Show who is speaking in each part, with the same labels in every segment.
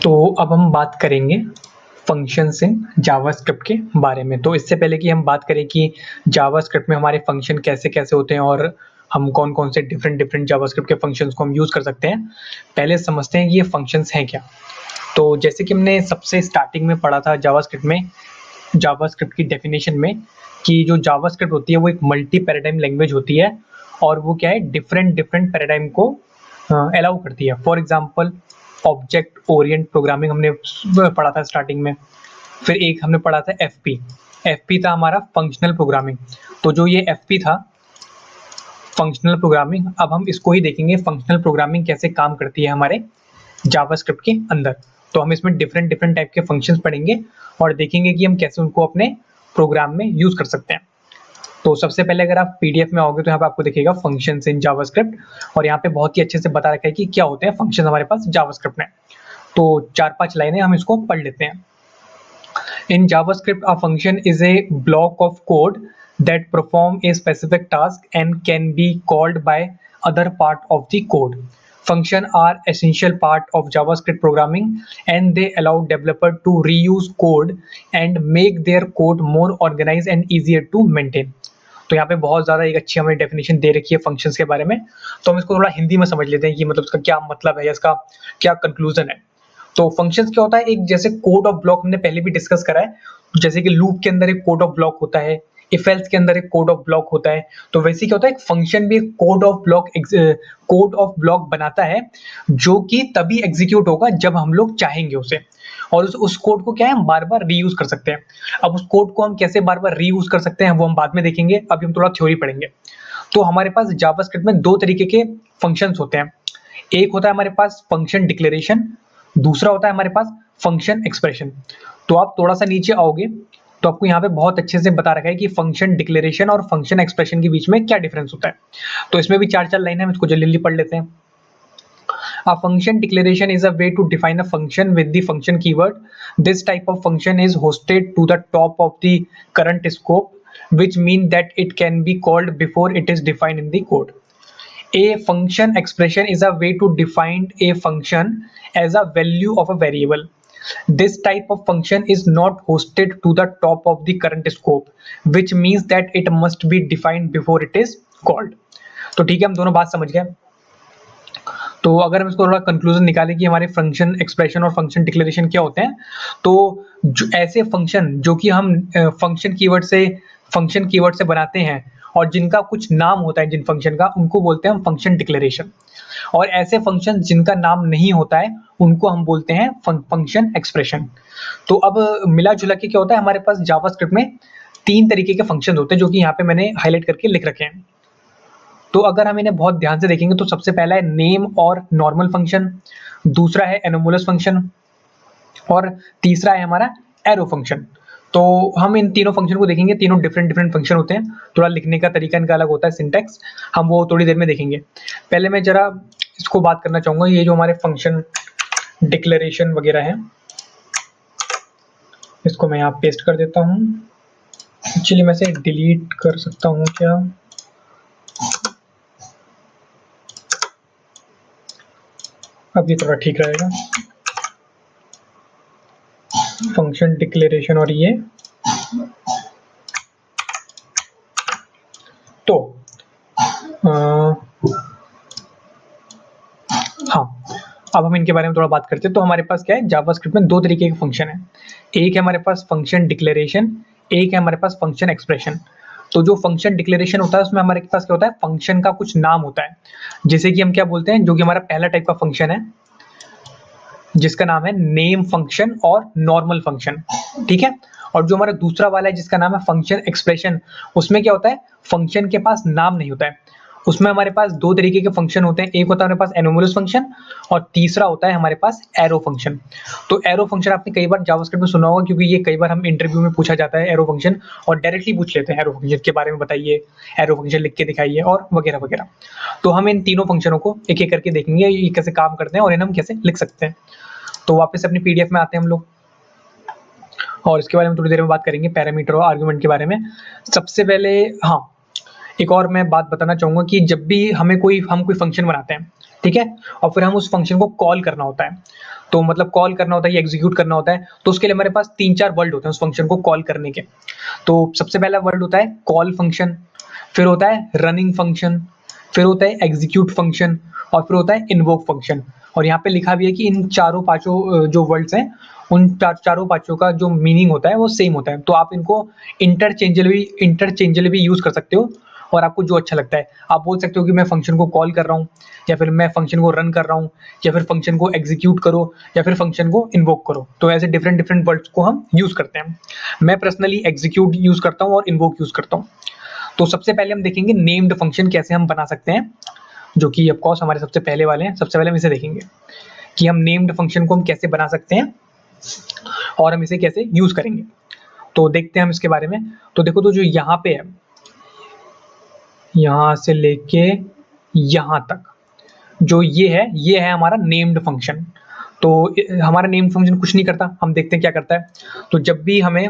Speaker 1: तो अब हम बात करेंगे फंक्शंस इन जावास्क्रिप्ट के बारे में। तो इससे पहले कि हम बात करें कि जावास्क्रिप्ट में हमारे फंक्शन कैसे-कैसे होते हैं और हम कौन-कौन से डिफरेंट जावास्क्रिप्ट के फंक्शंस को हम यूज़ कर सकते हैं, पहले समझते हैं कि ये फंक्शंस हैं क्या? तो जैसे कि हमने सबसे स्टार्टिंग में पढ़ा था जावास्क्रिप्ट में, जावास्क्रिप्ट की डेफिनेशन में कि जो जावास्क्रिप्ट होती है वो एक मल्टी पैराडाइम लैंग्वेज होती है और वो क्या है डिफरेंट पैराडाइम को अलाउ करती है। For example object Orient programming हमने पढ़ा था स्टार्टिंग में। फिर एक हमने पढ़ा था एफपी। एफपी था हमारा फंक्शनल प्रोग्रामिंग। तो जो ये एफपी था फंक्शनल प्रोग्रामिंग, अब हम इसको ही देखेंगे फंक्शनल प्रोग्रामिंग कैसे काम करती है हमारे जावास्क्रिप्ट के अंदर। तो हम इसमें डिफरेंट टाइप के फंक्शंस पढ़ेंगे और देखेंगे कि हम कैसे उनको अपने प्रोग्राम में यूज कर सकते हैं। तो सबसे पहले अगर आप पीडीएफ में आओगे तो यहाँ पे आपको दिखेगा फंक्शंस इन जावास्क्रिप्ट और यहाँ पे बहुत ही अच्छे से बता रखा है कि क्या होते हैं फंक्शन हमारे पास जावास्क्रिप्ट में। तो 4-5 लाइनें हम इसको पढ़ लेते हैं। In JavaScript, a function is a block of code that perform a specific task and can be called by other part of the code. Function are essential part of JavaScript programming and they allow developer to reuse code and make their code more organized and easier to maintain. तो यहाँ पे बहुत ज़्यादा एक अच्छी हमें definition दे रखी है फंक्शंस के बारे में। तो हम इसको थोड़ा हिंदी में समझ लेते हैं कि मतलब इसका क्या मतलब है या इसका क्या कंक्लूजन है। तो फंक्शंस क्या होता है, एक जैसे कोड ऑफ ब्लॉक हमने पहले भी डिस्कस करा है, जैसे कि लूप के अंदर एक कोड ऑफ ब्लॉक होता है, इफ एल्स के अंदर एक कोड ऑफ ब्लॉक होता है, तो वैसे क्या होता है एक फंक्शन भी एक कोड ऑफ ब्लॉक बनाता है जो कि तभी एग्जीक्यूट होगा जब हम लोग चाहेंगे उसे, और उस कोड को क्या है हम बार बार रीयूज कर सकते हैं। अब उस कोड को हम कैसे बार बार रीयूज कर सकते हैं वो हम बाद में देखेंगे, अभी हम थोड़ा थ्योरी पढ़ेंगे। तो हमारे पास जावास्क्रिप्ट में दो तरीके के फंक्शंस होते हैं। एक होता है हमारे पास फंक्शन डिक्लेरेशन, दूसरा होता है हमारे पास फंक्शन एक्सप्रेशन। तो आप थोड़ा सा नीचे आओगे तो आपको यहाँ पे बहुत अच्छे से बता रखा है कि फंक्शन डिक्लेरेशन और फंक्शन एक्सप्रेशन के बीच में क्या डिफरेंस होता है। तो इसमें भी 4-4 लाइन है, हम इसको जल्दी पढ़ लेते हैं। A function declaration is a way to define a function with the function keyword. This type of function is hosted to the top of the current scope, which means that it can be called before it is defined in the code. A function expression is a way to define a function as a value of a variable. This type of function is not hosted to the top of the current scope, which means that it must be defined before it is called. तो ठीक है, हम दोनों बात समझ गए। तो अगर हम इसको थोड़ा कंक्लूजन निकालें कि हमारे फंक्शन एक्सप्रेशन और फंक्शन डिक्लेरेशन क्या होते हैं, तो जो ऐसे फंक्शन जो कि हम फंक्शन कीवर्ड से बनाते हैं और जिनका कुछ नाम होता है जिन फंक्शन का, उनको बोलते हैं हम फंक्शन डिक्लेरेशन। और ऐसे फंक्शन जिनका नाम नहीं होता है उनको हम बोलते हैं फंक्शन एक्सप्रेशन। तो अब मिला जुला के क्या होता है, हमारे पास जावास्क्रिप्ट में 3 तरीके के फंक्शन होते हैं जो कि यहाँ पे मैंने हाईलाइट करके लिख रखे हैं। तो अगर हम इन्हें बहुत ध्यान से देखेंगे तो सबसे पहला है नेम और नॉर्मल फंक्शन, दूसरा है एनोमोलस फंक्शन और तीसरा है हमारा एरो फंक्शन। तो हम इन तीनों फंक्शन को देखेंगे, तीनों डिफरेंट फंक्शन होते हैं, थोड़ा लिखने का तरीका इनका अलग होता है, सिंटैक्स, हम वो थोड़ी देर में देखेंगे। पहले मैं जरा इसको बात करना चाहूंगा, ये जो हमारे फंक्शन डिक्लेरेशन वगैरह है, इसको मैं यहाँ पेस्ट कर देता हूँ। एक्चुअली मैं इसे डिलीट कर सकता हूँ क्या? अब ये थोड़ा ठीक रहेगा। फंक्शन डिक्लेरेशन और ये तो हाँ, अब हम इनके बारे में थोड़ा बात करते हैं। तो हमारे पास क्या है, जावास्क्रिप्ट में 2 तरीके के फंक्शन है। एक है हमारे पास फंक्शन डिक्लेरेशन, एक है हमारे पास फंक्शन एक्सप्रेशन। तो जो फंक्शन डिक्लेरेशन होता है उसमें हमारे पास क्या होता है, फंक्शन का कुछ नाम होता है, जैसे कि हम क्या बोलते हैं, जो कि हमारा पहला टाइप का फंक्शन है जिसका नाम है नेम फंक्शन और नॉर्मल फंक्शन, ठीक है। और जो हमारा दूसरा वाला है जिसका नाम है फंक्शन एक्सप्रेशन, उसमें क्या होता है, फंक्शन के पास नाम नहीं होता है। उसमें हमारे पास 2 तरीके के फंक्शन होते हैं, एक होता है हमारे पास एनोमोलस फंक्शन और तीसरा होता है हमारे पास एरो फंक्शन। तो एरो फंक्शन आपने कई बार जावास्क्रिप्ट में सुना होगा, क्योंकि ये कई बार हम इंटरव्यू में पूछा जाता है एरो फंक्शन, और डायरेक्टली पूछ लेते हैं एरो फंक्शन के बारे में बताइए, एरो फंक्शन लिख के दिखाइए और वगैरह वगैरह। तो हम इन तीनों फंक्शनों को एक एक करके देखेंगे, ये कैसे काम करते हैं और इन्हें हम कैसे लिख सकते हैं। तो वापस अपनी पीडीएफ में आते हैं हम लोग और इसके बारे में थोड़ी देर में बात करेंगे, पैरामीटर और आर्गुमेंट के बारे में। सबसे पहले हाँ, एक और मैं बात बताना चाहूँगा कि जब भी हम कोई फंक्शन बनाते हैं, ठीक है? और फिर हम उस फंक्शन को कॉल करना होता है। तो मतलब कॉल करना होता है या एग्जीक्यूट करना होता है, तो उसके लिए हमारे पास 3-4 वर्ड होते हैं उस फंक्शन को कॉल करने के। तो सबसे पहला वर्ड होता है कॉल फंक्शन, फिर होता है रनिंग फंक्शन, फिर होता है एग्जीक्यूट फंक्शन और फिर होता है इन्वोक फंक्शन। और यहाँ पे लिखा भी है कि इन चारों पांचों जो वर्ड्स हैं, उन चारों पांचों का जो मीनिंग होता है वो सेम होता है। तो आप इनको इंटरचेंजेबली यूज कर सकते हो और आपको जो अच्छा लगता है। आप बोल सकते हो कि मैं फंक्शन को कॉल कर रहा हूँ, या फिर मैं फंक्शन को रन कर रहा हूँ, या फिर फंक्शन को एग्जीक्यूट करो, या फिर फंक्शन को इन्वोक करो। तो ऐसे डिफरेंट डिफरेंट वर्ड्स को हम यूज करते हैं। मैं पर्सनली एग्जीक्यूट यूज करता हूँ और इन्वोक यूज करता हूँ। तो सबसे पहले हम देखेंगे नेम्ड फंक्शन कैसे हम बना सकते हैं, जो कि ऑफ कोर्स हमारे सबसे पहले वाले हैं। सबसे पहले हम इसे देखेंगे कि हम नेम्ड फंक्शन को हम कैसे बना सकते हैं और हम इसे कैसे यूज करेंगे। तो देखते हैं हम इसके बारे में। तो देखो, तो जो यहाँ पे है, यहाँ से लेके यहाँ तक जो ये है हमारा नेम्ड फंक्शन। तो हमारा नेम्ड फंक्शन कुछ नहीं करता, हम देखते हैं क्या करता है। तो जब भी हमें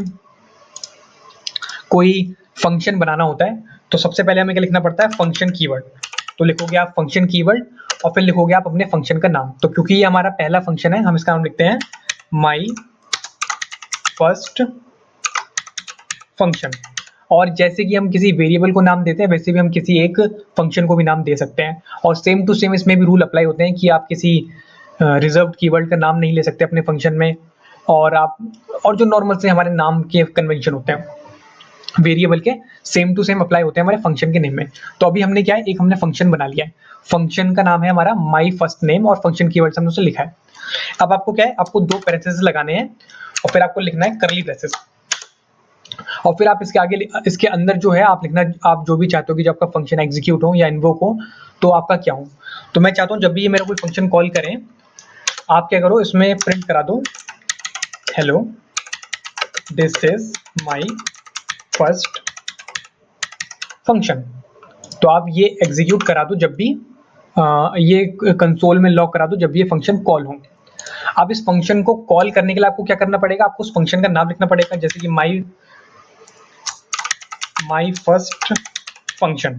Speaker 1: कोई फंक्शन बनाना होता है, तो सबसे पहले हमें क्या लिखना पड़ता है, फंक्शन कीवर्ड। तो लिखोगे आप फंक्शन कीवर्ड और फिर लिखोगे आप अपने फंक्शन का नाम। तो क्योंकि ये हमारा पहला फंक्शन है, हम इसका नाम लिखते हैं माई फर्स्ट फंक्शन। और जैसे कि हम किसी वेरिएबल को नाम देते हैं, वैसे भी हम किसी एक फंक्शन को भी नाम दे सकते हैं। और सेम टू सेम इसमें भी रूल अप्लाई होते हैं कि आप किसी रिजर्व्ड कीवर्ड का नाम नहीं ले सकते अपने फंक्शन में। और जो नॉर्मल से हमारे नाम के कन्वेंशन होते हैं वेरिएबल के, सेम टू सेम अप्लाई होते हैं हमारे फंक्शन के नेम में। तो अभी हमने क्या है, एक हमने फंक्शन बना लिया है। फंक्शन का नाम है हमारा माई फर्स्ट नेम और फंक्शन कीवर्ड हमने उसे लिखा है। अब आपको क्या है, आपको 2 पैरेंथेसिस लगाने हैं और फिर आपको लिखना है करली ब्रेसेस। और फिर आप इसके आगे इसके अंदर जो है आप लिखना, आप जो भी चाहते हो कि जब आपका फंक्शन एग्जीक्यूट हो या इन्वोक हो तो आपका क्या हो। तो मैं चाहता हूँ जब भी ये मेरा कोई फंक्शन कॉल करें, आप क्या करो, इसमें प्रिंट करा दो hello this is my first function. तो आप ये एग्जीक्यूट करा दो जब भी ये कंसोल में लॉक करा दो जब भी ये फंक्शन कॉल हो। अब इस फंक्शन को कॉल करने के लिए आपको क्या करना पड़ेगा, आपको उस फंक्शन का नाम लिखना पड़ेगा, जैसे कि माई फर्स्ट फंक्शन।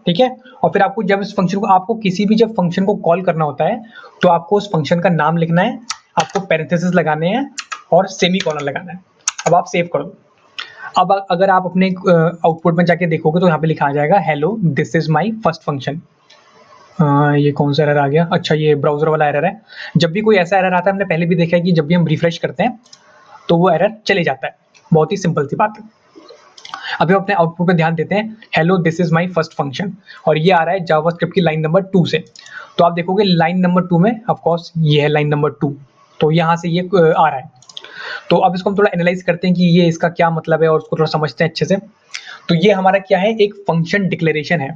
Speaker 1: ठीक है? और फिर आपको जब इस फंक्शन को, आपको किसी भी जब फंक्शन को कॉल करना होता है तो आपको उस फंक्शन का नाम लिखना है, आपको पैरेंथेसिस लगाने हैं और सेमीकोलन लगाना है। अब आप सेव कर दो। अब अगर आप अपने आउटपुट में जाके देखोगे तो यहाँ पे लिखा आ जाएगा hello this is my first function. ये कौन सा एरर आ गया, अच्छा ये ब्राउजर वाला एरर है। जब भी कोई ऐसा एरर आता है, हमने पहले भी देखा है कि जब भी हम रिफ्रेश करते हैं तो वो एरर चले जाता है। बहुत ही सिंपल सी बात है। अभी हम अपने आउटपुट पे ध्यान देते हैं, hello this is my first function, और ये आ रहा है जावास्क्रिप्ट की लाइन नंबर 2 से। तो आप देखोगे लाइन नंबर 2 में ऑफकोर्स ये है लाइन नंबर 2, तो यहाँ से ये आ रहा है। तो अब इसको हम थोड़ा एनालाइज करते हैं कि ये इसका क्या मतलब है और उसको थोड़ा समझते हैं अच्छे से। तो ये हमारा क्या है, एक फंक्शन डिक्लेरेशन है।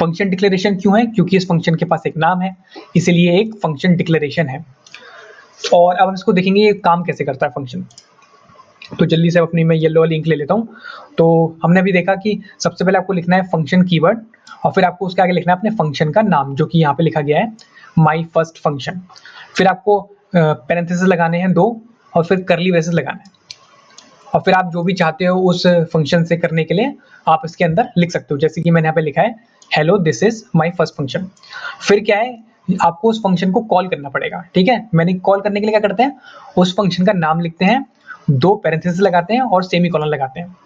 Speaker 1: फंक्शन डिक्लेरेशन क्यों है, क्योंकि इस फंक्शन के पास एक नाम है, इसीलिए एक फंक्शन डिक्लेरेशन है। और अब हम इसको देखेंगे ये काम कैसे करता है फंक्शन। तो जल्दी से अपनी मैं येलो वाली इंक ले लेता हूँ। तो हमने अभी देखा कि सबसे पहले आपको लिखना है फंक्शन कीवर्ड और फिर आपको उसके आगे लिखना है अपने फंक्शन का नाम, जो कि यहाँ पे लिखा गया है माई फर्स्ट फंक्शन। फिर आपको पैरेंथेसिस लगाने हैं 2 और फिर करली ब्रेसेस लगाना है। और फिर आप जो भी चाहते हो उस फंक्शन से करने के लिए आप इसके अंदर लिख सकते हो, जैसे कि मैंने यहाँ पे लिखा है hello this is my first function. फिर क्या है, आपको उस फंक्शन को कॉल करना पड़ेगा। ठीक है, मैंने कॉल करने के लिए क्या करते हैं, उस फंक्शन का नाम लिखते हैं, 2 पैरेंथेसिस लगाते हैं और सेमीकोलन लगाते हैं।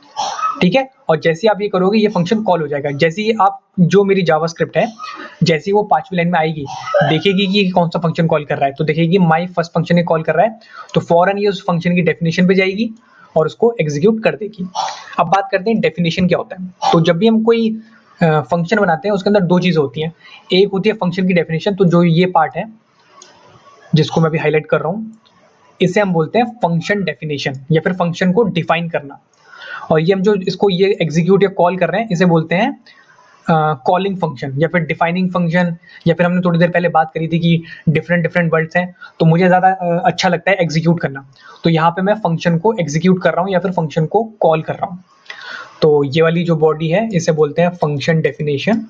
Speaker 1: ठीक है, और जैसे आप ये करोगे ये फंक्शन कॉल हो जाएगा। जैसे ही आप, जो मेरी जावास्क्रिप्ट है, जैसे ही वो 5वीं लाइन में आएगी, देखेगी कि कौन सा फंक्शन कॉल कर रहा है, तो देखेगी माई फर्स्ट फंक्शन कॉल कर रहा है, तो फौरन ये उस फंक्शन की डेफिनेशन पे जाएगी और उसको एग्जीक्यूट कर देगी। अब बात करते हैं डेफिनेशन क्या होता है। तो जब भी हम कोई फंक्शन बनाते हैं उसके अंदर 2 चीजें होती हैं। एक होती है फंक्शन की डेफिनेशन, तो जो ये पार्ट है जिसको मैं अभी हाईलाइट कर रहा हूँ, इसे हम बोलते हैं फंक्शन डेफिनेशन या फिर फंक्शन को डिफाइन करना। और ये हम जो इसको ये एग्जीक्यूट या कॉल कर रहे हैं, इसे बोलते हैं कॉलिंग फंक्शन या फिर डिफाइनिंग फंक्शन। या फिर हमने थोड़ी देर पहले बात करी थी कि डिफरेंट डिफरेंट वर्ड्स हैं, तो मुझे ज़्यादा अच्छा लगता है एग्जीक्यूट करना। तो यहाँ पे मैं फंक्शन को एग्जीक्यूट कर रहा हूँ या फिर फंक्शन को कॉल कर रहा हूँ। तो ये वाली जो बॉडी है इसे बोलते हैं फंक्शन डेफिनेशन,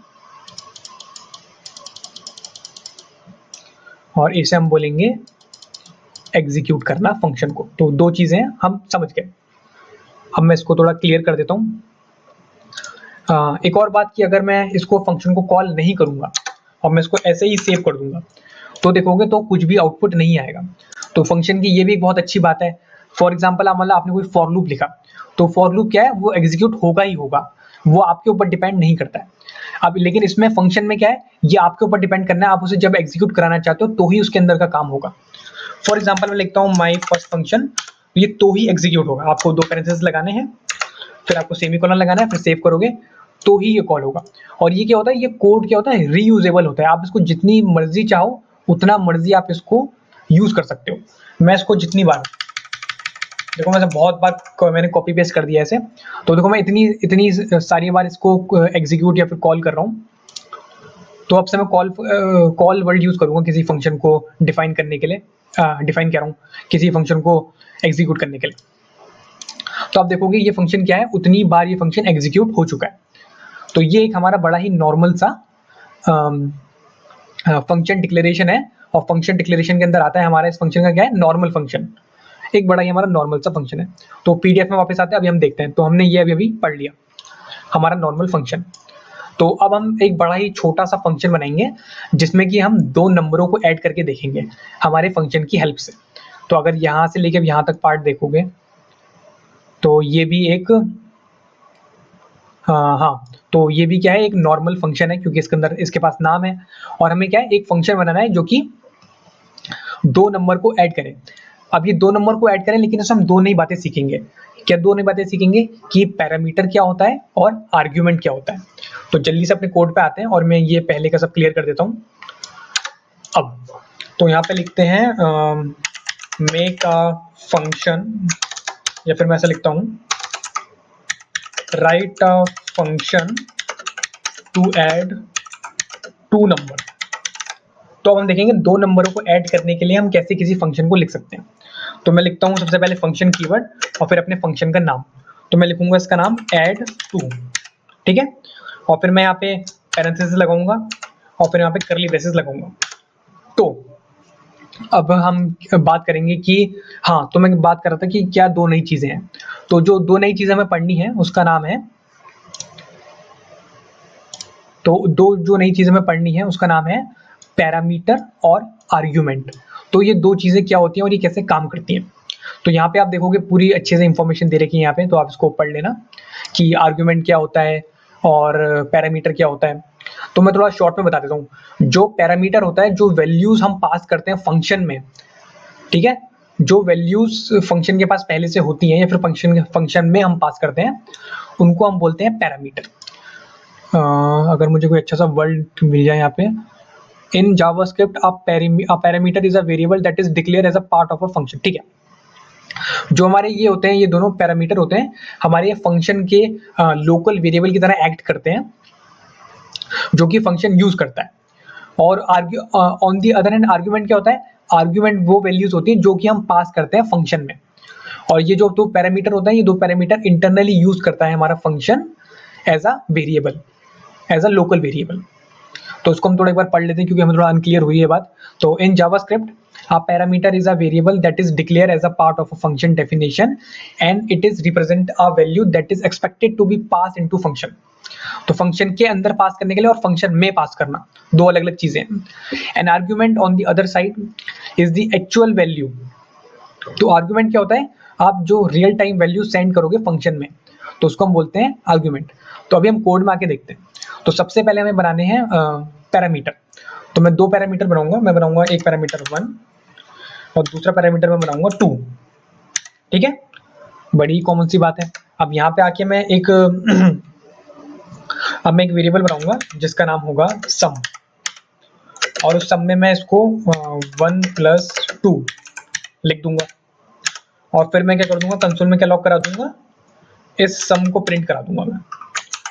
Speaker 1: और इसे हम बोलेंगे एग्जीक्यूट करना फंक्शन को। तो 2 चीज़ें हम समझ गए। अब मैं इसको थोड़ा क्लियर कर देता हूँ। एक और बात कि अगर मैं इसको फंक्शन को कॉल नहीं करूंगा और मैं इसको ऐसे ही सेव कर दूंगा, तो देखोगे तो कुछ भी आउटपुट नहीं आएगा। तो फंक्शन की ये भी एक बहुत अच्छी बात है। फॉर एग्जाम्पल मतलब आपने कोई फॉर लूप लिखा, तो फॉर लूप क्या है, वो एग्जीक्यूट होगा ही होगा, वो आपके ऊपर डिपेंड नहीं करता है। अब लेकिन इसमें फंक्शन में क्या है, ये आपके ऊपर डिपेंड करना है, आप उसे जब एग्जीक्यूट कराना चाहते हो तो ही उसके अंदर का काम होगा। फॉर एग्जाम्पल मैं लिखता हूँ माई फर्स्ट फंक्शन, ये तो ही एग्जीक्यूट होगा, आपको 2 पैरेंथेसिस लगाने हैं, फिर आपको सेमीकोलन लगाना है, फिर सेव करोगे तो ही ये कॉल होगा। और ये क्या होता है, ये कोड क्या होता है, रीयूजेबल होता है, आप इसको जितनी मर्जी चाहो उतना मर्जी आप इसको यूज कर सकते हो। मैं इसको जितनी बार, देखो मैं बहुत बार मैंने कॉपी पेस्ट कर दिया ऐसे, तो देखो मैं इतनी इतनी सारी बार इसको एग्जीक्यूट या फिर कॉल कर रहा हूँ, तो अब से मैं कॉल वर्ड यूज करूंगा किसी फंक्शन को डिफाइन करने के लिए, डिफाइन कह रहा हूँ, किसी फंक्शन को एग्जीक्यूट करने के लिए। तो आप देखोगे ये फंक्शन क्या है, उतनी बार ये फंक्शन एग्जीक्यूट हो चुका है। तो ये एक हमारा बड़ा ही नॉर्मल सा फंक्शन डिक्लेरेशन है, और फंक्शन डिक्लेरेशन के अंदर आता है हमारा इस फंक्शन का क्या है, नॉर्मल फंक्शन, एक बड़ा ही हमारा नॉर्मल सा फंक्शन है। तो पीडीएफ में वापस आते हैं, अभी हम देखते हैं। तो हमने ये अभी पढ़ लिया हमारा नॉर्मल फंक्शन। तो अब हम एक बड़ा ही छोटा सा फंक्शन बनाएंगे जिसमें कि हम 2 नंबरों को ऐड करके देखेंगे हमारे फंक्शन की हेल्प से। तो अगर यहाँ से लेकर यहाँ तक पार्ट देखोगे तो ये भी एक हाँ, तो ये भी क्या है, एक नॉर्मल फंक्शन है, क्योंकि इसके अंदर इसके पास नाम है, और हमें क्या है, एक फंक्शन बनाना है जो कि 2 नंबर को ऐड करे। अब ये 2 नंबर को ऐड करें, लेकिन इसमें हम 2 नई बातें सीखेंगे। क्या 2 नई बातें सीखेंगे कि पैरामीटर क्या होता है और आर्ग्यूमेंट क्या होता है। तो जल्दी से अपने कोड पे आते हैं, और मैं ये पहले का सब क्लियर कर देता हूँ। अब तो यहाँ पे लिखते हैं मेक अ फंक्शन, या फिर मैं ऐसा लिखता हूँ write a function to add 2 number. तो अब हम देखेंगे 2 नंबरों को ऐड करने के लिए हम कैसे किसी फंक्शन को लिख सकते हैं। तो मैं लिखता हूँ सबसे पहले फंक्शन कीवर्ड और फिर अपने फंक्शन का नाम। तो मैं लिखूंगा इसका नाम ऐड 2, ठीक है, और फिर मैं यहाँ पे पैरेंथेसिस लगाऊंगा और फिर यहाँ पे करली ब्रेसेस लगाऊंगा। तो अब हम बात करेंगे कि हाँ, तो मैं बात कर रहा था कि क्या 2 नई चीजें हैं। तो जो 2 नई चीजें हमें पढ़नी है उसका नाम है, तो 2 जो नई चीजें हमें पढ़नी है उसका नाम है पैरामीटर और आर्ग्यूमेंट। तो ये 2 चीजें क्या होती हैं और ये कैसे काम करती हैं। तो यहाँ पे आप देखोगे पूरी अच्छे से इंफॉर्मेशन दे रखी है यहाँ पे, तो आप इसको पढ़ लेना कि आर्ग्यूमेंट क्या होता है और पैरामीटर क्या होता है। तो मैं थोड़ा शॉर्ट में बता देता हूँ। जो पैरामीटर होता है, जो वैल्यूज हम पास करते हैं फंक्शन में, ठीक है, जो वैल्यूज फंक्शन के पास पहले से होती हैं या फिर फंक्शन में हम पास करते हैं, उनको हम बोलते हैं पैरामीटर। अगर मुझे कोई अच्छा सा वर्ड मिल जाए यहाँ पे, in JavaScript a parameter is a variable that is declare as a part of a function, ठीक है। जो हमारे ये होते हैं, ये दोनों पैरामीटर होते हैं, हमारे फंक्शन के लोकल वेरिएबल की तरह एक्ट करते हैं, जो कि फंक्शन यूज करता है। और on the other hand argument क्या होता है, आर्ग्यूमेंट वो वैल्यूज होती हैं जो कि हम पास करते हैं फंक्शन में। और ये जो 2 पैरामीटर होता है, ये 2 पैरामीटर इंटरनली यूज करता है हमारा function as a variable, as a local variable. तो इसको हम थोड़ा एक बार पढ़ लेते हैं क्योंकि हमें थोड़ा अनक्लियर हुई है बात। तो in JavaScript a parameter is a variable that is declared as a part of a function definition and it is represent a value that is expected to be passed into function। तो function के अंदर पास करने के लिए और function में पास करना, 2 अलग अलग चीजें हैं। An argument on the other side is the actual value. तो आर्ग्यूमेंट क्या होता है, आप जो रियल टाइम वैल्यू सेंड करोगे फंक्शन में, तो उसको हम बोलते हैं आर्ग्यूमेंट। तो अभी हम कोड में आके देखते हैं। तो सबसे पहले हमें बनाने हैं पैरामीटर। तो मैं 2 पैरामीटर बनाऊंगा, मैं बनाऊंगा एक पैरामीटर 1 और दूसरा पैरामीटर मैं बनाऊंगा 2, ठीक है, बड़ी कॉमन सी बात है। अब यहाँ पे आके मैं एक अब मैं एक वेरिएबल बनाऊंगा जिसका नाम होगा सम, और उस सम में मैं इसको 1+2 लिख दूंगा, और फिर मैं क्या कर दूंगा, कंसोल में क्या लॉग करा दूंगा, इस सम को प्रिंट करा दूंगा मैं,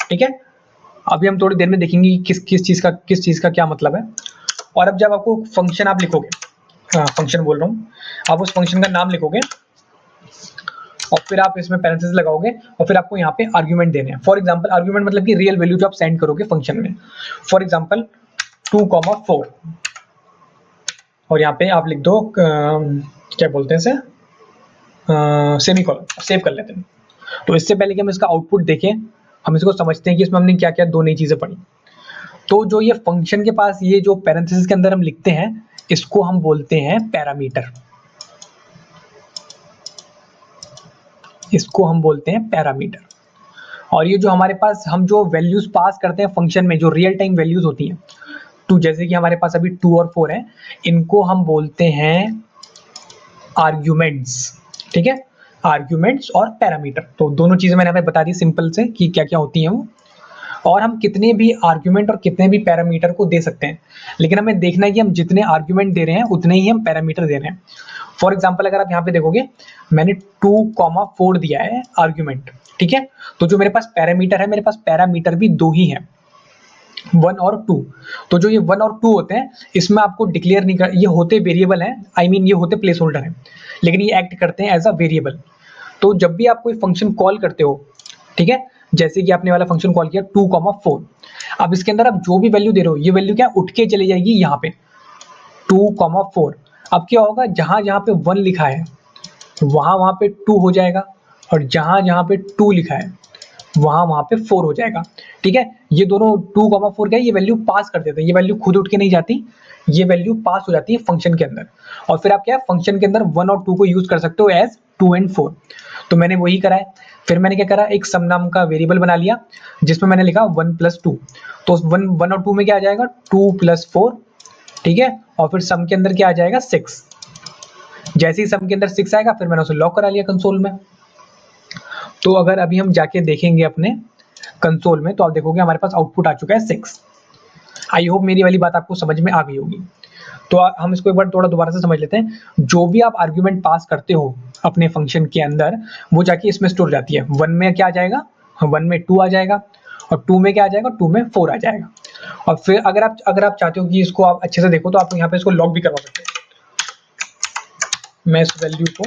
Speaker 1: ठीक है। अभी हम थोड़ी देर में देखेंगे किस चीज का क्या मतलब है। और अब जब आपको फंक्शन आप लिखोगे, फंक्शन बोल रहा हूँ, आप उस फंक्शन का नाम लिखोगे और फिर आप इसमें पैरेंथेसिस लगाओगे और फिर आपको यहाँ पे आर्ग्यूमेंट देने हैं। फॉर एग्जांपल आर्ग्यूमेंट मतलब कि रियल वैल्यू जो आप सेंड करोगे फंक्शन में। फॉर एग्जांपल 2,4 और यहाँ पे आप लिख दो क्या बोलते हैं इसे, सेमीकोलन, सेव कर लेते हैं। तो इससे पहले कि हम इसका आउटपुट देखें, हम इसको समझते हैं कि इसमें हमने क्या क्या 2 नई चीजें पढ़ी। तो जो ये फंक्शन के पास ये जो पैरेंथेसिस के अंदर हम लिखते हैं, इसको हम बोलते हैं पैरामीटर। इसको हम बोलते हैं पैरामीटर। और ये जो हमारे पास हम जो वैल्यूज पास करते हैं फंक्शन में, जो रियल टाइम वैल्यूज होती हैं, तो जैसे कि हमारे पास अभी 2 और 4 है, इनको हम बोलते हैं आर्ग्यूमेंट्स। ठीक है, आर्ग्यूमेंट्स और पैरामीटर। तो दोनों चीजें मैंने हमें बता दी सिंपल से कि क्या क्या होती हैं वो। और हम कितने भी आर्ग्यूमेंट और कितने भी पैरामीटर को दे सकते हैं, लेकिन हमें देखना है कि हम जितने आर्ग्यूमेंट दे रहे हैं उतने ही हम पैरामीटर दे रहे हैं। फॉर एग्जाम्पल अगर आप यहाँ पे देखोगे, मैंने 2,4 दिया है आर्ग्यूमेंट। ठीक है, तो जो मेरे पास पैरामीटर है, मेरे पास पैरामीटर भी 2 ही है, 1 और 2। तो जो ये 1 और 2 होते हैं, इसमें आपको डिक्लेयर नहीं कर, ये होते वेरिएबल हैं, आई मीन ये होते प्लेस होल्डर हैं, लेकिन ये एक्ट करते हैं एज अ वेरिएबल। तो जब भी आप कोई फंक्शन कॉल करते हो, ठीक है, जैसे कि आपने वाला फंक्शन कॉल किया 2,4, अब इसके अंदर आप जो भी वैल्यू दे रहे हो, ये वैल्यू क्या उठ के चली जाएगी यहाँ पे 2,4। अब क्या होगा, जहां जहां पे 1 लिखा है वहां वहां पे 2 हो जाएगा, और जहां जहां पे 2 लिखा है वहां वहां पे 4 हो जाएगा। ठीक है, ये दोनों 2,4 क्या है, ये वैल्यू पास कर देते हैं, ये वैल्यू खुद उठ के नहीं जाती, ये वैल्यू पास हो जाती है फंक्शन के अंदर। और फिर आप क्या है, फंक्शन के अंदर 1 और 2 को यूज कर सकते हो एज 2 एंड 4। तो मैंने वही करा है। फिर मैंने क्या करा, एक सम नाम का वेरिएबल बना लिया जिसमें मैंने लिखा 1 + 2। तो 1 और 2 में क्या आ जाएगा, 2 + 4। ठीक है, और फिर सम के अंदर क्या आ जाएगा, 6। जैसे ही सम के अंदर 6 आएगा, फिर मैंने उसे लॉक करा लिया कंसोल में। तो अगर अभी हम जाके देखेंगे अपने कंसोल में, तो आप देखोगे हमारे पास आउटपुट आ चुका है 6। आई होप मेरी वाली बात आपको समझ में आ गई होगी। तो हम इसको एक बार थोड़ा दोबारा से समझ लेते हैं। जो भी आप आर्ग्यूमेंट पास करते हो अपने फंक्शन के अंदर, वो जाके इसमें स्टोर जाती है। 1 में क्या आ जाएगा, 1 में 2 आ जाएगा, और 2 में क्या आ जाएगा, 2 में 4 आ जाएगा। और फिर अगर आप चाहते हो कि इसको आप अच्छे से देखो, तो आप यहाँ पे इसको लॉक भी करवा सकते हो। मैं इस वैल्यू को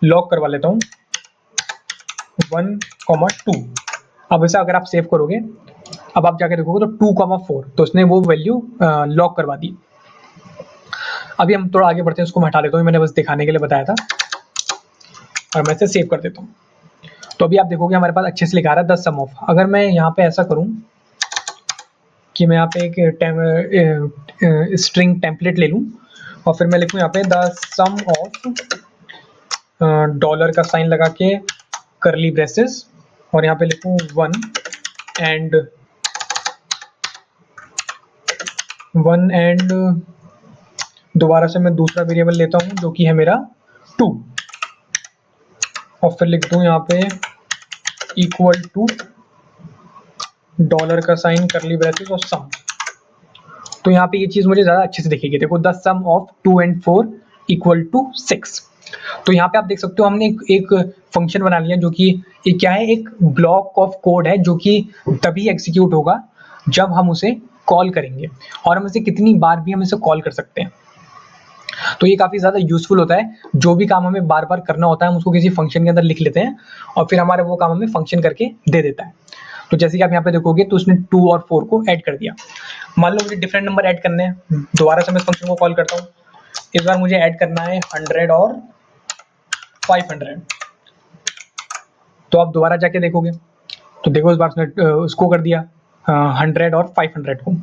Speaker 1: लॉक करवा लेता हूँ 1,2। अब ऐसा अगर आप सेव करोगे, अब आप जाके देखोगे तो 2,4, तो इसने वो वैल्यू लॉक करवा दी। अभी हम थोड़ा आगे बढ़ते हैं, उसको मैं हटा देता हूँ, मैंने बस दिखाने के लिए बताया था, और मैं इसे सेव कर देता हूँ। तो अभी आप देखोगे हमारे पास अच्छे से लिखा रहा है द सम ऑफ। अगर मैं यहाँ पे ऐसा करूँ कि मैं यहाँ पे एक स्ट्रिंग टेम्पलेट ले लूँ, और फिर मैं लिखूँ यहाँ पे द सम ऑफ डॉलर का साइन लगा के करली ब्रेसेस, और यहाँ पे लिखूँ 1 एंड दोबारा से मैं दूसरा वेरिएबल लेता हूँ जो कि है मेरा 2, और फिर लिख दूँ यहाँ पे इक्वल टू डॉलर का साइन करली ब्रैकेट और सम। तो यहाँ पे ये चीज मुझे ज्यादा अच्छे से दिखेगी। देखो the sum of 2 and 4 equal to 6। तो यहाँ पे आप देख सकते हो हमने एक फंक्शन बना लिया जो कि ये क्या है, एक ब्लॉक ऑफ कोड है जो कि तभी एग्जीक्यूट होगा जब हम उसे कॉल करेंगे, और हम इसे कितनी बार भी हम इसे कॉल कर सकते हैं। तो ये काफी ज्यादा यूजफुल होता है। जो भी काम हमें बार बार करना होता है, हम उसको किसी फंक्शन के अंदर लिख लेते हैं, और फिर हमारे वो काम हमें फंक्शन करके दे देता है। तो जैसे कि आप यहाँ पे देखोगे, तो उसने 2 और 4 को ऐड कर दिया। मान लो मुझे डिफरेंट नंबर ऐड करने हैं, दोबारा से मैं इस फंक्शन को कॉल करता हूँ। इस बार मुझे ऐड करना है 100 और 500। तो आप दोबारा जाके देखोगे, तो देखो इस बार उसने उसको कर दिया 100 और 500 को।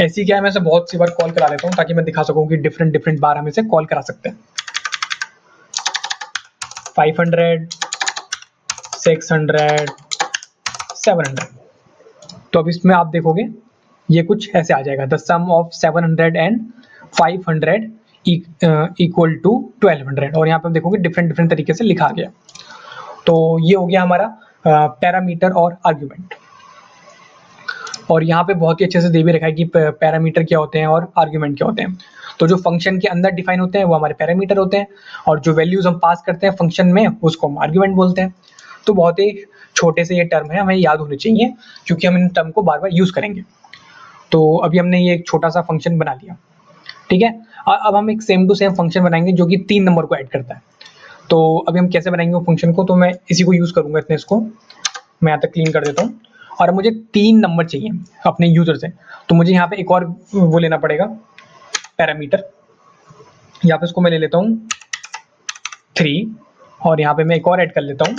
Speaker 1: ऐसी क्या है, मैं इसे बहुत सी बार कॉल करा लेता हूँ ताकि मैं दिखा सकूँ कि डिफरेंट डिफरेंट बार हम इसे कॉल करा सकते हैं। 500, 600, 700। तो अब इसमें आप देखोगे ये कुछ ऐसे आ जाएगा, the sum of 700 and 500 equal to 1200। और यहाँ पे आप देखोगे डिफरेंट डिफरेंट तरीके से लिखा गया। तो ये हो गया हमारा पैरामीटर और आर्ग्यूमेंट। और यहाँ पे बहुत ही अच्छे से दे भी रखा है कि पैरामीटर क्या होते हैं और आर्ग्यूमेंट क्या होते हैं। तो जो फंक्शन के अंदर डिफाइन होते हैं वो हमारे पैरामीटर होते हैं, और जो वैल्यूज हम पास करते हैं फंक्शन में उसको हम आर्ग्यूमेंट बोलते हैं। तो बहुत ही छोटे से ये टर्म है, हमें याद होने चाहिए क्योंकि हम इन टर्म को बार बार यूज करेंगे। तो अभी हमने ये एक छोटा सा फंक्शन बना लिया, ठीक है। अब हम एक सेम टू सेम फंक्शन बनाएंगे जो कि 3 नंबर को ऐड करता है। तो अभी हम कैसे बनाएंगे वो फंक्शन को, तो मैं इसी को यूज करूंगा, इतने इसको मैं यहाँ तक क्लीन कर देता हूँ। और मुझे 3 नंबर चाहिए अपने यूजर से, तो मुझे यहाँ पे एक और वो लेना पड़ेगा पैरामीटर। यहाँ पे इसको मैं ले लेता हूँ 3, और यहाँ पे मैं एक और ऐड कर लेता हूँ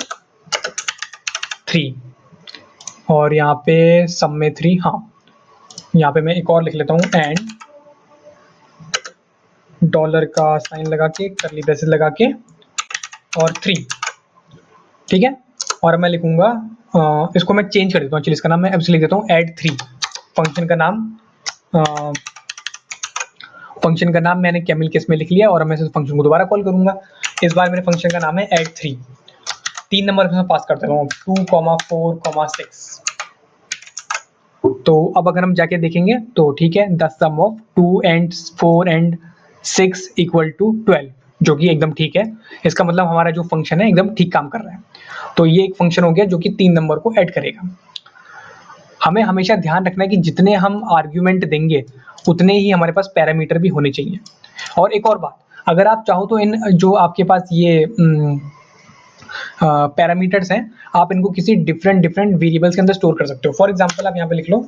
Speaker 1: 3। और यहाँ पे सम में 3, हाँ यहाँ पे मैं एक और लिख लेता हूँ, एंड डॉलर का साइन लगा के, करली ब्रेसेस लगा के, और 3, ठीक है। और मैं लिखूंगा इसको मैं चेंज कर देता हूँ, चलिए इसका नाम मैं अब से लिख देता हूँ add3। फंक्शन का नाम फंक्शन का नाम मैंने कैमल केस में लिख लिया, और मैं इस फंक्शन को दोबारा कॉल करूंगा। इस बार मेरे फंक्शन का नाम है add3। 3 नंबर मैं पास करता हूँ, 2, 4, 6। तो अब अगर हम जाके देखेंगे तो ठीक है, the sum of 2 and 4 and 6 equal to 12, जो कि एकदम ठीक है। इसका मतलब हमारा जो फंक्शन है एकदम ठीक काम कर रहा है। तो ये एक फंक्शन हो गया जो कि 3 नंबर को ऐड करेगा। हमें हमेशा ध्यान रखना है कि जितने हम आर्ग्यूमेंट देंगे उतने ही हमारे पास पैरामीटर भी होने चाहिए। और एक और बात, अगर आप चाहो तो इन जो आपके पास ये पैरामीटर्स हैं, आप इनको किसी डिफरेंट डिफरेंट वेरिएबल्स के अंदर स्टोर कर सकते हो। फॉर एग्जांपल आप यहाँ पे लिख लो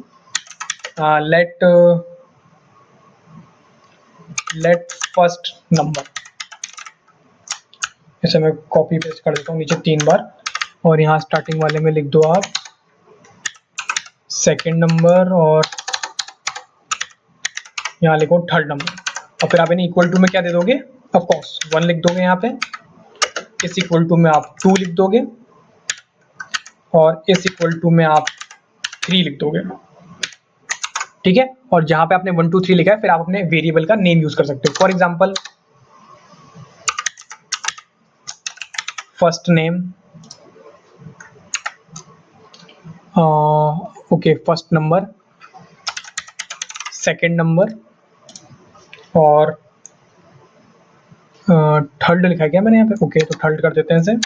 Speaker 1: लेट फर्स्ट नंबर, इसे मैं कॉपी पेस्ट कर देता हूँ नीचे 3 बार, और यहाँ स्टार्टिंग वाले में लिख दो आप सेकेंड नंबर, और यहाँ लिखो थर्ड नंबर, और फिर आप इन्हें इक्वल टू में क्या दे दोगे, ऑफ कोर्स 1 लिख दोगे यहाँ पे। इस इक्वल टू में आप 2 लिख दोगे, और इस इक्वल टू में आप 3 लिख दोगे, ठीक है। और जहां पे आपने 1 2 3 लिखा है, फिर आप अपने वेरिएबल का नेम यूज कर सकते हो। For example first name, okay, first number, second number, और थर्ड लिखा है क्या मैंने यहाँ पे, ओके तो थर्ड कर देते हैं इसे,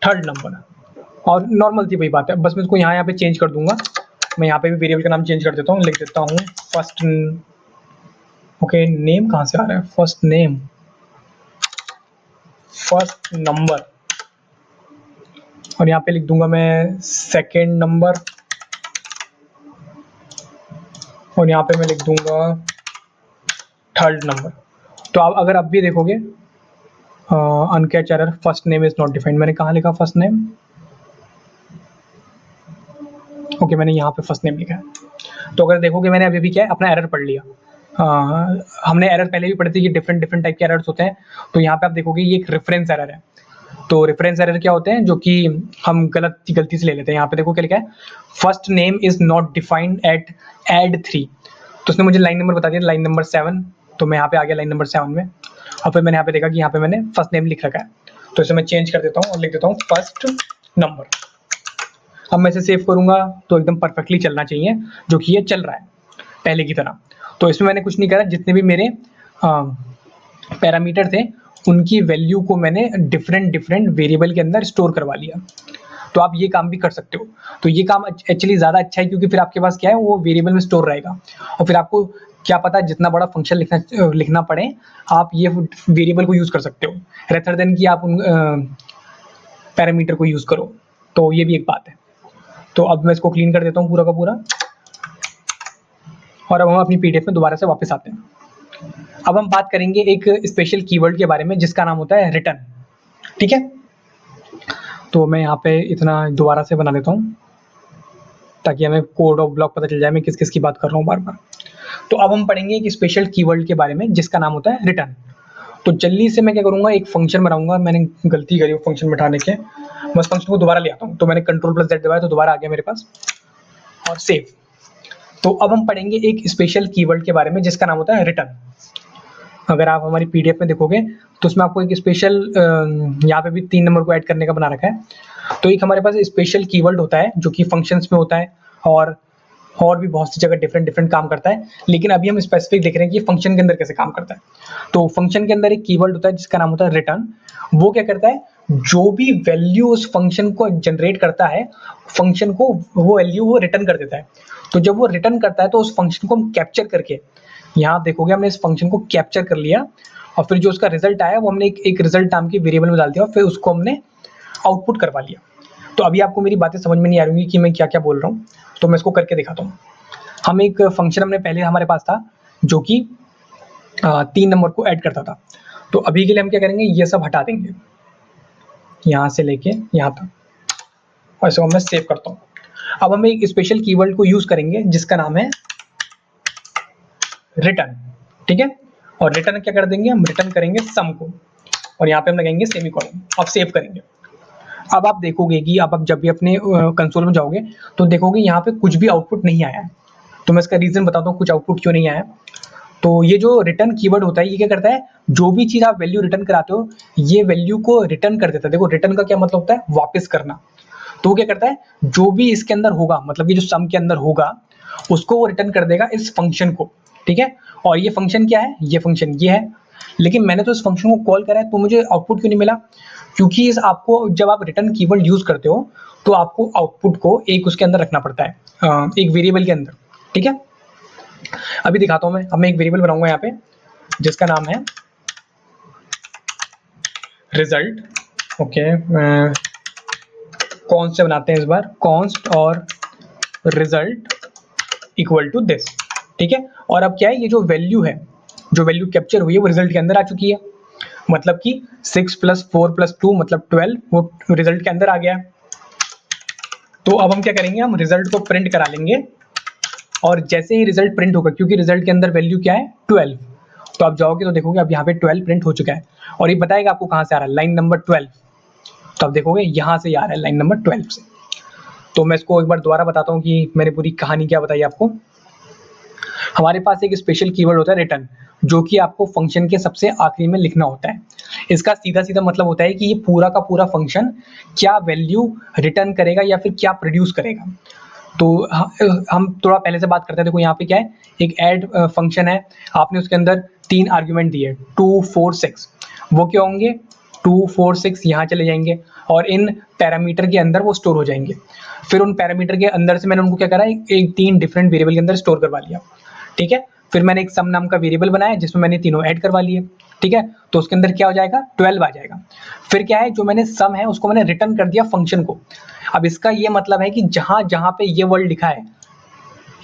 Speaker 1: थर्ड नंबर। और नॉर्मल सी वही बात है, बस मैं इसको यहाँ पे चेंज कर दूंगा। मैं यहाँ पे भी वेरिएबल का नाम चेंज कर देता हूँ, लिख देता हूँ फर्स्ट, ओके नेम कहाँ से आ रहा है, फर्स्ट नेम, फर्स्ट नंबर, और यहाँ पे लिख दूंगा मैं सेकेंड नंबर, और यहाँ पे मैं लिख दूंगा थर्ड नंबर। तो आप अगर अब भी देखोगे uncaught error, first name is not defined, मैंने कहाँ लिखा फर्स्ट नेम, ओके मैंने यहाँ पे फर्स्ट नेम लिखा है। तो अगर देखोगे मैंने अभी भी क्या है, अपना एरर पढ़ लिया। हमने एरर पहले भी पढ़ी थी कि डिफरेंट डिफरेंट टाइप के एरर्स होते हैं। तो यहाँ पे आप देखोगे ये एक रेफरेंस एरर है। तो रेफरेंस एरर क्या होते हैं, जो कि हम गलती से ले लेते हैं। यहाँ पे देखो क्या लिखा है, first name is not defined at add3। तो उसने मुझे लाइन नंबर बता दिया, लाइन नंबर 7। तो मैं यहाँ पे आ गया लाइन नंबर 7 में, और फिर मैंने यहाँ पे देखा कि यहाँ पे मैंने फर्स्ट नेम लिख रखा है। तो इसे मैं चेंज कर देता हूँ और लिख देता हूँ फर्स्ट नंबर। अब मैं इसे सेव करूंगा तो एकदम परफेक्टली चलना चाहिए, जो कि ये चल रहा है पहले की तरह। तो इसमें मैंने कुछ नहीं करा, जितने भी मेरे पैरामीटर थे उनकी वैल्यू को मैंने डिफरेंट डिफरेंट वेरिएबल के अंदर स्टोर करवा लिया। तो आप ये काम भी कर सकते हो। तो ये काम एक्चुअली ज़्यादा अच्छा है, क्योंकि फिर आपके पास क्या है, वो वेरिएबल में स्टोर रहेगा, और फिर आपको क्या पता जितना बड़ा फंक्शन लिखना पड़े, आप ये वेरिएबल को यूज़ कर सकते हो, रेथर देन कि आप उन पैरामीटर को यूज़ करो। तो ये भी एक बात है। तो अब मैं इसको क्लीन कर देता हूँ पूरा का पूरा, और अब हम अपनी पीडीएफ में दोबारा से वापस आते हैं। अब हम बात करेंगे एक स्पेशल कीवर्ड के बारे में, जिसका नाम होता है रिटर्न, ठीक है। तो मैं यहाँ पे इतना दोबारा से बना लेता हूँ, ताकि हमें कोड ऑफ ब्लॉक पता चल जाए मैं किस किस की बात कर रहा हूँ बार बार। तो अब हम पढ़ेंगे एक स्पेशल कीवर्ड के बारे में, जिसका नाम होता है रिटर्न। तो जल्दी से मैं क्या करूँगा, एक फंक्शन बनाऊंगा। मैंने गलती करी वो फंक्शन बैठाने के, बस फंक्शन को दोबारा ले आता हूँ। तो मैंने Ctrl+Z दबाया तो दोबारा आ गया मेरे पास, और सेव। तो अब हम पढ़ेंगे एक स्पेशल कीवर्ड के बारे में, जिसका नाम होता है रिटर्न। अगर आप हमारी पीडीएफ में देखोगे तो उसमें आपको एक स्पेशल यहाँ पे भी 3 नंबर को ऐड करने का बना रखा है। तो एक हमारे पास स्पेशल कीवर्ड होता है जो कि फंक्शंस में होता है, और भी बहुत सी जगह डिफरेंट डिफरेंट काम करता है। लेकिन अभी हम स्पेसिफिक देख रहे हैं कि फंक्शन के अंदर कैसे काम करता है। तो फंक्शन के अंदर एक कीवर्ड होता है जिसका नाम होता है रिटर्न। वो क्या करता है, जो भी वैल्यू उस फंक्शन को जनरेट करता है, फंक्शन को वो वैल्यू वो रिटर्न कर देता है। तो जब वो रिटर्न करता है तो उस फंक्शन को हम कैप्चर करके, यहाँ आप देखोगे हमने इस फंक्शन को कैप्चर कर लिया, और फिर जो उसका रिजल्ट आया वो हमने एक रिजल्ट नाम के वेरिएबल में डाल दिया, और फिर उसको हमने आउटपुट करवा लिया। तो अभी आपको मेरी बातें समझ में नहीं आ रही कि मैं क्या क्या बोल रहा हूँ, तो मैं इसको करके दिखाता हूँ। हम एक फंक्शन हमने पहले हमारे पास था जो कि 3 नंबर को ऐड करता था। तो अभी के लिए हम क्या करेंगे, ये सब हटा देंगे यहाँ से लेके यहाँ तक। और इसको मैं सेव करता हूँ। अब हम एक स्पेशल कीवर्ड को यूज करेंगे जिसका नाम है रिटर्न, ठीक है। और रिटर्न क्या कर देंगे, हम रिटर्न करेंगे सम को, और यहाँ पे हम लगाएंगे सेमीकोलन। अब सेव करेंगे। अब आप देखोगे कि अब आप जब भी अपने कंसोल में जाओगे तो देखोगे यहाँ पे कुछ भी आउटपुट नहीं आया है। तो मैं इसका रीजन बताता हूँ कुछ आउटपुट क्यों नहीं आया। तो ये जो रिटर्न कीवर्ड होता है ये क्या करता है, जो भी चीज आप वैल्यू रिटर्न कराते हो ये वैल्यू को रिटर्न कर देता है। देखो रिटर्न का क्या मतलब होता है, वापस करना। तो वो क्या करता है, जो भी इसके अंदर होगा, मतलब कि जो सम के अंदर होगा उसको वो रिटर्न कर देगा इस फंक्शन को, ठीक है। और ये फंक्शन क्या है, ये फंक्शन ये है। लेकिन मैंने तो इस फंक्शन को कॉल करा है तो मुझे आउटपुट क्यों नहीं मिला, क्योंकि इस आपको जब आप रिटर्न कीवर्ड यूज करते हो तो आपको आउटपुट को एक उसके अंदर रखना पड़ता है, एक वेरिएबल के अंदर, ठीक है। अभी दिखाता हूं मैं। अब मैं एक वेरिएबल बनाऊंगा यहाँ पे जिसका नाम है रिजल्ट, ओके। कॉन्स्ट से बनाते हैं इस बार, कॉन्स्ट और रिजल्ट इक्वल टू दिस, ठीक है। और अब क्या है, ये जो वैल्यू है, जो वैल्यू कैप्चर हुई है वो रिजल्ट के अंदर आ चुकी है। मतलब कि 6 + 4 + 2 मतलब 12 वो रिजल्ट के अंदर आ गया। तो अब हम क्या करेंगे, हम रिजल्ट को प्रिंट करा लेंगे। और जैसे ही रिजल्ट प्रिंट होगा, क्योंकि रिजल्ट के अंदर वैल्यू क्या है 12, तो आप जाओगे तो देखोगे अब यहाँ पे 12 प्रिंट हो चुका है। और ये बताएगा आपको कहाँ से आ रहा है, लाइन नंबर 12। तो आप देखोगे यहाँ से आ रहा है, लाइन नंबर 12 से। तो मैं इसको एक बार दोबारा बताता हूँ कि मैंने पूरी कहानी क्या बताई आपको। हमारे पास एक स्पेशल कीवर्ड होता है रिटर्न, जो कि आपको फंक्शन के सबसे आखिरी में लिखना होता है। इसका सीधा सीधा मतलब होता है कि ये पूरा का पूरा फंक्शन क्या वैल्यू रिटर्न करेगा या फिर क्या प्रोड्यूस करेगा। तो हम थोड़ा पहले से बात करते हैं। देखो यहाँ पे क्या है, एक ऐड फंक्शन है, आपने उसके अंदर 3 आर्ग्यूमेंट दिए 2 4 6। वो क्या होंगे, 2 4 6 यहाँ चले जाएंगे और इन पैरामीटर के अंदर वो स्टोर हो जाएंगे। फिर उन पैरामीटर के अंदर से मैंने उनको क्या करा, एक 3 डिफरेंट वेरिएबल के अंदर स्टोर करवा लिया, ठीक है। फिर मैंने एक सम नाम का वेरिएबल बनाया जिसमें मैंने तीनों ऐड करवा लिए, ठीक है। तो उसके अंदर क्या हो जाएगा, 12 आ जाएगा। फिर क्या है, जो मैंने सम है उसको मैंने रिटर्न कर दिया फंक्शन को। अब इसका ये मतलब है कि जहां जहां पे ये वर्ड लिखा है,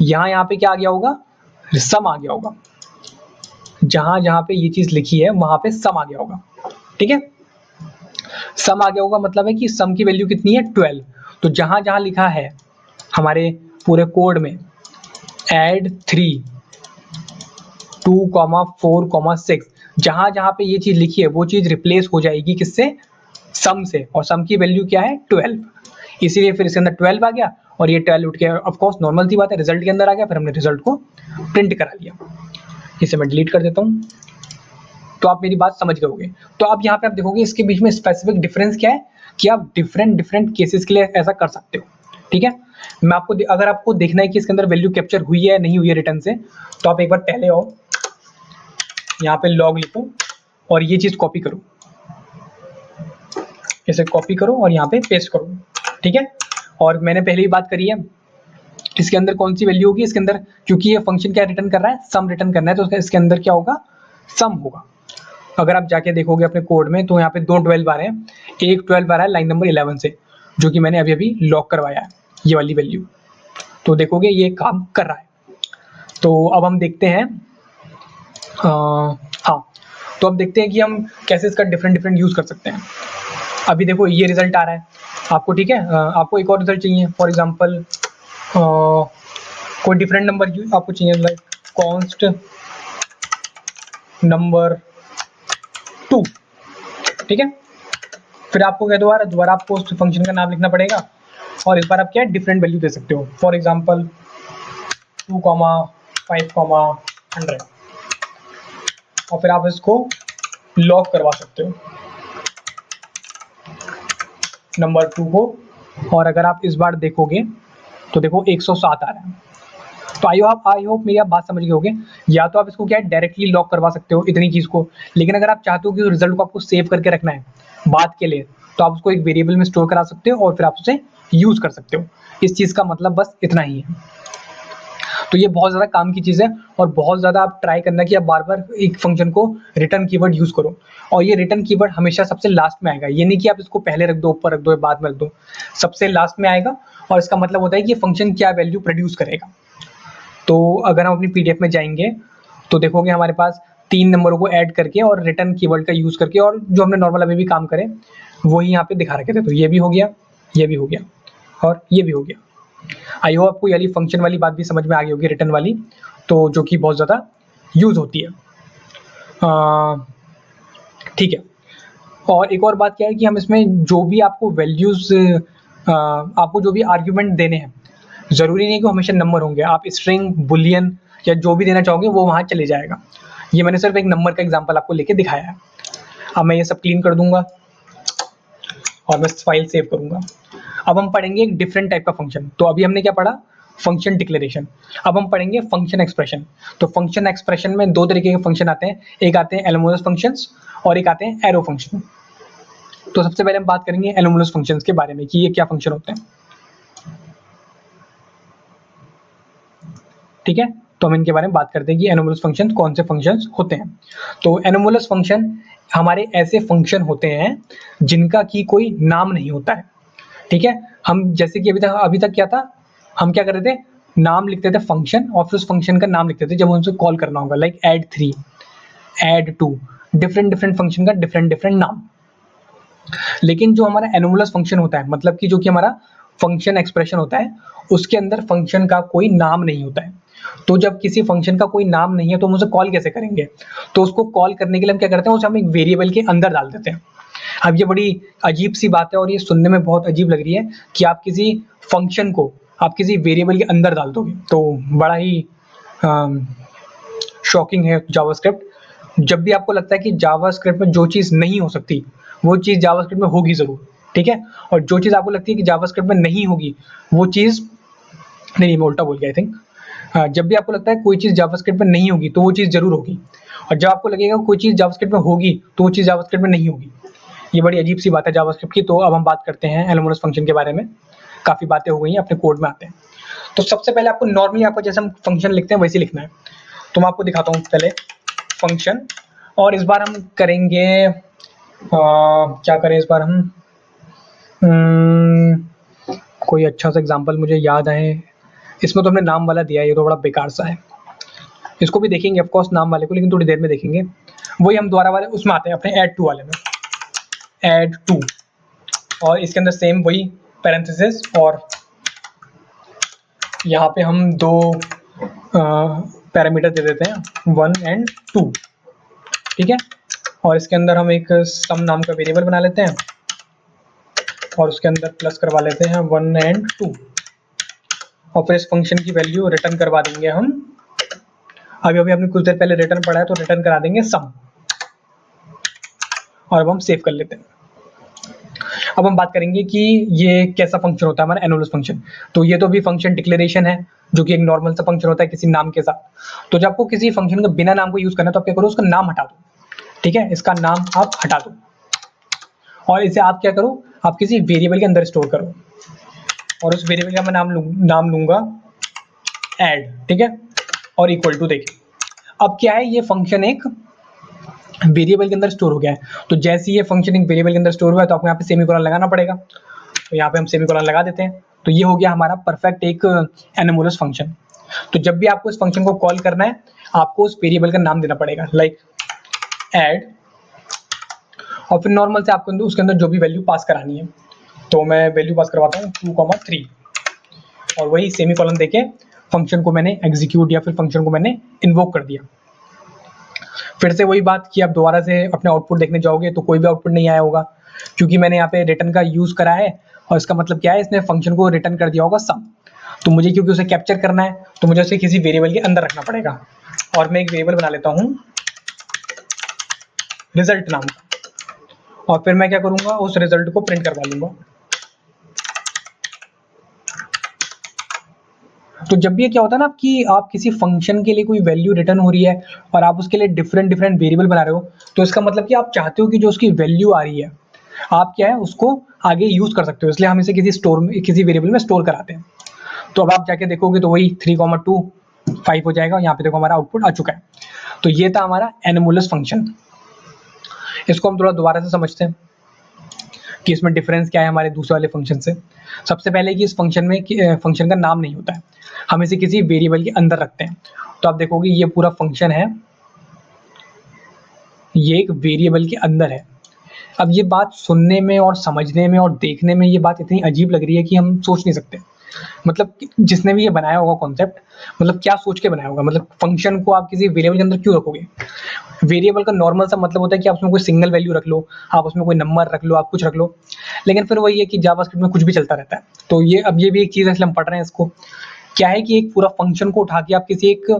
Speaker 1: यहाँ पे क्या आ गया होगा, सम आ गया होगा। जहां जहां पे ये चीज लिखी है वहां पे सम आ गया होगा, ठीक है। सम आ गया होगा मतलब है कि सम की वैल्यू कितनी है 12। तो जहां जहां लिखा है हमारे पूरे कोड में ऐड 3 2, 4, 6, जहां जहां पे ये चीज लिखी है वो चीज रिप्लेस हो जाएगी किससे, सम से। और सम की वैल्यू क्या है 12, इसीलिए फिर इसके अंदर 12 आ गया। और ये 12 उठ के ऑफ कोर्स नॉर्मल सी बात है, रिजल्ट के अंदर आ गया। फिर हमने रिजल्ट को प्रिंट करा लिया। इसे मैं डिलीट कर देता हूँ। तो आप मेरी बात समझ गए होंगे। तो आप यहाँ पे आप देखोगे इसके बीच में स्पेसिफिक डिफरेंस क्या है, कि आप डिफरेंट डिफरेंट केसेस के लिए ऐसा कर सकते हो, ठीक है। मैं आपको अगर आपको देखना है कि इसके अंदर वैल्यू कैप्चर हुई है नहीं हुई है रिटर्न से, तो आप एक बार पहले आओ, यहाँ पे लॉग लिखो और ये चीज कॉपी करो, इसे कॉपी करो और यहाँ पे पेस्ट करो, ठीक है। और मैंने पहले ही बात करी है, इसके अंदर कौन सी वैल्यू होगी, इसके अंदर क्योंकि ये फंक्शन क्या रिटर्न कर रहा है, सम रिटर्न करना है, तो इसके अंदर क्या होगा, सम होगा। अगर आप जाके देखोगे अपने कोड में तो यहाँ पे 2 12 आ रहे हैं, एक 12 आ रहा है लाइन नंबर 11 से, जो कि मैंने अभी अभी लॉक करवाया है, ये वाली वैल्यू। तो देखोगे ये काम कर रहा है। तो अब हम देखते हैं, हाँ, तो अब देखते हैं कि हम कैसे इसका डिफरेंट डिफरेंट यूज कर सकते हैं। अभी देखो ये रिजल्ट आ रहा है आपको, ठीक है। आपको एक और रिजल्ट चाहिए, फॉर एग्जांपल कोई डिफरेंट नंबर आपको चाहिए, लाइक कॉन्स्ट नंबर 2, ठीक है। फिर आपको क्या दोबारा दोबारा आपको उस फंक्शन का नाम लिखना पड़ेगा और इस बार आप क्या डिफरेंट वैल्यू दे सकते हो, फॉर एग्जांपल 2, 5, 100। और फिर आप इसको लॉक करवा सकते हो नंबर 2 को। और अगर आप इस बार देखोगे तो देखो 107 आ रहा है। तो आई होप मेरी आप बात समझ गए होगे। या तो आप इसको क्या है डायरेक्टली लॉक करवा सकते हो इतनी चीज को, लेकिन अगर आप चाहते हो कि रिजल्ट को आपको सेव करके रखना है बात के लिए, तो आप उसको एक वेरिएबल में स्टोर करा सकते हो और फिर आप उसे यूज कर सकते हो। इस चीज का मतलब बस इतना ही है। तो ये बहुत ज्यादा काम की चीज है और बहुत ज्यादा आप ट्राई करना कि आप बार बार एक फंक्शन को रिटर्न कीवर्ड यूज करो। और ये रिटर्न कीवर्ड हमेशा सबसे लास्ट में आएगा, ये नहीं कि आप इसको पहले रख दो, ऊपर रख दो, बाद में रख दो, सबसे लास्ट में आएगा। और इसका मतलब होता है कि ये फंक्शन क्या वैल्यू प्रोड्यूस करेगा। तो अगर हम अपनी पीडीएफ में जाएंगे तो देखोगे हमारे पास 3 नंबरों को ऐड करके और रिटर्न कीवर्ड का यूज करके, और जो हमने नॉर्मल अभी भी काम करे वही यहाँ पे दिखा रखे थे। तो ये भी हो गया, ये भी हो गया। और ये भी हो गया। आई होप आपको ये वाली फंक्शन वाली बात भी समझ में आ गई होगी, रिटर्न वाली, तो जो कि बहुत ज़्यादा यूज़ होती है। ठीक है। और एक और बात क्या है कि हम इसमें जो भी आपको वैल्यूज़ आपको जो भी आर्ग्यूमेंट देने हैं, ज़रूरी नहीं कि वो हमेशा नंबर होंगे। आप स्ट्रिंग, बुलियन या जो भी देना चाहोगे वो वहाँ चले जाएगा। ये मैंने सिर्फ एक नंबर का एग्जांपल आपको लेके दिखाया है। अब मैं ये सब क्लीन कर दूंगा और मैं फाइल सेव करूंगा। अब हम पढ़ेंगे एक डिफरेंट टाइप का फंक्शन। तो अभी हमने क्या पढ़ा? Function declaration. अब हम पढ़ेंगे फंक्शन एक्सप्रेशन। तो फंक्शन एक्सप्रेशन में दो तरीके के फंक्शन आते हैं, एक आते हैं एलोमोलस फंक्शंस और एक आते हैं एरो फंक्शन। तो सबसे पहले हम बात करेंगे एलोमोलस फंक्शंस के बारे में कि ये क्या फंक्शन होते हैं। ठीक है, तो हम इनके बारे में बात करते हैं कि एनोमलस फंक्शन कौन से फंक्शंस होते हैं। तो एनोमलस फंक्शन हमारे ऐसे फंक्शन होते हैं जिनका कि कोई नाम नहीं होता है। ठीक है, हम जैसे कि अभी तक क्या था, हम क्या कर रहे थे, नाम लिखते थे फंक्शन और फिर उस फंक्शन का नाम लिखते थे जब उनसे कॉल करना होगा, like add 3, add 2, different different function का डिफरेंट डिफरेंट नाम। लेकिन जो हमारा एनोमलस फंक्शन होता है, मतलब कि जो कि हमारा फंक्शन एक्सप्रेशन होता है, उसके अंदर फंक्शन का कोई नाम नहीं होता है। तो जब किसी फंक्शन का कोई नाम नहीं है तो हम उसे कॉल कैसे करेंगे? तो उसको कॉल करने के लिए हम क्या करते हैं, उसे हम एक वेरिएबल के अंदर डाल देते हैं। अब ये बड़ी अजीब सी बात है और ये सुनने में बहुत अजीब लग रही है कि आप किसी फंक्शन को आप किसी वेरिएबल के अंदर डाल दोगे, तो बड़ा ही शॉकिंग है जावास्क्रिप्ट। जब भी आपको लगता है कि जावास्क्रिप्ट में जो चीज़ नहीं हो सकती वो चीज़ जावास्क्रिप्ट में होगी ज़रूर। ठीक है, और जो चीज़ आपको लगती है कि जावास्क्रिप्ट में नहीं होगी वो चीज़, नहीं मैं उल्टा बोल गया आई थिंक। जब भी आपको लगता है कोई चीज़ जावास्क्रिप्ट में नहीं होगी तो वो चीज़ ज़रूर होगी, और जब आपको लगेगा कोई चीज़ जावास्क्रिप्ट में होगी तो वो चीज़ जावास्क्रिप्ट में नहीं होगी। ये बड़ी अजीब सी बात है जावास्क्रिप्ट की। तो अब हम बात करते हैं एलोमोलस फंक्शन के बारे में। काफ़ी बातें हो गई हैं, अपने कोड में आते हैं। तो सबसे पहले आपको नॉर्मली आपको जैसे हम फंक्शन लिखते हैं वैसे लिखना है। तो मैं आपको दिखाता हूँ पहले फंक्शन, और इस बार हम करेंगे क्या करें इस बार हम, कोई अच्छा सा एग्जांपल मुझे याद आए। इसमें तो हमने नाम वाला दिया है, ये तो बड़ा बेकार सा है। इसको भी देखेंगे ऑफ कोर्स नाम वाले को, लेकिन थोड़ी देर में देखेंगे। वही हम दोबारा वाले उसमें आते हैं अपने ऐड टू वाले में, ऐड टू, और इसके अंदर सेम वही पैरेंथेसिस, और यहाँ पे हम दो पैरामीटर दे देते हैं 1 एंड 2। ठीक है, और इसके अंदर हम एक सम नाम का वेरिएबल बना लेते हैं और उसके अंदर प्लस करवा लेते हैं 1 एंड 2, और फिर इस फंक्शन की वैल्यू रिटर्न करवा देंगे हम। अभी अभी हमने कुछ देर पहले रिटर्न पढ़ा है तो रिटर्न करा देंगे सम, और अब हम सेव कर लेते हैं। अब हम बात करेंगे कि ये कैसा फंक्शन होता है हमारा एनोलस फंक्शन। तो ये तो भी फंक्शन डिक्लेरेशन है जो कि एक नॉर्मल सा फंक्शन होता है किसी नाम के साथ। तो जब आपको किसी फंक्शन का बिना नाम को यूज करना है तो आप क्या करो, उसका नाम हटा दो। ठीक है, इसका नाम आप हटा दो और इसे आप क्या करो, आप किसी वेरिएबल के अंदर स्टोर करो, और उस वेरिएबल का मैं नाम लूंगा ऐड। ठीक है, और इक्वल टू, देखिए अब क्या है, ये फंक्शन एक वेरिएबल के अंदर स्टोर हो गया है। तो जैसे ये फंक्शन एक वेरिएबल के अंदर स्टोर हुआ है तो आपको यहाँ पे सेमीकोलन लगाना पड़ेगा। तो यहाँ पे हम सेमीकोलन लगा देते हैं। तो ये हो गया हमारा परफेक्ट एक एनोमोलस फंक्शन। तो जब भी आपको इस फंक्शन को कॉल करना है आपको उस वेरिएबल का नाम देना पड़ेगा, लाइक ऐड, और फिर नॉर्मल से आपको उसके अंदर जो भी वैल्यू पास करानी है। तो मैं वैल्यू पास करवाता हूँ 2,3, और वही सेमीकोलन देके फंक्शन को मैंने एग्जीक्यूट या फिर फंक्शन को मैंने इन्वोक कर दिया। फिर से वही बात कि आप दोबारा से अपने आउटपुट देखने जाओगे तो कोई भी आउटपुट नहीं आया होगा, क्योंकि मैंने यहाँ पे रिटर्न का यूज करा है, और इसका मतलब क्या है, इसने फंक्शन को रिटर्न कर दिया होगा सम। तो मुझे क्योंकि उसे कैप्चर करना है तो मुझे उसे किसी वेरिएबल के अंदर रखना पड़ेगा, और मैं एक वेरिएबल बना लेता हूँ रिजल्ट नाम का, और फिर मैं क्या करूंगा, उस रिजल्ट को प्रिंट करवा लूंगा। तो जब भी ये क्या होता है ना कि आप किसी फंक्शन के लिए कोई वैल्यू रिटर्न हो रही है और आप उसके लिए डिफरेंट डिफरेंट वेरिएबल बना रहे हो, तो इसका मतलब कि आप चाहते हो कि जो उसकी वैल्यू आ रही है आप क्या है उसको आगे यूज कर सकते हो, इसलिए हम इसे किसी स्टोर में किसी वेरिएबल में स्टोर कराते हैं। तो अब आप जाके देखोगे तो वही 3,2 5 हो जाएगा। यहाँ पे देखो हमारा आउटपुट आ चुका है। तो ये था हमारा एनोमोलस फंक्शन। इसको हम थोड़ा दोबारा से समझते हैं कि इसमें डिफरेंस क्या है हमारे दूसरे वाले फंक्शन से। सबसे पहले कि इस फंक्शन में फंक्शन का नाम नहीं होता है, हम इसे किसी वेरिएबल के अंदर रखते हैं। तो आप देखोगे ये पूरा फंक्शन है, ये एक वेरिएबल के अंदर है। अब ये बात सुनने में और समझने में और देखने में ये बात इतनी अजीब लग रही है कि हम सोच नहीं सकते। मतलब जिसने भी ये बनाया होगा कॉन्सेप्ट, मतलब क्या सोच के बनाया होगा? मतलब फंक्शन को आप किसी वेरिएबल के अंदर क्यों रखोगे? वेरिएबल का नॉर्मल सा मतलब होता है कि आप उसमें कोई सिंगल वैल्यू रख लो, आप उसमें कोई नंबर रख लो, आप कुछ रख लो। लेकिन फिर वही है कि जावास्क्रिप्ट में कुछ भी चलता रहता है। तो ये अब ये भी एक चीज़ है, इसलिए हम पढ़ रहे हैं इसको। क्या है कि एक पूरा फंक्शन को उठा के आप किसी एक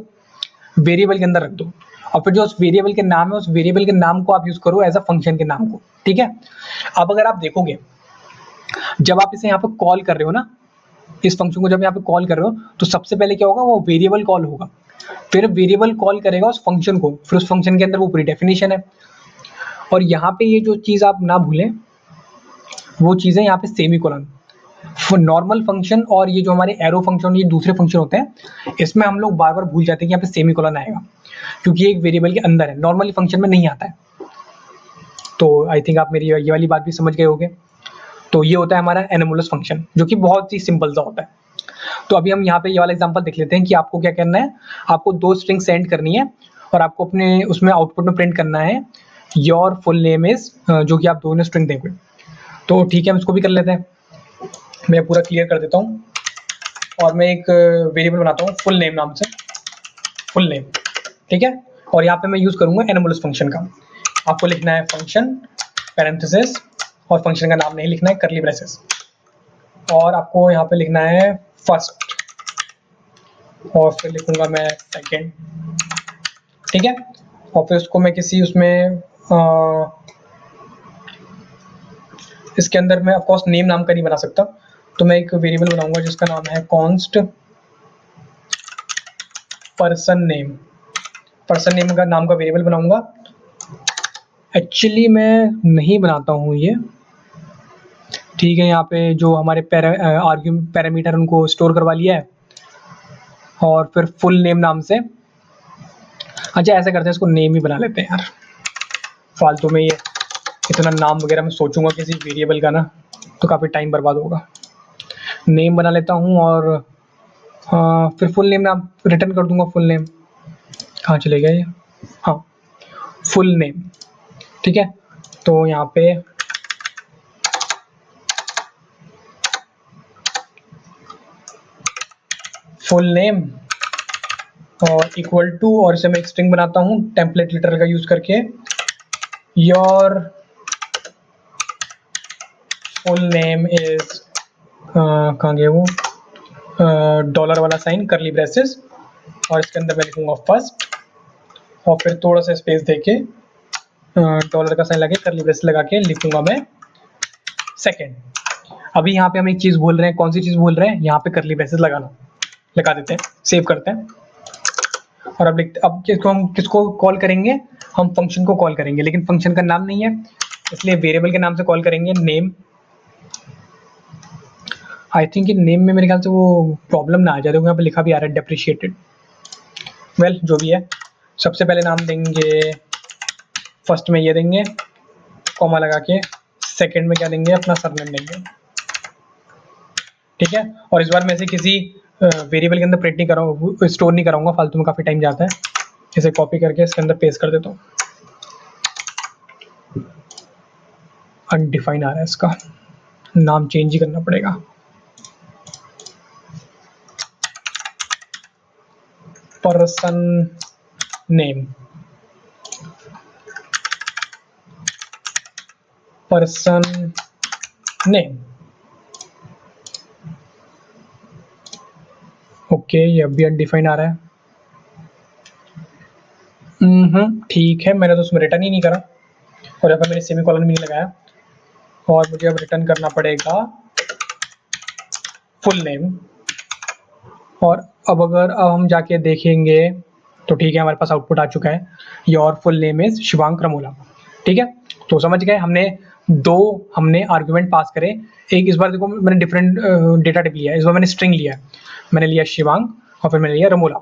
Speaker 1: वेरिएबल के अंदर रख दो, और फिर जो उस वेरिएबल के नाम है, उस वेरिएबल के नाम को आप यूज़ करो एज़ अ फंक्शन के नाम को, ठीक है? अब अगर आप देखोगे, जब आप इसे यहाँ पे कॉल कर रहे हो ना, इस फंक्शन को जब यहाँ पे कॉल कर रहे हो, तो सबसे पहले क्या होगा? वो वेरिएबल कॉल होगा। फिर वेरिएबल कॉल करेगा उस फंक्शन को, फिर उस फंक्शन के अंदर वो पूरी डेफिनेशन है। और यहाँ पे ये जो चीज़ आप ना भूलें, वो चीज़ है यहाँ पे सेमीकोलन। नॉर्मल फंक्शन और ये जो हमारे एरो फंक्शन, ये दूसरे फंक्शन होते हैं, इसमें हम लोग बार-बार भूल जाते हैं कि यहाँ पे सेमीकोलन आएगा, क्योंकि ये एक वेरिएबल के अंदर है, नॉर्मली फंक्शन में नहीं आता है। तो आई थिंक आप मेरी ये वाली बात भी समझ गए होंगे। तो ये होता है हमारा एनोमलस फंक्शन, जो कि बहुत ही सिंपल सा होता है। तो अभी हम यहाँ पे ये वाला एग्जांपल देख लेते हैं कि आपको क्या करना है। आपको 2 स्ट्रिंग सेंड करनी है और आपको अपने उसमें आउटपुट में प्रिंट करना है योर फुल नेम इज, जो कि आप दोनों स्ट्रिंग देंगे। तो ठीक है, हम इसको भी कर लेते हैं। मैं पूरा क्लियर कर देता हूँ और मैं एक वेरिएबल बनाता हूँ फुल नेम नाम से, फुल नेम, ठीक है? और यहाँ पे मैं यूज़ करूँगा एनोमलस फंक्शन का। आपको लिखना है फंक्शन पैरेंथेसिस, और फंक्शन का नाम नहीं लिखना है, करली ब्रेसेस, और आपको यहाँ पे लिखना है फर्स्ट, और फिर लिखूंगा मैं सेकेंड, ठीक है? और फिर उसको मैं किसी उसमें इसके अंदर मैं ऑफकोर्स नेम नाम का नहीं बना सकता, तो मैं एक वेरिएबल बनाऊंगा जिसका नाम है const person name. Person name का नाम का वेरिएबल बनाऊंगा। एक्चुअली मैं नहीं बनाता हूँ ये, ठीक है? यहाँ पे जो हमारे पैरामीटर उनको स्टोर करवा लिया है, और फिर फुल नेम नाम से, अच्छा ऐसा करते हैं, इसको नेम ही बना लेते हैं यार, फालतू में ये इतना नाम वगैरह मैं सोचूंगा किसी वेरिएबल का ना, तो काफ़ी टाइम बर्बाद होगा। नेम बना लेता हूँ, और फिर फुल नेम नाम रिटर्न कर दूंगा। फुल नेम कहाँ चले गया ये? हाँ, फुल नेम, ठीक है? तो यहाँ पे फुल नेम और इक्वल टू, और इसे मैं एक स्ट्रिंग बनाता हूँ टेम्पलेट लिटर का यूज करके, योर फुल नेम इज, कहाँ गया वो, डॉलर वाला साइन, करली ब्रेसेस, और इसके अंदर मैं लिखूंगा फर्स्ट, और फिर थोड़ा सा स्पेस देके डॉलर का साइन लगा के करली ब्रेसेस लगा के लिखूंगा मैं सेकेंड। अभी यहाँ पे हम एक चीज़ बोल रहे हैं, कौन सी चीज़ बोल रहे हैं? यहाँ पे करली ब्रेसेस लगाना, लगा देते हैं, सेव करते हैं। और अब किसको कॉल करेंगे? हम फंक्शन को कॉल करेंगे, लेकिन फंक्शन का नाम नहीं है, इसलिए वेरिएबल के नाम से कॉल करेंगे, name. I think in name में मेरे ख्याल से वो प्रॉब्लम ना आ जाए, देखो यहाँ पे लिखा भी आ रहा है डेप्रिशिएटेड। वेल जो भी है, सबसे पहले नाम देंगे फर्स्ट में ये देंगे कॉमा लगा के, सेकंड में क्या देंगे? अपना सरनेम देंगे, ठीक है? और इस बार मैं इसे किसी वेरिएबल के अंदर प्रिंट नहीं कराऊंगा, स्टोर नहीं कराऊंगा, फालतू में काफ़ी टाइम जाता है। इसे कॉपी करके इसके अंदर पेस्ट कर देता हूँ। अनडिफाइन आ रहा है, इसका नाम चेंज ही करना पड़ेगा। Person name, person name, okay, ये अभी अनडिफाइन आ रहा है। ठीक है, मैंने तो उसमें रिटर्न ही नहीं करा, और यहाँ पर मैंने सेमीकोलन भी नहीं लगाया, और मुझे अब रिटर्न करना पड़ेगा फुल नेम। और अब हम जाके देखेंगे, तो ठीक है, हमारे पास आउटपुट आ चुका है, your full name is Shivank Ramola, ठीक है? तो समझ गए, हमने आर्गुमेंट पास करे। एक इस बार देखो मैंने डिफरेंट डेटा टाइप लिया है, इस बार मैंने स्ट्रिंग लिया है, मैंने लिया शिवांक और फिर मैंने लिया रमोला।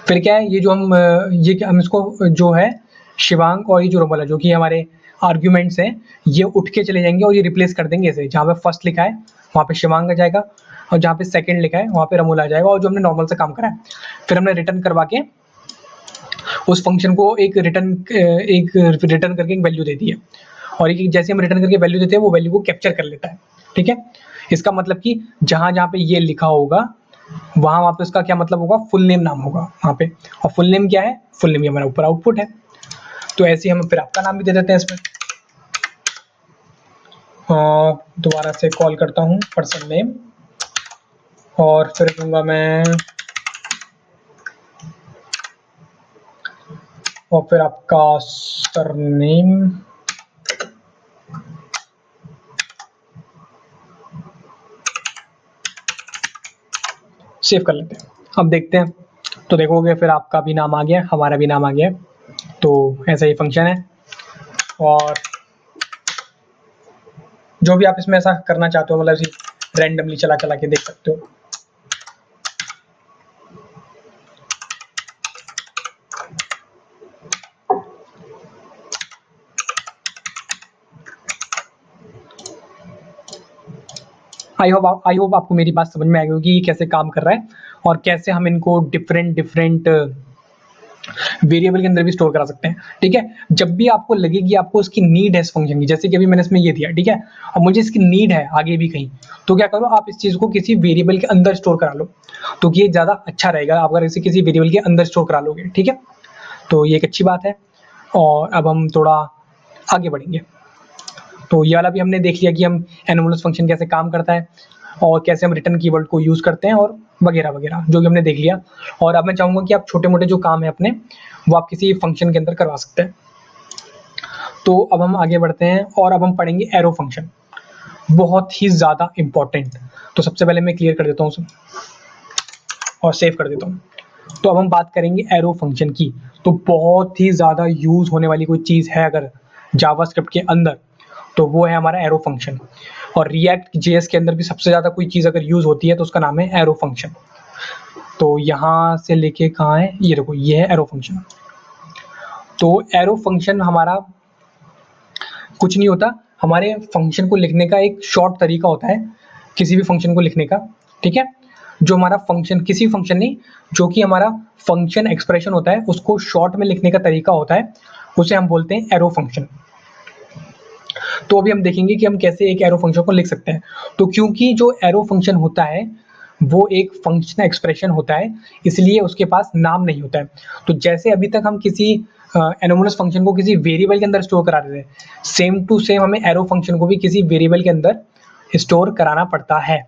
Speaker 1: फिर क्या है, ये जो हम इसको जो है शिवांक और ये जो रमोला, जो कि हमारे आर्ग्यूमेंट्स हैं, ये उठ के चले जाएंगे और ये रिप्लेस कर देंगे इसे। जहाँ पे फर्स्ट लिखा है वहाँ पे शिवांक आ जाएगा, और जहाँ पे सेकंड लिखा है वहाँ पे रमोला आ जाएगा, और जो हमने नॉर्मल से काम करा है फिर हमने रिटर्न करवा के उस फंक्शन को एक रिटर्न करके एक वैल्यू दे दी है। और ये जैसे हम रिटर्न करके वैल्यू देते हैं वो वैल्यू को कैप्चर कर लेता है, ठीक है। इसका मतलब कि जहां जहां पे ये लिखा होगा वहां पे उसका क्या मतलब होगा, फुल नेम नाम होगा वहां पे। और फुल नेम क्या है, फुल नेम हमारा ऊपर आउटपुट है। तो ऐसे ही हम फिर आपका नाम भी दे देते हैं इसमें। दोबारा से कॉल करता हूँ पर्सन नेम और फिर दूंगा मैं, और फिर आपका सरनेम, सेव कर लेते हैं। अब देखते हैं तो देखोगे फिर आपका भी नाम आ गया, हमारा भी नाम आ गया। तो ऐसा ही फंक्शन है और जो भी आप इसमें ऐसा करना चाहते हो, मतलब रैंडमली चला चला के देख सकते हो। आई होप आपको मेरी बात समझ में आई होगी कि कैसे काम कर रहा है और कैसे हम इनको डिफरेंट डिफरेंट वेरिएबल के अंदर भी स्टोर करा सकते हैं, ठीक है। जब भी आपको लगे कि आपको इसकी नीड है इस फंक्शन की, जैसे कि अभी मैंने इसमें ये दिया, ठीक है, और मुझे इसकी नीड है आगे भी कहीं, तो क्या करो, आप इस चीज को किसी वेरिएबल के अंदर स्टोर करा लो, तो ये ज्यादा अच्छा रहेगा आप अगर इसे किसी वेरिएबल के अंदर स्टोर करा लोगे, ठीक है। तो ये एक अच्छी बात है। और अब हम थोड़ा आगे बढ़ेंगे। तो ये वाला भी हमने देख लिया कि हम एनोमलस फंक्शन कैसे काम करता है और कैसे हम रिटर्न कीवर्ड को यूज करते हैं और वगैरह वगैरह जो भी हमने देख लिया। और अब मैं चाहूंगा कि आप छोटे मोटे जो काम है अपने, वो आप किसी फंक्शन के अंदर करवा सकते हैं। तो अब हम आगे बढ़ते हैं और अब हम पढ़ेंगे एरो फंक्शन, बहुत ही ज्यादा इंपॉर्टेंट। तो सबसे पहले मैं क्लियर कर देता हूँ और सेव कर देता हूँ। तो अब हम बात करेंगे एरो फंक्शन की। तो बहुत ही ज्यादा यूज होने वाली कोई चीज है अगर जावास्क्रिप्ट के अंदर, तो वो है हमारा एरो फंक्शन। और रिएक्ट जेएस के अंदर भी सबसे ज्यादा कोई चीज अगर यूज होती है तो उसका नाम है एरो फंक्शन। तो यहाँ से लेके कहाँ है, ये देखो, ये है एरो फंक्शन। तो एरो फंक्शन हमारा कुछ नहीं होता, हमारे फंक्शन को लिखने का एक शॉर्ट तरीका होता है, किसी भी फंक्शन को लिखने का, ठीक है। जो हमारा फंक्शन, किसी फंक्शन नहीं, जो कि हमारा फंक्शन एक्सप्रेशन होता है उसको शॉर्ट में लिखने का तरीका होता है, उसे हम बोलते हैं एरो फंक्शन। तो अभी हम देखेंगे कि हम कैसे एक एरो फंक्शन को लिख सकते हैं। तो क्योंकि जो एरो फंक्शन होता है वो एक फंक्शन एक्सप्रेशन होता है, इसलिए उसके पास नाम नहीं होता है। तो जैसे अभी तक हम किसी एनोमलस फंक्शन को किसी वेरिएबल के अंदर स्टोर करा रहे थे, सेम टू सेम हमें एरो फंक्शन को भी किसी वेरिएबल के अंदर स्टोर कराना पड़ता है,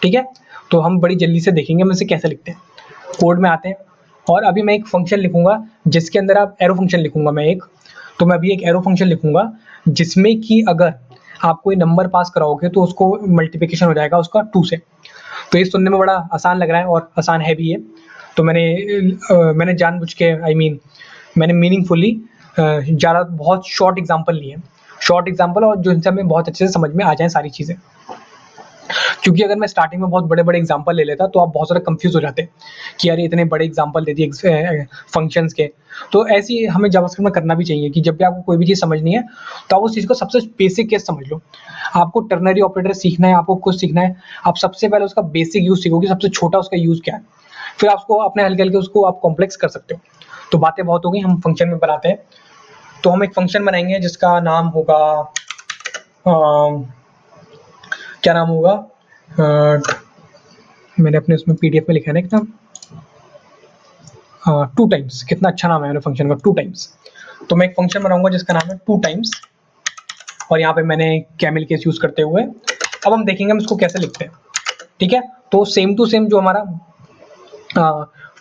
Speaker 1: ठीक है। तो हम बड़ी जल्दी से देखेंगे हम इसे कैसे लिखते हैं। कोड में आते हैं और अभी मैं एक फंक्शन लिखूंगा जिसके अंदर आप एरो फंक्शन लिखूंगा मैं एक। तो मैं अभी एक एरो फंक्शन लिखूंगा जिसमें कि अगर आप कोई नंबर पास कराओगे तो उसको मल्टीप्लिकेशन हो जाएगा उसका 2 से। तो ये सुनने में बड़ा आसान लग रहा है और आसान है भी ये। तो मैंने जानबूझ के मैंने मीनिंगफुली ज़्यादा बहुत शॉर्ट एग्जांपल लिए, शॉर्ट एग्जांपल, और जो इनसे हमें बहुत अच्छे से समझ में आ जाए सारी चीज़ें। क्योंकि अगर मैं स्टार्टिंग में बहुत बड़े बड़े एग्जांपल ले लेता तो आप बहुत सारे कंफ्यूज हो जाते कि यार इतने बड़े एग्जांपल दे दिए फंक्शंस के। तो ऐसे ही हमें जावास्क्रिप्ट में करना भी चाहिए कि जब भी आपको कोई भी चीज़ समझनी है तो आप उस चीज़ को सबसे बेसिक केस समझ लो। आपको टर्नरी ऑपरेटर सीखना है, आपको कुछ सीखना है, आप सबसे पहले उसका बेसिक यूज सीखोगे, सबसे छोटा उसका यूज क्या है, फिर आप उसको अपने हल्के हल्के उसको आप कॉम्प्लेक्स कर सकते हो। तो बातें बहुत हो गई, हम फंक्शन में बनाते हैं। तो हम एक फंक्शन बनाएंगे जिसका नाम होगा क्या नाम होगा, मैंने अपने उसमें पीडीएफ में लिखा है ना एकदम, 2 टाइम्स। कितना अच्छा नाम है मेरे फंक्शन का, 2 टाइम्स। तो मैं एक फंक्शन बनाऊंगा जिसका नाम है 2 टाइम्स और यहाँ पे मैंने कैमल केस यूज करते हुए, अब हम देखेंगे हम इसको कैसे लिखते हैं, ठीक है। तो सेम टू सेम जो हमारा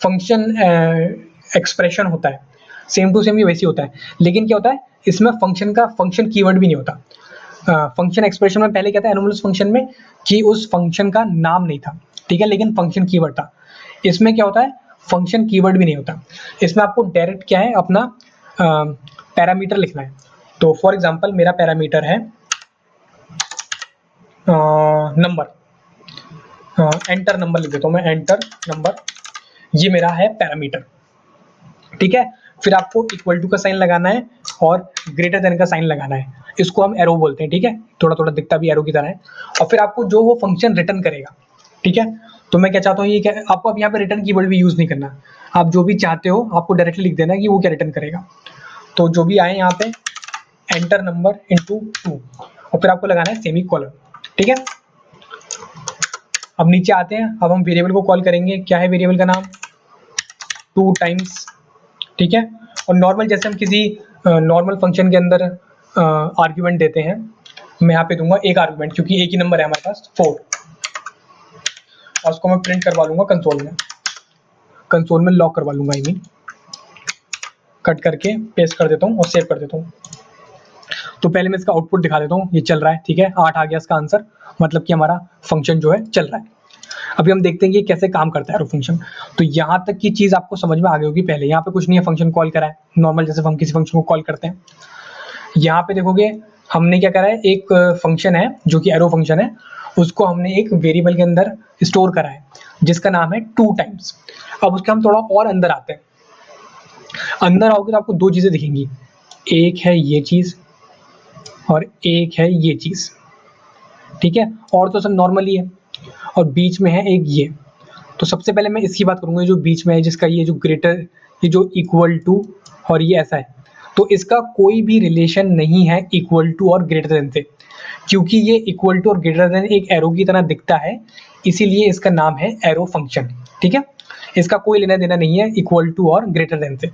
Speaker 1: फंक्शन एक्सप्रेशन होता है, सेम टू सेम ये वैसे होता है, लेकिन क्या होता है इसमें फंक्शन का फंक्शन कीवर्ड भी नहीं होता। फंक्शन एक्सप्रेशन में पहले क्या था एनोमलस फंक्शन में कि उस फंक्शन का नाम नहीं था, ठीक है, लेकिन फंक्शन कीवर्ड था। इसमें क्या होता है, फंक्शन कीवर्ड भी नहीं होता, इसमें आपको डायरेक्ट क्या है अपना पैरामीटर लिखना है। तो फॉर एग्जांपल मेरा पैरामीटर है नंबर, एंटर नंबर लिख देता हूँ मैं, एंटर नंबर, ये मेरा है पैरामीटर, ठीक है। फिर आपको इक्वल टू का साइन लगाना है और ग्रेटर देन का साइन लगाना है, इसको हम एरो बोलते हैं, ठीक है, थोड़ा थोड़ा दिखता भी एरो की तरह है। और फिर आपको जो वो फंक्शन रिटर्न करेगा, ठीक है। तो मैं क्या चाहता हूँ, ये क्या, आपको अब यहाँ पे रिटर्न कीवर्ड भी यूज नहीं करना, आप जो भी चाहते हो आपको डायरेक्टली लिख देना है कि वो क्या रिटर्न करेगा। तो जो भी आए यहाँ पे एंटर नंबर इनटू 2 और फिर आपको लगाना है सेमी कोलन। ठीक है, अब नीचे आते हैं। अब हम वेरिएबल को कॉल करेंगे। क्या है वेरिएबल का नाम? 2 टाइम्स। ठीक है, और नॉर्मल जैसे हम किसी नॉर्मल फंक्शन के अंदर आर्ग्यूमेंट देते हैं, मैं यहाँ पे दूंगा एक आर्ग्यूमेंट क्योंकि एक ही नंबर है हमारे पास 4, और उसको मैं प्रिंट करवा लूंगा कंसोल में लॉक करवा लूंगा। आई मीन कट करके पेस्ट कर देता हूँ और सेव कर देता हूँ। तो पहले मैं इसका आउटपुट दिखा देता हूँ। ये चल रहा है, ठीक है, 8 आ गया इसका आंसर, मतलब कि हमारा फंक्शन जो है चल रहा है। अभी हम देखते हैं कि कैसे काम करता है एरो फंक्शन। तो यहाँ तक की चीज आपको समझ में आ गई होगी। पहले यहाँ पे कुछ नहीं है, फंक्शन कॉल करा है नॉर्मल जैसे हम किसी फंक्शन को कॉल करते हैं। यहाँ पे देखोगे हमने क्या करा है, एक फंक्शन है जो कि एरो फंक्शन है, उसको हमने एक वेरिएबल के अंदर स्टोर करा है जिसका नाम है 2 टाइम्स। अब उसके हम थोड़ा और अंदर आते हैं। अंदर आओगे तो आपको दो चीजें दिखेंगी, एक है ये चीज और एक है ये चीज। ठीक है, और तो सब नॉर्मल ही है, और बीच में है एक ये। तो सबसे पहले मैं इसकी बात करूंगा, जो बीच में है जिसका ये जो ग्रेटर, ये जो इक्वल टू और ये ऐसा है, तो इसका कोई भी रिलेशन नहीं है इक्वल टू और ग्रेटर देन से, क्योंकि ये इक्वल टू और ग्रेटर देन एक एरो की तरह दिखता है, इसीलिए इसका नाम है एरो फंक्शन। ठीक है, इसका कोई लेना देना नहीं है इक्वल टू और ग्रेटर देन से।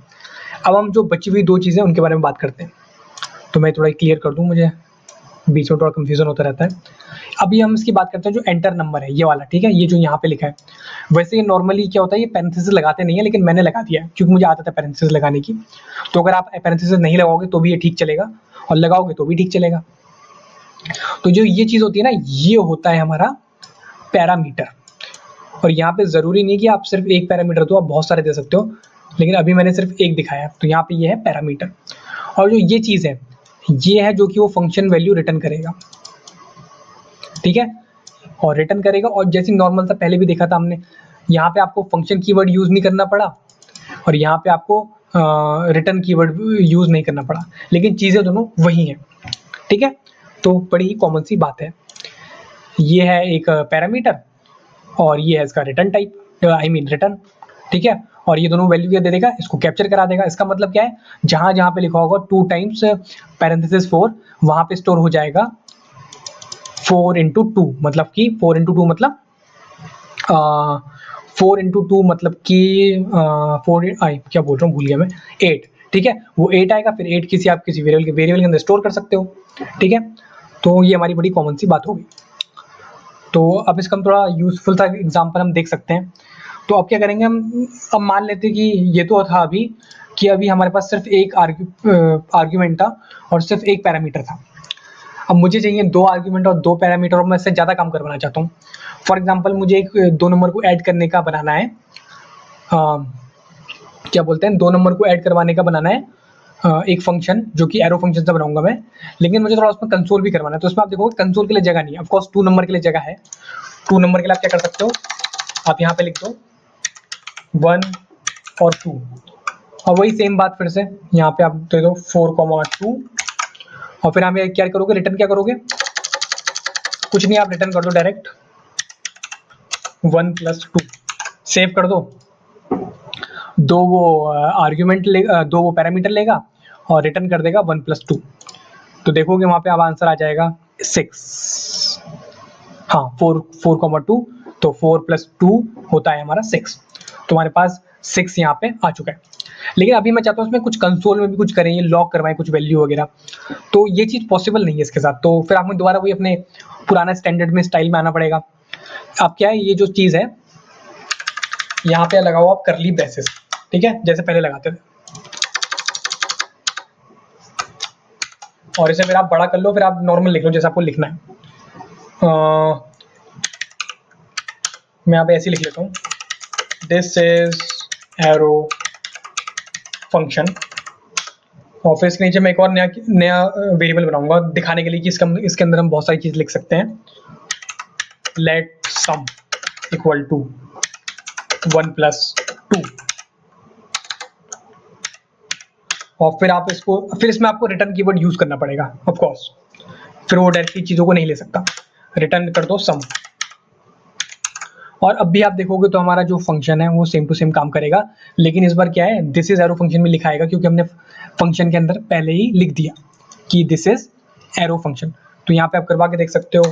Speaker 1: अब हम जो बची हुई दो चीजें उनके बारे में बात करते हैं। तो मैं थोड़ा क्लियर कर दूं, मुझे बीच में थोड़ा कंफ्यूजन होता रहता है। अभी हम इसकी बात करते हैं जो एंटर नंबर है ये वाला। ठीक है, ये जो यहाँ पे लिखा है, वैसे ये नॉर्मली क्या होता है, ये पैरेंथेसिस लगाते नहीं है, लेकिन मैंने लगा दिया है क्योंकि मुझे आदत है पैरेंथेसिस लगाने की। तो अगर आप पैरेंथेसिस नहीं लगाओगे तो भी ये ठीक चलेगा, और लगाओगे तो भी ठीक चलेगा। तो जो ये चीज होती है ना, ये होता है हमारा पैरामीटर। और यहाँ पे जरूरी नहीं कि आप सिर्फ एक पैरामीटर दो, आप बहुत सारे दे सकते हो, लेकिन अभी मैंने सिर्फ एक दिखाया, तो यहाँ पे ये है पैरामीटर। और जो ये चीज है, ये है जो कि वो फंक्शन वैल्यू रिटर्न करेगा। ठीक है, और रिटर्न करेगा, और जैसे नॉर्मल था पहले भी देखा था हमने, यहाँ पे आपको फंक्शन कीवर्ड यूज नहीं करना पड़ा, और यहाँ पे आपको रिटर्न कीवर्ड यूज नहीं करना पड़ा, लेकिन चीजें दोनों वही हैं। ठीक है, तो बड़ी ही कॉमन सी बात है। ये है एक पैरामीटर और ये है इसका return type, I mean return. ठीक है, और ये दोनों वैल्यू क्या दे देगा, इसको कैप्चर करा देगा। इसका मतलब क्या है, जहां जहां पे लिखा होगा 2 टाइम्स पैरेंथेसिस 4, वहां पे स्टोर हो जाएगा 4 इंटू 2, मतलब कि 4 इंटू 2 मतलब 4 इंटू 2 मतलब कि 4 आई क्या बोल रहा हूँ, भूल गया मैं, 8। ठीक है, वो 8 आएगा, फिर 8 किसी आप किसी वेरिएबल के अंदर स्टोर कर सकते हो। ठीक है, तो ये हमारी बड़ी कॉमन सी बात होगी। तो अब इसका हम थोड़ा यूजफुल सा एग्जांपल हम देख सकते हैं। तो अब क्या करेंगे हम, अब मान लेते हैं कि ये तो था अभी, कि अभी हमारे पास सिर्फ एक आर्ग्यूमेंट था और सिर्फ एक पैरामीटर था। अब मुझे चाहिए 2 आर्ग्यूमेंट और 2 पैरामीटर, और मैं इससे ज़्यादा काम करवाना चाहता हूँ। फॉर एग्जाम्पल मुझे एक 2 नंबर को ऐड करने का बनाना है, क्या बोलते हैं, 2 नंबर को ऐड करवाने का बनाना है एक फंक्शन, जो कि एरो फंक्शन से बनाऊंगा मैं, लेकिन मुझे थोड़ा उसमें कंसोल भी करवाना है। तो उसमें आप देखोगे कंसोल के लिए जगह नहीं है, ऑफकोर्स 2 नंबर के लिए जगह है। 2 नंबर के लिए आप क्या कर सकते हो, आप यहाँ पे लिख दो 1 और 2, और वही सेम बात फिर से यहाँ पे आप दे दो 4,2, और फिर आप क्या करोगे, रिटर्न क्या करोगे, कुछ नहीं, आप रिटर्न कर दो डायरेक्ट 1 + 2, सेव कर दो। 2 वो आर्ग्यूमेंट लेगा, 2 वो पैरामीटर लेगा और रिटर्न कर देगा 1 + 2। तो देखोगे वहां पे अब आंसर आ जाएगा 6। हाँ, 4,2, तो 4 + 2 होता है हमारा 6। तो हमारे पास 6 यहाँ पे आ चुका है। लेकिन अभी मैं चाहता हूँ उसमें कुछ कंसोल में भी कुछ करें, ये लॉक करवाएं कुछ वैल्यू वगैरह, तो ये चीज़ पॉसिबल नहीं है इसके साथ। तो फिर आपको दोबारा वही अपने पुराना स्टैंडर्ड में स्टाइल में आना पड़ेगा। अब क्या है, ये जो चीज़ है यहाँ पे लगाओ आप करली ब्रेसेस। ठीक है, जैसे पहले लगाते थे, और इसे फिर आप बड़ा कर लो, फिर आप नॉर्मल लिख लो जैसे आपको लिखना है। मैं यहाँ पे ऐसे लिख लेता हूँ, दिस इज एरो फंक्शन, और फिर इसके नीचे मैं एक और नया वेरिएबल बनाऊंगा दिखाने के लिए कि इसके अंदर हम बहुत सारी चीज लिख सकते हैं। लेट सम इक्वल टू 1 + 2, और फिर आप इसको, फिर इसमें आपको रिटर्न कीवर्ड यूज करना पड़ेगा ऑफ कोर्स, फिर वो डायरेक्टली चीजों को नहीं ले सकता। रिटर्न कर दो सम, और अब भी आप देखोगे तो हमारा जो फंक्शन है वो सेम टू सेम काम करेगा, लेकिन इस बार क्या है, दिस इज एरो फंक्शन में लिखा आएगा क्योंकि हमने फंक्शन के अंदर पहले ही लिख दिया कि दिस इज एरो फंक्शन। तो यहाँ पे आप करवा के देख सकते हो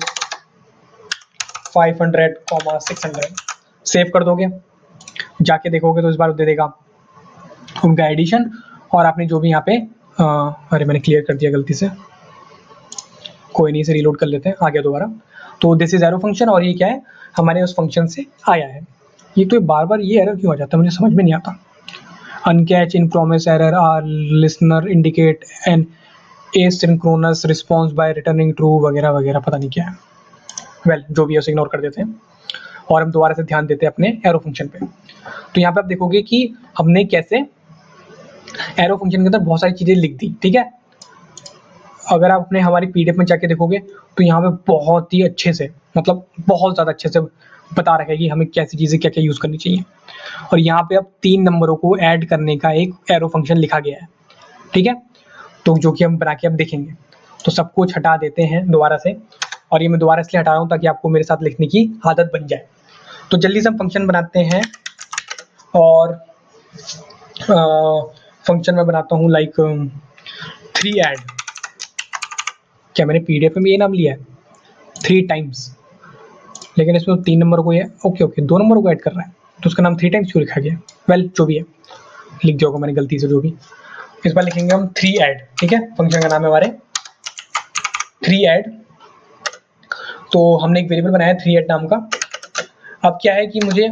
Speaker 1: 500, 600 सेव कर दोगे, जाके देखोगे तो इस बार दे देगा उनका एडिशन, और आपने जो भी यहाँ पे अरे मैंने क्लियर कर दिया गलती से, कोई नहीं, इसे रीलोड कर लेते हैं, आ गया दोबारा। तो दिस इज एरो फंक्शन, और ये क्या है, हमारे उस फंक्शन से आया है। ये तो बार बार ये एरर क्यों आ जाता है, मुझे समझ में नहीं आता। Uncaught in promise error are listener indicate an asynchronous response by returning true वगैरह वगैरह, पता नहीं क्या है। वेल जो भी है उसे इग्नोर कर देते हैं और हम दोबारा से ध्यान देते हैं अपने एरो फंक्शन पे। तो यहाँ पे आप देखोगे कि हमने कैसे एरो फंक्शन के अंदर बहुत सारी चीजें लिख दी, ठीक है। अगर आप अपने हमारी पीडीएफ में जाके देखोगे तो यहाँ पे बहुत ही अच्छे से, मतलब बहुत ज़्यादा अच्छे से बता रखा है कि हमें कैसी चीज़ें क्या क्या यूज़ करनी चाहिए। और यहाँ पे अब 3 नंबरों को ऐड करने का एक एरो फंक्शन लिखा गया है, ठीक है। तो जो कि हम बना के अब देखेंगे। तो सब कुछ हटा देते हैं दोबारा से, और ये मैं दोबारा इसलिए हटा रहा हूँ ताकि आपको मेरे साथ लिखने की आदत बन जाए। तो जल्दी से हम फंक्शन बनाते हैं, और फंक्शन में बनाता हूँ लाइक 3 ऐड। क्या मैंने पीडीएफ में ये नाम लिया है 3 टाइम्स, लेकिन इसमें 3 नंबर को ये ओके 2 नंबर को ऐड कर रहा है, तो उसका नाम 3 टाइम्स क्यों लिखा गया। वेल जो भी है, लिख दिया होगा मैंने गलती से जो भी। इस बार लिखेंगे हम 3 ऐड, ठीक है। फंक्शन का नाम है हमारे 3 ऐड। तो हमने एक वेरिएबल बनाया 3 ऐड नाम का। अब क्या है कि मुझे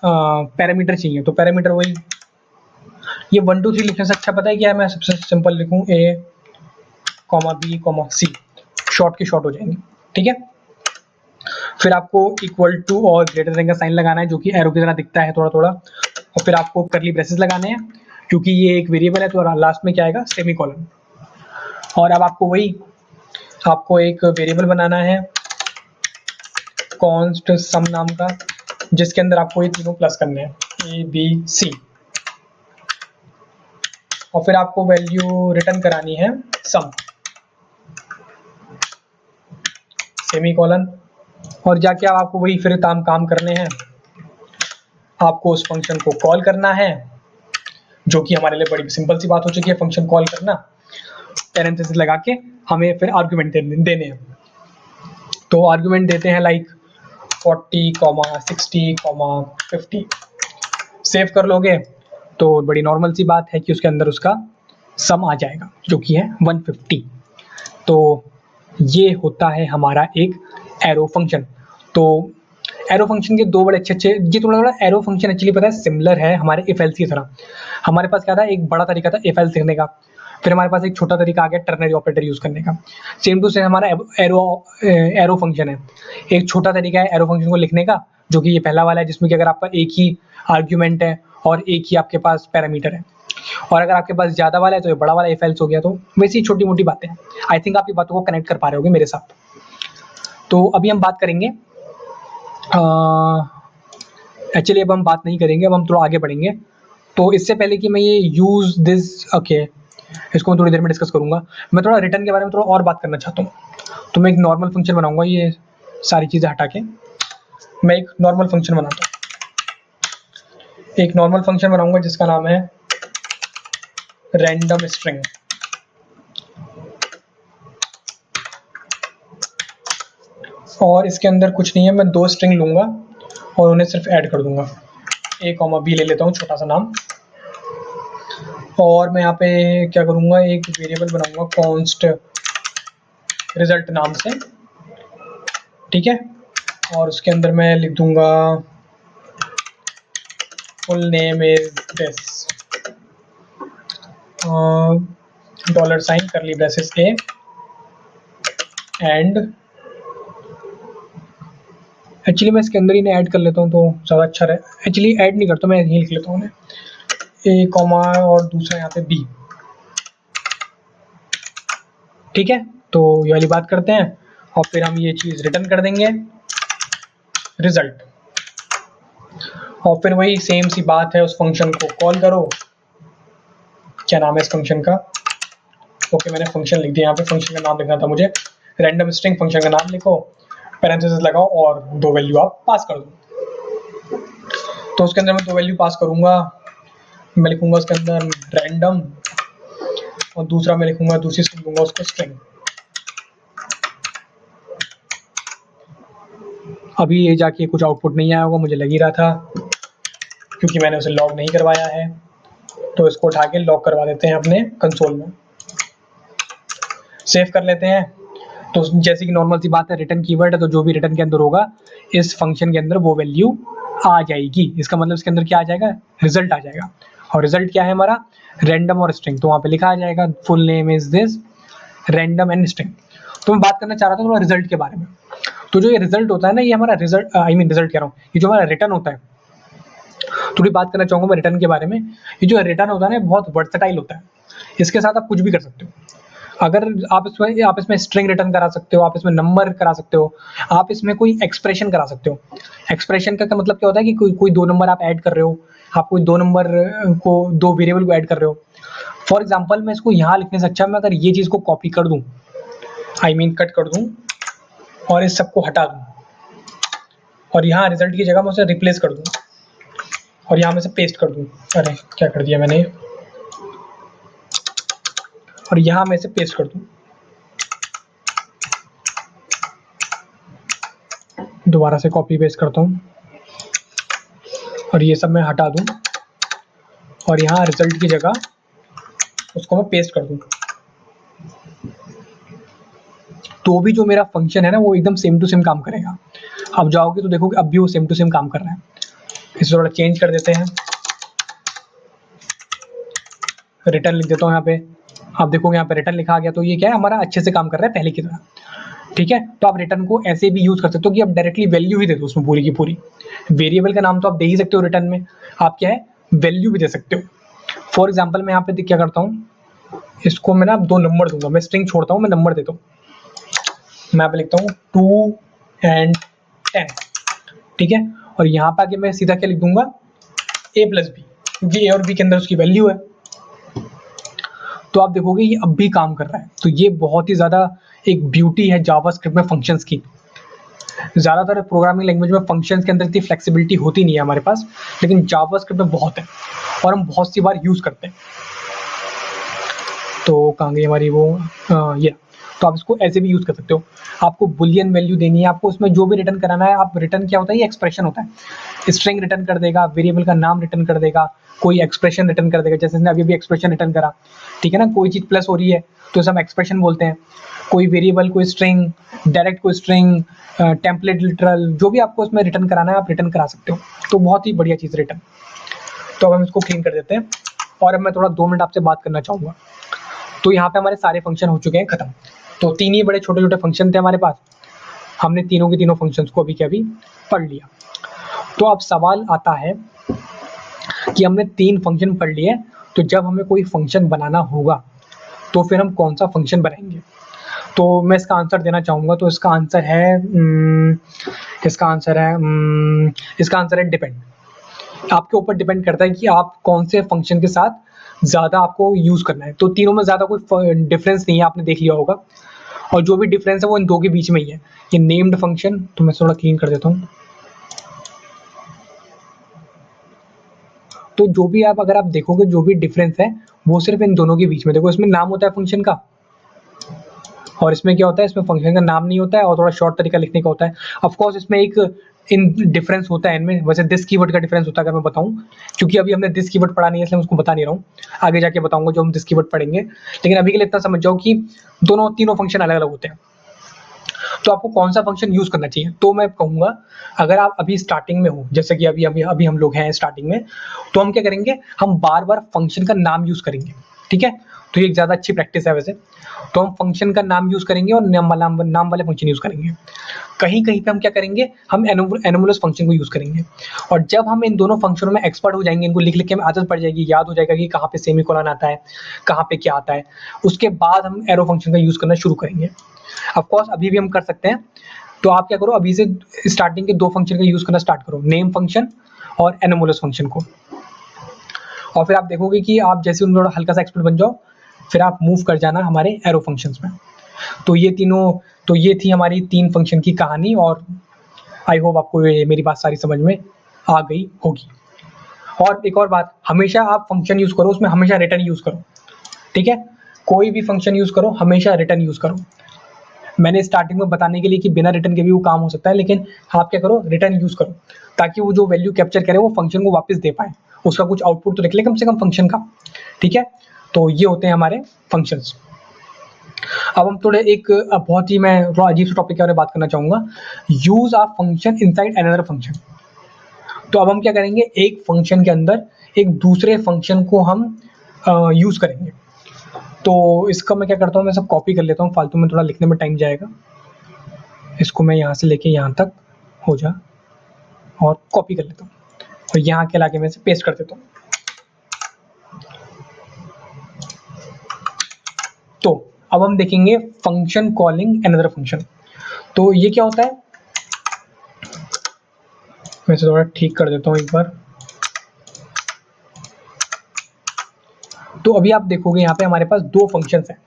Speaker 1: पैरामीटर चाहिए, तो पैरामीटर वही, ये 1 2 3 लिखने से अच्छा पता है क्या है, मैं सबसे सिंपल लिखूं A, B, C, शॉर्ट की शॉर्ट हो जाएंगे, ठीक है। फिर आपको इक्वल टू और ग्रेटर देन का साइन लगाना है, जो कि एरो की तरह दिखता है थोड़ा थोड़ा, और फिर आपको कर्ली ब्रेसेस लगाने हैं क्योंकि ये एक वेरिएबल है, तो लास्ट में क्या आएगा, सेमीकोलन। और अब आपको एक वेरिएबल बनाना है कॉन्स्ट सम नाम का, जिसके अंदर आपको ये तीनों प्लस करने हैं A, B, C, और फिर आपको वैल्यू रिटर्न करानी है सम, सेमीकोलन। और जाके आपको वही फिर काम करने हैं, आपको उस फंक्शन को कॉल करना है, जो कि हमारे लिए बड़ी सिंपल सी बात हो चुकी है, फंक्शन कॉल करना, पैरेंथेसिस लगा के हमें फिर आर्गुमेंट देने हैं। तो आर्गुमेंट देते हैं लाइक 40, 60, 50। सेव कर लोगे तो बड़ी नॉर्मल सी बात है कि उसके अंदर उसका सम आ जाएगा, जो कि है 150। तो ये होता है हमारा एक एरो फंक्शन। तो एरो फंक्शन के 2 बड़े अच्छे, ये थोड़ा एरो फंक्शन एक्चुअली पता है सिमिलर है हमारे इफ एल्स की तरह। हमारे पास क्या था, एक बड़ा तरीका था इफ एल्स लिखने का, फिर हमारे पास एक छोटा तरीका आ गया टर्नरी ऑपरेटर यूज करने का। सेम टू सेम हमारा एरो फंक्शन है। एक छोटा तरीका है एरो फंक्शन को लिखने का, जो कि ये पहला वाला है, जिसमें कि अगर आपका एक ही आर्ग्यूमेंट है और एक ही आपके पास पैरामीटर है, और अगर आपके पास ज्यादा वाला है तो ये बड़ा वाला इफ एल्स हो गया। तो वैसी छोटी मोटी बातें हैं, आई थिंक आप ये बातों को कनेक्ट कर पा रहे होगे मेरे साथ। तो अभी हम बात करेंगे, एक्चुअली अब हम बात नहीं करेंगे, अब हम थोड़ा आगे बढ़ेंगे। तो इससे पहले कि मैं ये यूज दिस इसको मैं थोड़ी देर में डिस्कस करूंगा, मैं थोड़ा रिटर्न के बारे में थोड़ा और बात करना चाहता हूँ। तो मैं एक नॉर्मल फंक्शन बनाऊंगा, ये सारी चीज़ें हटा के मैं एक नॉर्मल फंक्शन बनाता हूँ। एक नॉर्मल फंक्शन बनाऊंगा जिसका नाम है रैंडम स्ट्रिंग। और इसके अंदर कुछ नहीं है, मैं 2 स्ट्रिंग लूंगा और उन्हें सिर्फ ऐड कर दूंगा। A, B ले लेता हूँ, छोटा सा नाम। और मैं यहाँ पे क्या करूँगा, एक वेरिएबल बनाऊंगा कॉन्स्ट रिजल्ट नाम से, ठीक है। और उसके अंदर मैं लिख दूंगा full name is this, $, curly braces A, and actually मैं इसके अंदर ही ऐड कर लेता हूँ तो ज़्यादा अच्छा रहे। एक्चुअली ऐड नहीं करता, मैं यहीं लिख लेता हूँ उन्हें A, और दूसरा यहाँ पे B, ठीक है। तो ये वाली बात करते हैं, और फिर हम ये चीज़ रिटर्न कर देंगे रिजल्ट। और फिर वही सेम सी बात है, उस फंक्शन को कॉल करो। क्या नाम है इस फंक्शन का, ओके मैंने फंक्शन लिख दिया, यहाँ पे फंक्शन का नाम लिखना था मुझे, रैंडम स्ट्रिंग। फंक्शन का नाम लिखो, पैरेंथेसिस लगाओ और 2 वैल्यू आप पास कर दो। तो उसके अंदर मैं 2 वैल्यू पास करूंगा, मैं लिखूंगा उसके अंदर रैंडम और दूसरा मैं लिखूंगा, दूसरी स्ट्रिंग दूंगा उसको स्ट्रिंग। अभी ये जाके कुछ आउटपुट नहीं आया होगा, मुझे लग ही रहा था, क्योंकि मैंने उसे लॉग नहीं करवाया है। तो इसको उठा के लॉग करवा देते हैं अपने कंसोल में, सेव कर लेते हैं। तो जैसे कि नॉर्मल सी बात है, रिटर्न कीवर्ड है, तो जो भी रिटर्न के अंदर होगा इस फंक्शन के अंदर वो वैल्यू आ जाएगी। इसका मतलब इसके अंदर क्या आ जाएगा, रिजल्ट आ जाएगा। और रिजल्ट क्या है हमारा, रैंडम और स्ट्रिंग। तो वहाँ पे लिखा आ जाएगा full name is this random and string. तो मैं बात करना चाह रहा था थोड़ा रिजल्ट के बारे में। तो जो ये रिजल्ट होता है ना, ये हमारा रिजल्ट, आई मीन रिजल्ट कह रहा हूँ, ये जो हमारा रिटर्न होता है, थोड़ी बात करना चाहूँगा मैं रिटर्न के बारे में। ये जो रिटर्न होता है ना, बहुत वर्सेटाइल होता है। इसके साथ आप कुछ भी कर सकते हो। अगर आप इसमें स्ट्रिंग रिटर्न करा सकते हो, आप इसमें नंबर करा सकते हो, आप इसमें कोई एक्सप्रेशन करा सकते हो। एक्सप्रेशन का मतलब क्या होता है कि कोई दो नंबर आप ऐड कर रहे हो, आप कोई दो नंबर को, दो वेरिएबल को ऐड कर रहे हो। फॉर एग्जाम्पल मैं इसको यहाँ लिखने से अच्छा मैं अगर ये चीज़ को कॉपी कर दूँ, आई मीन कट कर दूँ और इस सबको हटा दूँ, और यहाँ रिजल्ट की जगह मैं उसे रिप्लेस कर दूँ और यहाँ में से पेस्ट कर दूँ। अरे क्या कर दिया मैंने, और यहाँ में से पेस्ट कर दूँ। दोबारा से कॉपी पेस्ट करता हूँ और ये सब मैं हटा दूँ और यहाँ रिजल्ट की जगह उसको मैं पेस्ट कर दूँ। तो भी जो मेरा फंक्शन है ना, वो एकदम सेम टू सेम काम करेगा। अब जाओगे तो देखोगे अब भी वो सेम टू सेम काम कर रहा है। इसे थोड़ा चेंज कर देते हैं, रिटर्न लिख देता हूँ यहाँ पे। आप देखोगे यहाँ पे रिटर्न लिखा आ गया, तो ये क्या है, हमारा अच्छे से काम कर रहा है पहले की तरह। ठीक है, तो आप रिटर्न को ऐसे भी यूज कर सकते हो कि आप डायरेक्टली वैल्यू ही दे दो उसमें पूरी की पूरी। वेरिएबल का नाम तो आप दे ही सकते हो रिटर्न में, आप क्या है वैल्यू भी दे सकते हो। फॉर एग्जाम्पल मैं यहाँ पे क्या करता हूँ, इसको मैं ना दो नंबर दूंगा, मैं स्ट्रिंग छोड़ता हूँ, मैं नंबर देता हूँ। मैं यहाँ पे लिखता हूँ 2 and 10। ठीक है, और यहाँ पे आके मैं सीधा क्या लिख दूंगा, a प्लस बी, क्योंकि a और b के अंदर उसकी वैल्यू है। तो आप देखोगे ये अब भी काम कर रहा है। तो ये बहुत ही ज़्यादा एक ब्यूटी है जावास्क्रिप्ट में फंक्शंस की। ज़्यादातर प्रोग्रामिंग लैंग्वेज में फंक्शंस के अंदर इतनी फ्लेक्सिबिलिटी होती नहीं है हमारे पास, लेकिन जावास्क्रिप्ट में बहुत है और हम बहुत सी बार यूज़ करते हैं। तो कहाँ गई हमारी वो, ये। तो आप इसको ऐसे भी यूज़ कर सकते हो। आपको बुलियन वैल्यू देनी है, आपको उसमें जो भी रिटर्न कराना है, आप रिटर्न क्या होता है, ये एक्सप्रेशन होता है। स्ट्रिंग रिटर्न कर देगा, वेरिएबल का नाम रिटर्न कर देगा, कोई एक्सप्रेशन रिटर्न कर देगा, जैसे अभी भी एक्सप्रेशन रिटर्न करा। ठीक है ना, कोई चीज़ प्लस हो रही है तो इसे हम एक्सप्रेशन बोलते हैं। कोई वेरिएबल, कोई स्ट्रिंग, डायरेक्ट कोई स्ट्रिंग, टेम्पलेट, लिटरल, जो भी आपको उसमें रिटर्न कराना है आप रिटर्न करा सकते हो। तो बहुत ही बढ़िया चीज़ रिटर्न। तो अब हम इसको क्लीन कर देते हैं और अब मैं थोड़ा 2 मिनट आपसे बात करना चाहूँगा। तो यहाँ पे हमारे सारे फंक्शन हो चुके हैं खत्म। तो 3 ही बड़े छोटे-छोटे फंक्शन थे हमारे पास। हमने तीनों के तीनों फंक्शंस को अभी के अभी पढ़ लिया। तो अब सवाल आता है कि हमने 3 फंक्शन पढ़ लिए, तो जब हमें कोई फंक्शन बनाना होगा, तो फिर हम कौन-सा फंक्शन बनाएँगे? तो मैं इसका आंसर देना चाहूँगा, तो इसका आंसर है डिपेंड। आपके ऊपर डिपेंड करता है कि आप कौन से फंक्शन के साथ ज़्यादा आपको यूज़ करना है। तो तीनों में ज़्यादा कोई डिफरेंस नहीं है, आपने देख लिया होगा। और जो भी डिफरेंस है वो इन दो के बीच में ही है। ये नेम्ड फंक्शन, तो मैं थोड़ा क्लीन कर देता हूँ। तो जो भी आप अगर आप देखोगे जो भी डिफरेंस है वो सिर्फ इन दोनों के बीच में। देखो इसमें नाम होता है फंक्शन का, और इसमें क्या होता है, इसमें फंक्शन का नाम नहीं होता है और थोड़ा शॉर्ट तरीका लिखने का होता है। ऑफ कोर्स इसमें एक इन डिफरेंस होता है इनमें, वैसे दिस कीवर्ड का डिफरेंस होता है अगर मैं बताऊं, क्योंकि अभी हमने दिस कीवर्ड पढ़ा नहीं है इसलिए मैं उसको बता नहीं रहा हूँ। आगे जाके बताऊंगा जो हम दिस कीवर्ड पढ़ेंगे, लेकिन अभी के लिए इतना समझ जाओ कि दोनों तीनों फंक्शन अलग अलग होते हैं। तो आपको कौन सा फंक्शन यूज करना चाहिए, तो मैं कहूंगा अगर आप अभी स्टार्टिंग में हो, जैसे कि अभी हम लोग हैं स्टार्टिंग में, तो हम क्या करेंगे, हम बार बार फंक्शन का नाम यूज करेंगे। ठीक है, तो ये एक ज़्यादा अच्छी प्रैक्टिस है वैसे। तो हम फंक्शन का नाम यूज करेंगे और नाम वाले फंक्शन यूज करेंगे। कहीं कहीं पे हम क्या करेंगे, हम एनोमलस फंक्शन को यूज करेंगे। और जब हम इन दोनों फंक्शनों में एक्सपर्ट हो जाएंगे, इनको लिख लिख के हमें आदत पड़ जाएगी, याद हो जाएगा कि कहाँ पे सेमीकोलन आता है, कहाँ पे क्या आता है, उसके बाद हम एरो फंक्शन का यूज करना शुरू करेंगे। ऑफ कोर्स अभी भी हम कर सकते हैं। तो आप क्या करो, अभी से स्टार्टिंग के 2 फंक्शन का यूज करना स्टार्ट करो, नेम फंक्शन और एनोमलस फंक्शन को। और फिर आप देखोगे कि आप जैसे उन हल्का सा एक्सपर्ट बन जाओ, फिर आप मूव कर जाना हमारे एरो फंक्शंस में। तो ये थी हमारी 3 फंक्शन की कहानी, और आई होप आपको ये मेरी बात सारी समझ में आ गई होगी। और एक और बात, हमेशा आप फंक्शन यूज करो, उसमें हमेशा रिटर्न यूज करो। ठीक है, कोई भी फंक्शन यूज करो हमेशा रिटर्न यूज करो। मैंने स्टार्टिंग में बताने के लिए कि बिना रिटर्न के भी वो काम हो सकता है, लेकिन आप क्या करो, रिटर्न यूज करो, ताकि वो जो वैल्यू कैप्चर करे वो फंक्शन को वापस दे पाए, उसका कुछ आउटपुट तो निकले कम से कम फंक्शन का। ठीक है, तो ये होते हैं हमारे फंक्शंस। अब हम थोड़े एक बहुत ही मैं थोड़ा अजीब सा टॉपिक के बारे में बात करना चाहूंगा, use of function inside another function. तो अब हम क्या करेंगे, एक फंक्शन के अंदर एक दूसरे फंक्शन को हम यूज करेंगे। तो इसका मैं क्या करता हूँ, मैं सब कॉपी कर लेता हूँ, फालतू में थोड़ा लिखने में टाइम जाएगा। इसको मैं यहाँ से लेके यहाँ तक हो जा और कॉपी कर लेता हूँ और यहाँ के लाके मैं इसे पेस्ट कर देता हूँ। तो अब हम देखेंगे फंक्शन कॉलिंग अनदर फंक्शन। तो ये क्या होता है, मैं इसे थोड़ा ठीक कर देता हूँ एक बार। तो अभी आप देखोगे यहाँ पे हमारे पास दो फंक्शंस हैं।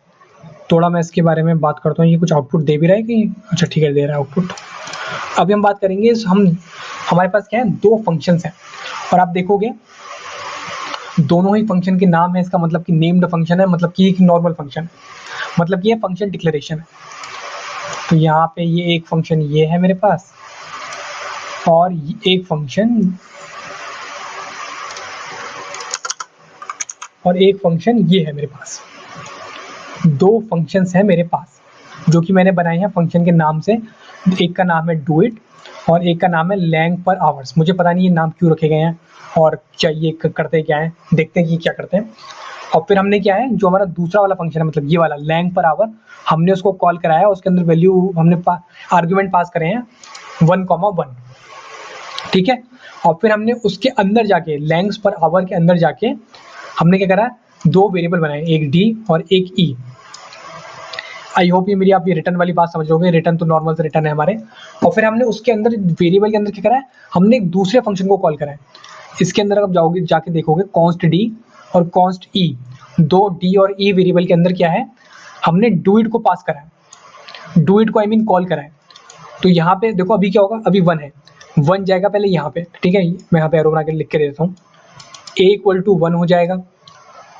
Speaker 1: थोड़ा मैं इसके बारे में बात करता हूँ, ये कुछ आउटपुट दे भी रहा है कि, अच्छा ठीक है दे रहा है आउटपुट। अभी हम बात करेंगे, हम हमारे पास क्या है, दो फंक्शंस हैं और आप देखोगे दोनों ही फंक्शन के नाम है, इसका मतलब कि नेम्ड फंक्शन है, मतलब कि एक नॉर्मल फंक्शन, मतलब कि ये फंक्शन डिक्लेरेशन है। तो यहाँ पे ये एक फंक्शन ये है मेरे पास और एक फंक्शन ये है मेरे पास। दो फंक्शंस हैं मेरे पास जो कि मैंने बनाए हैं फंक्शन के नाम से। एक का नाम है डू इट और एक का नाम है लैंग पर आवर्स। मुझे पता नहीं ये नाम क्यों रखे गए हैं और क्या ये करते क्या है, देखते हैं कि क्या करते हैं। और फिर हमने क्या है, जो हमारा दूसरा वाला फंक्शन है, मतलब ये वाला लैंग पर आवर, हमने उसको कॉल कराया, उसके अंदर वैल्यू हमने आर्ग्यूमेंट पास करे हैं 1,1। ठीक है, और फिर हमने उसके अंदर जाके लैंग्स पर आवर के अंदर जाके हमने क्या करा, दो वेरिएबल बनाए, एक डी और एक ई। आई होप ये मेरी आप ये रिटर्न वाली बात समझ रहे, रिटर्न तो नॉर्मल से रिटर्न है हमारे। और फिर हमने उसके अंदर वेरिएबल के अंदर क्या करा है, हमने एक दूसरे फंक्शन को कॉल करा है। इसके अंदर आप जाओगे, जाके देखोगे कॉन्स्ट डी और कॉन्स्ट ई, दो डी और ई वेरिएबल के अंदर क्या है, हमने डू इट को पास करा है, डू इट को आई मीन कॉल करा है। तो यहाँ पे देखो अभी क्या होगा, अभी 1 है, 1 जाएगा पहले यहाँ पे। ठीक है, मैं यहाँ पे एरो बना के लिख के दे देता हूँ, a इक्वल टू 1 हो जाएगा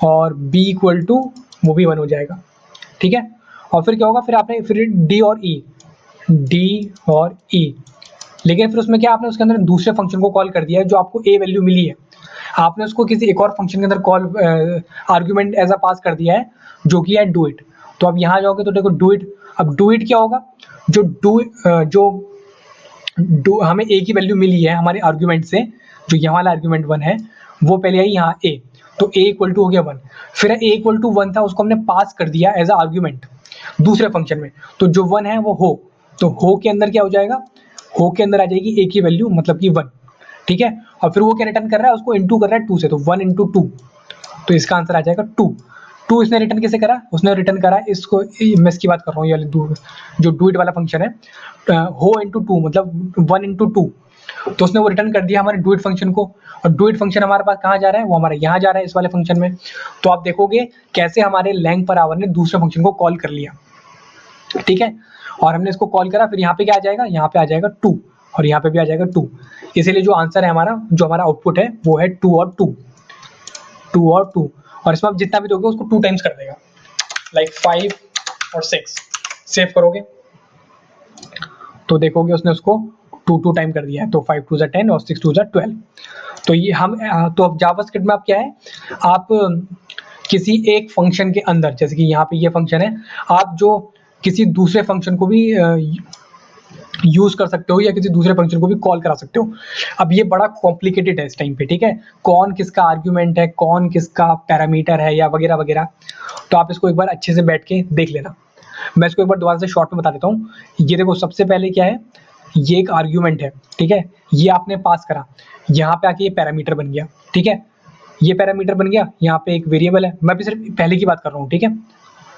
Speaker 1: और b इक्वल टू वो भी 1 हो जाएगा। ठीक है, और फिर क्या होगा, फिर आपने फिर d और e, लेकिन फिर उसमें क्या, आपने उसके अंदर दूसरे फंक्शन को कॉल कर दिया है जो आपको a वैल्यू मिली है, आपने उसको किसी एक और फंक्शन के अंदर कॉल आर्ग्यूमेंट एज अ पास कर दिया है जो कि है डू इट। तो अब यहाँ जाओगे तो देखो डू इट, अब डू इट क्या होगा, जो डू हमें a की वैल्यू मिली है हमारे आर्ग्यूमेंट से, जो यहाँ वाला आर्ग्यूमेंट 1 है, वो पहले आई यहाँ a, तो a इक्वल टू हो गया 1। फिर a इक्वल टू 1 था, उसको हमने पास कर दिया एज अ आर्ग्यूमेंट दूसरे फंक्शन में, तो जो 1 है वो हो, तो हो के अंदर क्या हो जाएगा, हो के अंदर आ जाएगी a की वैल्यू मतलब कि 1। ठीक है, और फिर वो क्या रिटर्न कर रहा है, उसको इंटू कर रहा है 2 से, तो 1 इंटू 2, तो इसका आंसर आ जाएगा 2। इसने रिटर्न कैसे करा, उसने रिटर्न करा इसको, मैं इसकी बात कर रहा हूँ, ये वाली जो डू इट वाला फंक्शन है, हो इंटू 2 मतलब 1 इंटू 2, तो उसने वो रिटर्न कर दिया हमारे डू इट फंक्शन को। और डू इट फंक्शन हमारे पास कहाँ जा रहा है, वो हमारे यहाँ जा रहा है इस वाले फंक्शन में। तो आप देखोगे कैसे हमारे लैंग पर आवर ने दूसरे फंक्शन को कॉल कर लिया। ठीक है, और हमने इसको कॉल करा, फिर यहाँ पे क्या आ जाएगा, यहाँ पे आ जाएगा 2 और यहाँ पे भी आ जाएगा 2। इसीलिए जो आंसर है हमारा, जो हमारा आउटपुट है वो है 2 और 2, 2 और 2। और इसमें आप जितना भी दोगे उसको 2 टाइम्स कर देगा, लाइक 5 और 6 सेव करोगे तो देखोगे उसने उसको 2 टाइम कर दिया है, तो 5 2 10 और 6 2 12। तो ये हम तो अब जावास्क्रिप्ट में आप क्या है, आप किसी एक फंक्शन के अंदर, जैसे कि यहाँ पे ये फंक्शन है, आप जो किसी दूसरे फंक्शन को भी यूज कर सकते हो या किसी दूसरे फंक्शन को भी कॉल करा सकते हो। अब ये बड़ा कॉम्प्लिकेटेड है इस टाइम पे। ठीक है, कौन किसका आर्ग्यूमेंट है, कौन किसका पैरामीटर है या वगैरह वगैरह, तो आप इसको एक बार अच्छे से बैठ के देख लेना। मैं इसको एक बार दोबारा से शॉर्ट में बता देता हूँ। ये देखो, सबसे पहले क्या है, ये एक आर्ग्यूमेंट है। ठीक है, ये आपने पास करा, यहाँ पे आके ये पैरामीटर बन गया। ठीक है, ये पैरामीटर बन गया, यहाँ पे एक वेरिएबल है, मैं भी सिर्फ पहले की बात कर रहा हूँ। ठीक है,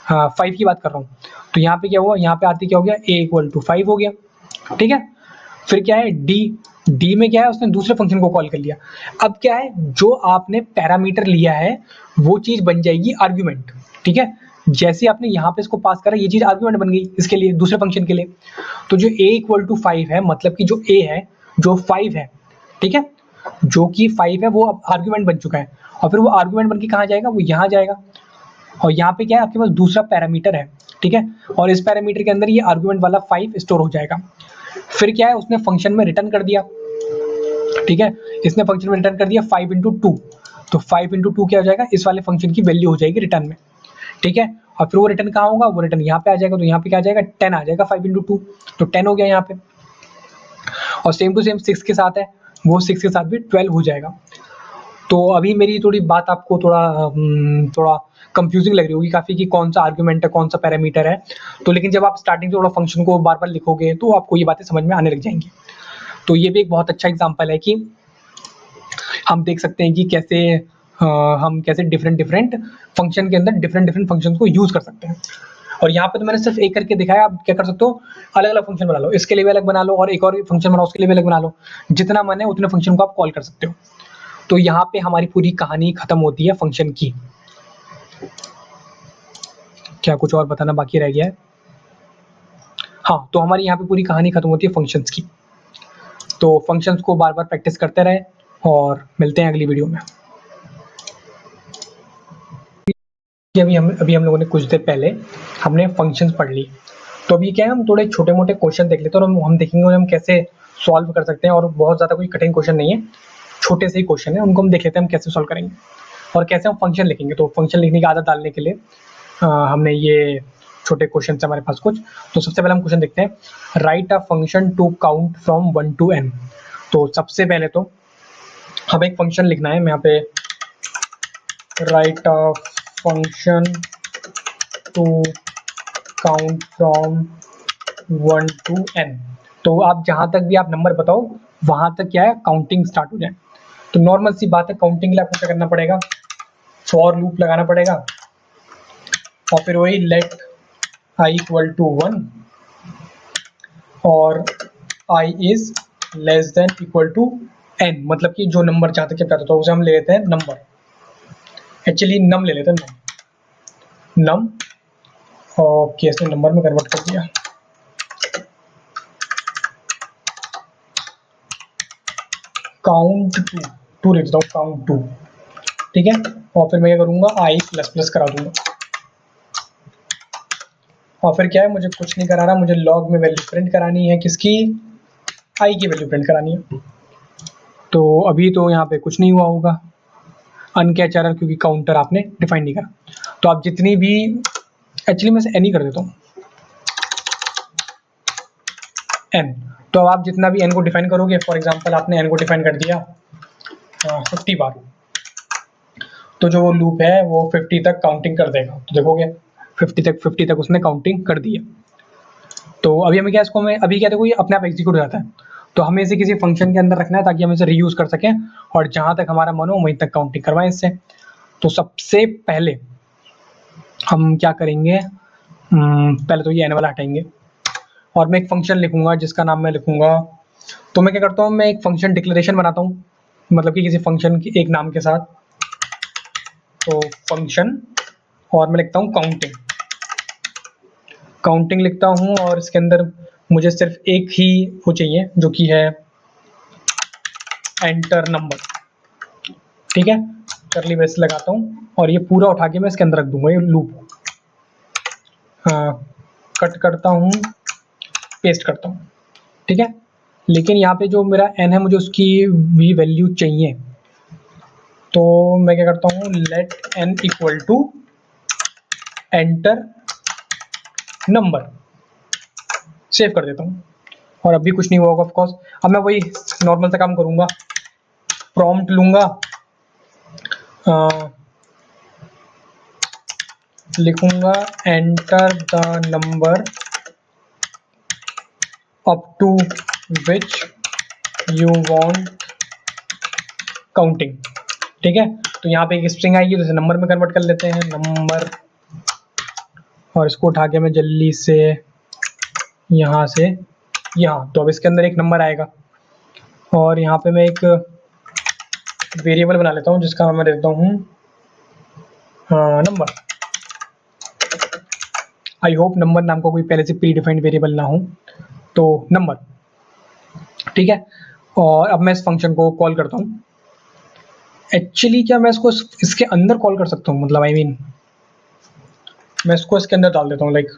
Speaker 1: हाँ 5 की बात कर रहा हूँ। तो यहाँ पे क्या हुआ, यहाँ पे आते क्या हो गया, a इक्वल टू 5 हो गया। ठीक है, फिर क्या है डी में क्या है, उसने दूसरे फंक्शन को कॉल कर लिया। अब क्या है, जो आपने पैरामीटर लिया है वो चीज बन जाएगी आर्ग्यूमेंट। ठीक है, जैसे आपने यहाँ पे इसको पास करा, ये चीज आर्ग्यूमेंट बन गई इसके लिए, दूसरे फंक्शन के लिए। तो जो a इक्वल टू 5 है, मतलब कि जो a है, जो 5 है, ठीक है, जो कि 5 है वो अब आर्ग्यूमेंट बन चुका है, और फिर वो आर्ग्यूमेंट बन के कहाँ जाएगा, वो यहाँ जाएगा। और यहाँ पे क्या है, आपके पास दूसरा पैरामीटर है, ठीक है, और इस पैरामीटर के अंदर ये आर्गुमेंट वाला 5 स्टोर हो जाएगा। फिर क्या है, उसने फंक्शन में रिटर्न कर दिया, ठीक है, इसने फंक्शन में रिटर्न कर दिया 5 × 2, तो 5 × 2 क्या हो जाएगा, इस वाले फंक्शन की वैल्यू हो जाएगी रिटर्न में, ठीक है। और फिर वो रिटर्न कहाँ होगा, वो रिटर्न यहाँ पे आ जाएगा, तो यहाँ पे क्या आ जाएगा, 10 आ जाएगा 5 × 2, तो 10 हो गया यहाँ पे। और सेम टू सेम 6 के साथ है, वो 6 के साथ भी 12 हो जाएगा। तो अभी मेरी थोड़ी बात आपको थोड़ा कंफ्यूजिंग लग रही होगी काफ़ी कि कौन सा आर्गुमेंट है, कौन सा पैरामीटर है, तो लेकिन जब आप स्टार्टिंग से थोड़ा फंक्शन को बार बार लिखोगे तो आपको ये बातें समझ में आने लग जाएंगी। तो ये भी एक बहुत अच्छा एग्जाम्पल है कि हम देख सकते हैं कि कैसे हम कैसे डिफरेंट फंक्शन के अंदर डिफरेंट फंक्शन को यूज कर सकते हैं। और यहाँ पे तो मैंने सिर्फ एक करके दिखाया, आप क्या कर सकते हो, अलग अलग फंक्शन बना लो, इसके लिए भी अलग बना लो और एक और फंक्शन बनाओ उसके लिए भी अलग बना लो, जितना मन है उतने फंक्शन को आप कॉल कर सकते हो। तो यहाँ पे हमारी पूरी कहानी खत्म होती है फंक्शन की। क्या कुछ और बताना बाकी रह गया है? हाँ, तो हमारी यहाँ पे पूरी कहानी खत्म होती है फंक्शंस की। तो फंक्शंस को बार बार प्रैक्टिस करते रहे और मिलते हैं अगली वीडियो में। अभी हम लोगों ने कुछ देर पहले हमने फंक्शंस पढ़ ली, तो अभी क्या है, हम थोड़े छोटे मोटे क्वेश्चन देख लेते हैं और हम देखेंगे हम कैसे सॉल्व कर सकते हैं। और बहुत ज़्यादा कोई कठिन क्वेश्चन नहीं है, छोटे से ही क्वेश्चन है, उनको हम देख लेते हैं हम कैसे सॉल्व करेंगे और कैसे हम फंक्शन लिखेंगे। तो फंक्शन लिखने की आदत डालने के लिए हमने ये छोटे क्वेश्चन है हमारे पास कुछ। तो सबसे पहले हम क्वेश्चन देखते हैं, write a function to count from 1 to n। तो सबसे पहले तो हमें एक फंक्शन लिखना है, मैं यहाँ पे write a function to count from 1 to n। तो आप जहां तक भी आप नंबर बताओ वहां तक क्या है, काउंटिंग स्टार्ट हो जाए। तो नॉर्मल सी बात है, काउंटिंग के लिए आपको क्या करना पड़ेगा, फॉर लूप लगाना पड़ेगा और फिर वही लेट i = 1 और i is less than equal to n, मतलब कि जो नंबर जहां तक चाहते हो उसे हम ले लेते हैं नंबर, एक्चुअली नम ले लेते हैं, नम ओके, इसने नंबर में कन्वर्ट कर दिया। काउंट टू लिख देता हूँ, काउंट टू, ठीक है। और फिर मैं क्या करूँगा, i++ करा दूंगा। और फिर क्या है, मुझे कुछ नहीं करा रहा, मुझे लॉग में वैल्यू प्रिंट करानी है, किसकी, i की वैल्यू प्रिंट करानी है। तो अभी तो यहाँ पे कुछ नहीं हुआ होगा, अनकैच एरर, क्योंकि काउंटर आपने डिफाइन नहीं करा। तो आप जितनी भी, एक्चुअली मैं n ही कर देता हूँ, n। तो आप जितना भी n को डिफाइन करोगे, फॉर एग्जांपल आपने n को डिफाइन कर दिया 50 बार, तो जो वो लूप है वो 50 तक काउंटिंग कर देगा। तो देखोगे 50 तक उसने काउंटिंग कर दी है। तो अभी हमें क्या, इसको हमें अभी क्या, देखो ये अपने आप एग्जीक्यूट हो जाता है, तो हमें इसे किसी फंक्शन के अंदर रखना है ताकि हम इसे रीयूज कर सकें और जहां तक हमारा मन हो वहीं तक काउंटिंग करवाएं इससे। तो सबसे पहले हम क्या करेंगे, पहले तो ये n वाला हटाएंगे और मैं एक फंक्शन लिखूंगा जिसका नाम मैं लिखूंगा, तो मैं क्या करता हूँ, मैं एक फंक्शन डिक्लेरेशन बनाता हूँ, मतलब कि किसी फंक्शन की एक नाम के साथ। तो फंक्शन और मैं लिखता हूँ काउंटिंग, काउंटिंग लिखता हूँ और इसके अंदर मुझे सिर्फ एक ही वो चाहिए जो कि है एंटर नंबर, ठीक है। करली ब्रेस लगाता हूँ और ये पूरा उठा के मैं इसके अंदर रख दूंगा, ये लूप कट करता हूँ, पेस्ट करता हूँ, ठीक है। लेकिन यहाँ पे जो मेरा n है मुझे उसकी भी वैल्यू चाहिए, तो मैं क्या करता हूँ, let n = enter number, save कर देता हूँ। और अभी कुछ नहीं हुआ होगा ऑफकोर्स। अब मैं वही नॉर्मल सा काम करूँगा, प्रॉम्प्ट लूँगा, लिखूँगा enter the number up to which you want counting, ठीक है। तो यहाँ पे एक स्ट्रिंग आएगी, तो इसे नंबर में कन्वर्ट कर लेते हैं, नंबर, और इसको उठा के मैं जल्दी से यहाँ से यहाँ, तो अब इसके अंदर एक नंबर आएगा और यहाँ पे मैं एक वेरिएबल बना लेता हूँ जिसका मैं देता हूँ नंबर। आई होप नंबर नाम का कोई पहले से प्री डिफाइंड वेरिएबल ना हो, तो नंबर, ठीक है। और अब मैं इस फंक्शन को कॉल करता हूँ। एक्चुअली क्या मैं इसको इसके अंदर कॉल कर सकता हूँ, मतलब आई मीन मैं इसको इसके अंदर डाल देता हूँ, लाइक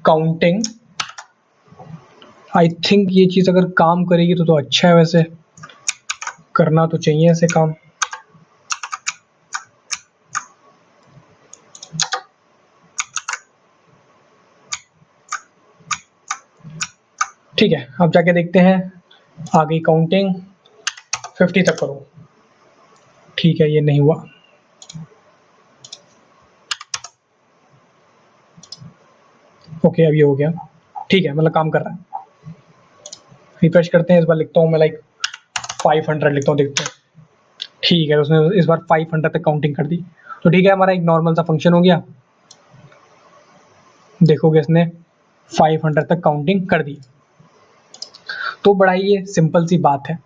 Speaker 1: काउंटिंग। आई थिंक ये चीज़ अगर काम करेगी तो अच्छा है, वैसे करना तो चाहिए ऐसे काम। ठीक है, अब जाके देखते हैं। आ गई काउंटिंग, 50 तक करो। ठीक है, ये नहीं हुआ। ओके, अब ये हो गया। ठीक है, मतलब काम कर रहा है। रिफ्रेश करते हैं, इस बार लिखता हूँ मैं लाइक 500 लिखता हूँ, देखते हैं। ठीक है, उसने इस बार 500 तक काउंटिंग कर दी। तो ठीक है, हमारा एक नॉर्मल सा फंक्शन हो गया। देखोगे इसने 500 तक काउंटिंग कर दी। तो बड़ा ही ये सिंपल सी बात है।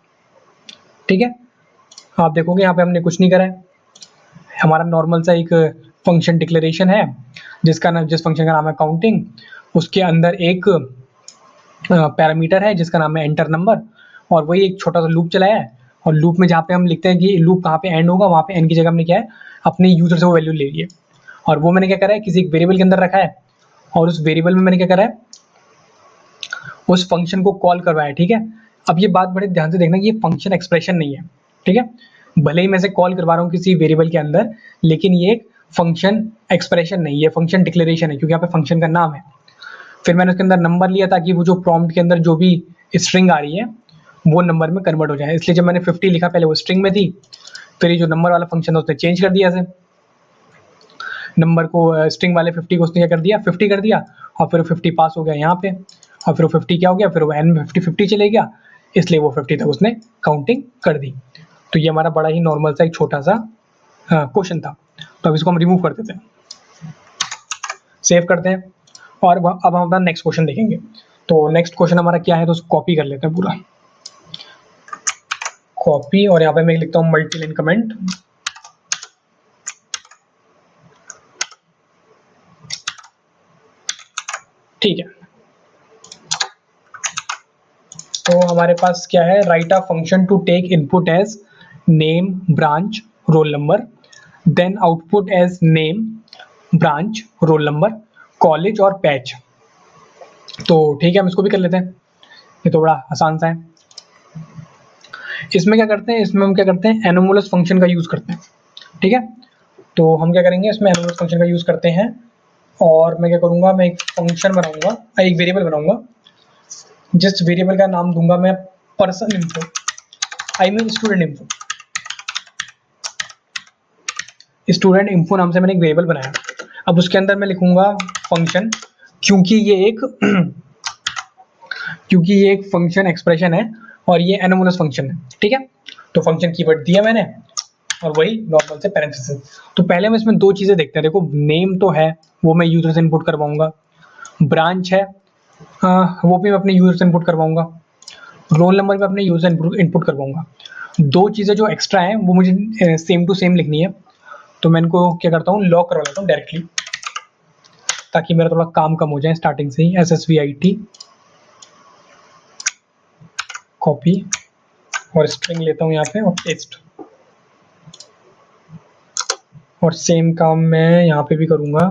Speaker 1: ठीक है, आप देखोगे यहाँ पे हमने कुछ नहीं करा है। हमारा नॉर्मल सा एक फंक्शन डिक्लेरेशन है, जिस फंक्शन का नाम है काउंटिंग। उसके अंदर एक पैरामीटर है जिसका नाम है एंटर नंबर, और वही एक छोटा सा लूप चलाया है। और लूप में जहाँ पे हम लिखते हैं कि लूप कहाँ पे एंड होगा, वहाँ पे एन की जगह हमने क्या है, अपने यूजर से वो वैल्यू ले ली है। और वो मैंने क्या करा है, किसी एक वेरिएबल के अंदर रखा है, और उस वेरिएबल में मैंने क्या करा है, उस फंक्शन को कॉल करवाया है। ठीक है, अब ये बात बड़े ध्यान से देखना कि ये फंक्शन एक्सप्रेशन नहीं है। ठीक है, भले ही मैं इसे कॉल करवा रहा हूँ किसी वेरिएबल के अंदर, लेकिन ये एक फंक्शन एक्सप्रेशन नहीं, ये फंक्शन डिक्लेरेशन है, क्योंकि यहाँ पे फंक्शन का नाम है। फिर मैंने उसके अंदर नंबर लिया ताकि वो जो प्रॉम्प्ट के अंदर जो भी स्ट्रिंग आ रही है वो नंबर में कन्वर्ट हो जाए। इसलिए जब मैंने 50 लिखा, पहले वो स्ट्रिंग में थी, फिर ये जो नंबर वाला फंक्शन था उसने चेंज कर दिया, नंबर को स्ट्रिंग वाले 50 को उसने क्या कर दिया, 50 कर दिया। और फिर 50 पास हो गया यहाँ पे, और फिर वो 50 क्या हो गया, फिर वो एन में 50 चले गया, इसलिए वो 50 तक उसने काउंटिंग कर दी। तो ये हमारा बड़ा ही नॉर्मल सा एक छोटा सा क्वेश्चन था। तो अब इसको हम रिमूव कर देते हैं, सेव करते हैं, और अब हम अपना नेक्स्ट क्वेश्चन देखेंगे। तो नेक्स्ट क्वेश्चन हमारा क्या है, तो उसको कॉपी कर लेते हैं पूरा, कॉपी। और यहाँ पे मैं लिखता हूँ मल्टी लाइन कमेंट। ठीक है, तो हमारे पास क्या है, write a function to take input as name, branch, roll number, then output as name, branch, roll number, college और बैच। तो ठीक है, हम इसको भी कर लेते हैं, ये तो बड़ा आसान सा है। इसमें क्या करते हैं, इसमें हम क्या करते हैं, एनोमोलस फंक्शन का यूज करते हैं। ठीक है, तो हम क्या करेंगे, इसमें एनोमोलस फंक्शन का यूज करते हैं। और मैं क्या करूंगा, मैं एक फंक्शन बनाऊंगा, एक वेरिएबल बनाऊंगा, जिस वेरिएबल का नाम दूंगा मैं person info, I mean student info. Student info नाम से मैंने एक वेरिएबल बनाया। अब उसके अंदर मैं लिखूंगा फंक्शन, क्योंकि ये एक क्योंकि ये एक फंक्शन एक्सप्रेशन है और ये एनोमोलस फंक्शन है। ठीक है, तो फंक्शन कीवर्ड दिया मैंने, और वही नॉर्मल से पैरेंथेसिस। तो पहले हम इसमें दो चीजें देखते हैं। देखो, नेम तो है, वो मैं यूजर से इनपुट करवाऊंगा। ब्रांच है, वो भी मैं अपने यूजर से इनपुट करवाऊंगा। रोल नंबर भी अपने यूजर इनपुट करवाऊंगा। दो चीजें जो एक्स्ट्रा हैं वो मुझे सेम टू सेम लिखनी है। तो मैं इनको क्या करता हूँ, लॉक करवा लेता हूँ डायरेक्टली, ताकि मेरा थोड़ा काम कम हो जाए स्टार्टिंग से ही। SSVIT कॉपी, और स्ट्रिंग लेता हूँ यहाँ पे और पेस्ट। और सेम काम मैं यहाँ पे भी करूँगा,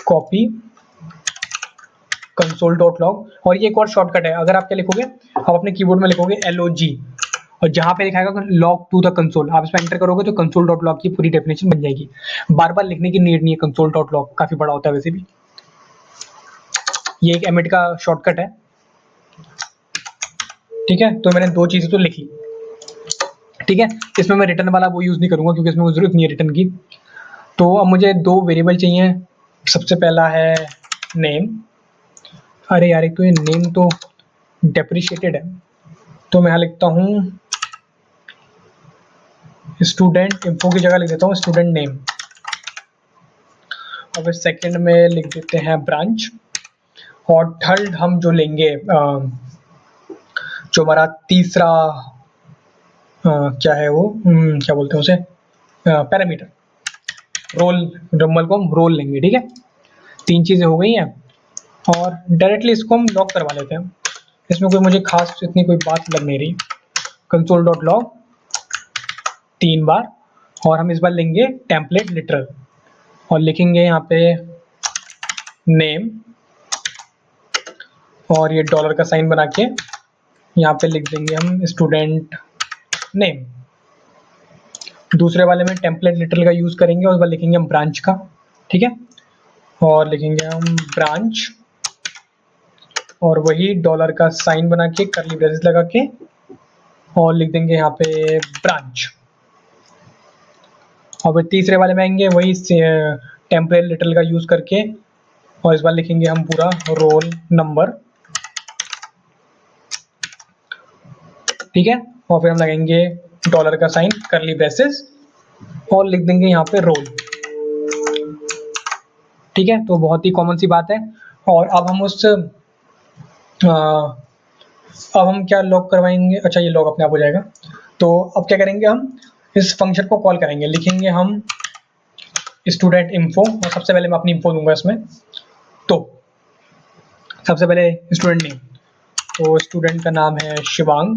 Speaker 1: कॉपी, console.log। और ये एक और शॉर्टकट है, अगर आप क्या लिखोगे, आप अपने कीबोर्ड में लिखोगे LOG, और जहाँ पे लिखाएगा लॉग टू द कंसोल, आप इसमें एंटर करोगे तो console.log की पूरी डेफिनेशन बन जाएगी। बार बार लिखने की नीड नहीं है, console.log काफी बड़ा होता है वैसे भी। ये एक एमिट का शॉर्टकट है। ठीक है, तो मैंने दो चीजें तो लिखी। ठीक है, इसमें मैं रिटर्न वाला वो यूज नहीं करूंगा, क्योंकि इसमें जरूरत नहीं है रिटर्न की। तो अब मुझे दो वेरिएबल चाहिए। सबसे पहला है नेम। अरे यार, एक तो ये नेम तो डेप्रिशिएटेड है, तो मैं यहाँ लिखता हूँ स्टूडेंट इन्फो की जगह लिख देता हूँ स्टूडेंट नेम। और फिर सेकंड में लिख देते हैं ब्रांच। और थर्ड हम जो लेंगे, जो हमारा तीसरा क्या है वो, क्या बोलते हैं उसे, पैरामीटर, रोल नंबर को हम रोल लेंगे। ठीक है, तीन चीजें हो गई हैं, और डायरेक्टली इसको हम लॉक करवा लेते हैं। इसमें कोई मुझे खास इतनी कोई बात लग नहीं रही। console.log 3 बार, और हम इस बार लेंगे टेम्पलेट लिटरल और लिखेंगे यहाँ पे नेम और ये डॉलर का साइन बना के यहाँ पे लिख देंगे हम स्टूडेंट नेम। दूसरे वाले में टेम्पलेट लिटरल का यूज करेंगे और उस बार लिखेंगे हम ब्रांच का, ठीक है, और लिखेंगे हम ब्रांच और वही डॉलर का साइन बना के कर्ली ब्रेसेस लगा के और लिख देंगे यहाँ पे ब्रांच। और फिर तीसरे वाले में आएंगे वही टेम्पलेट लिटरल का यूज करके और इस बार लिखेंगे हम पूरा रोल नंबर, ठीक है, और फिर हम लगाएंगे डॉलर का साइन कर्ली ब्रेसेस और लिख देंगे यहाँ पे रोल, ठीक है। तो बहुत ही कॉमन सी बात है। और अब हम अब हम क्या लॉग करवाएंगे, अच्छा ये लॉग अपने आप हो जाएगा। तो अब क्या करेंगे, हम इस फंक्शन को कॉल करेंगे, लिखेंगे हम स्टूडेंट इन्फो और सबसे पहले मैं अपनी इन्फो दूंगा इसमें। तो सबसे पहले स्टूडेंट नेम, तो स्टूडेंट का नाम है शिवांग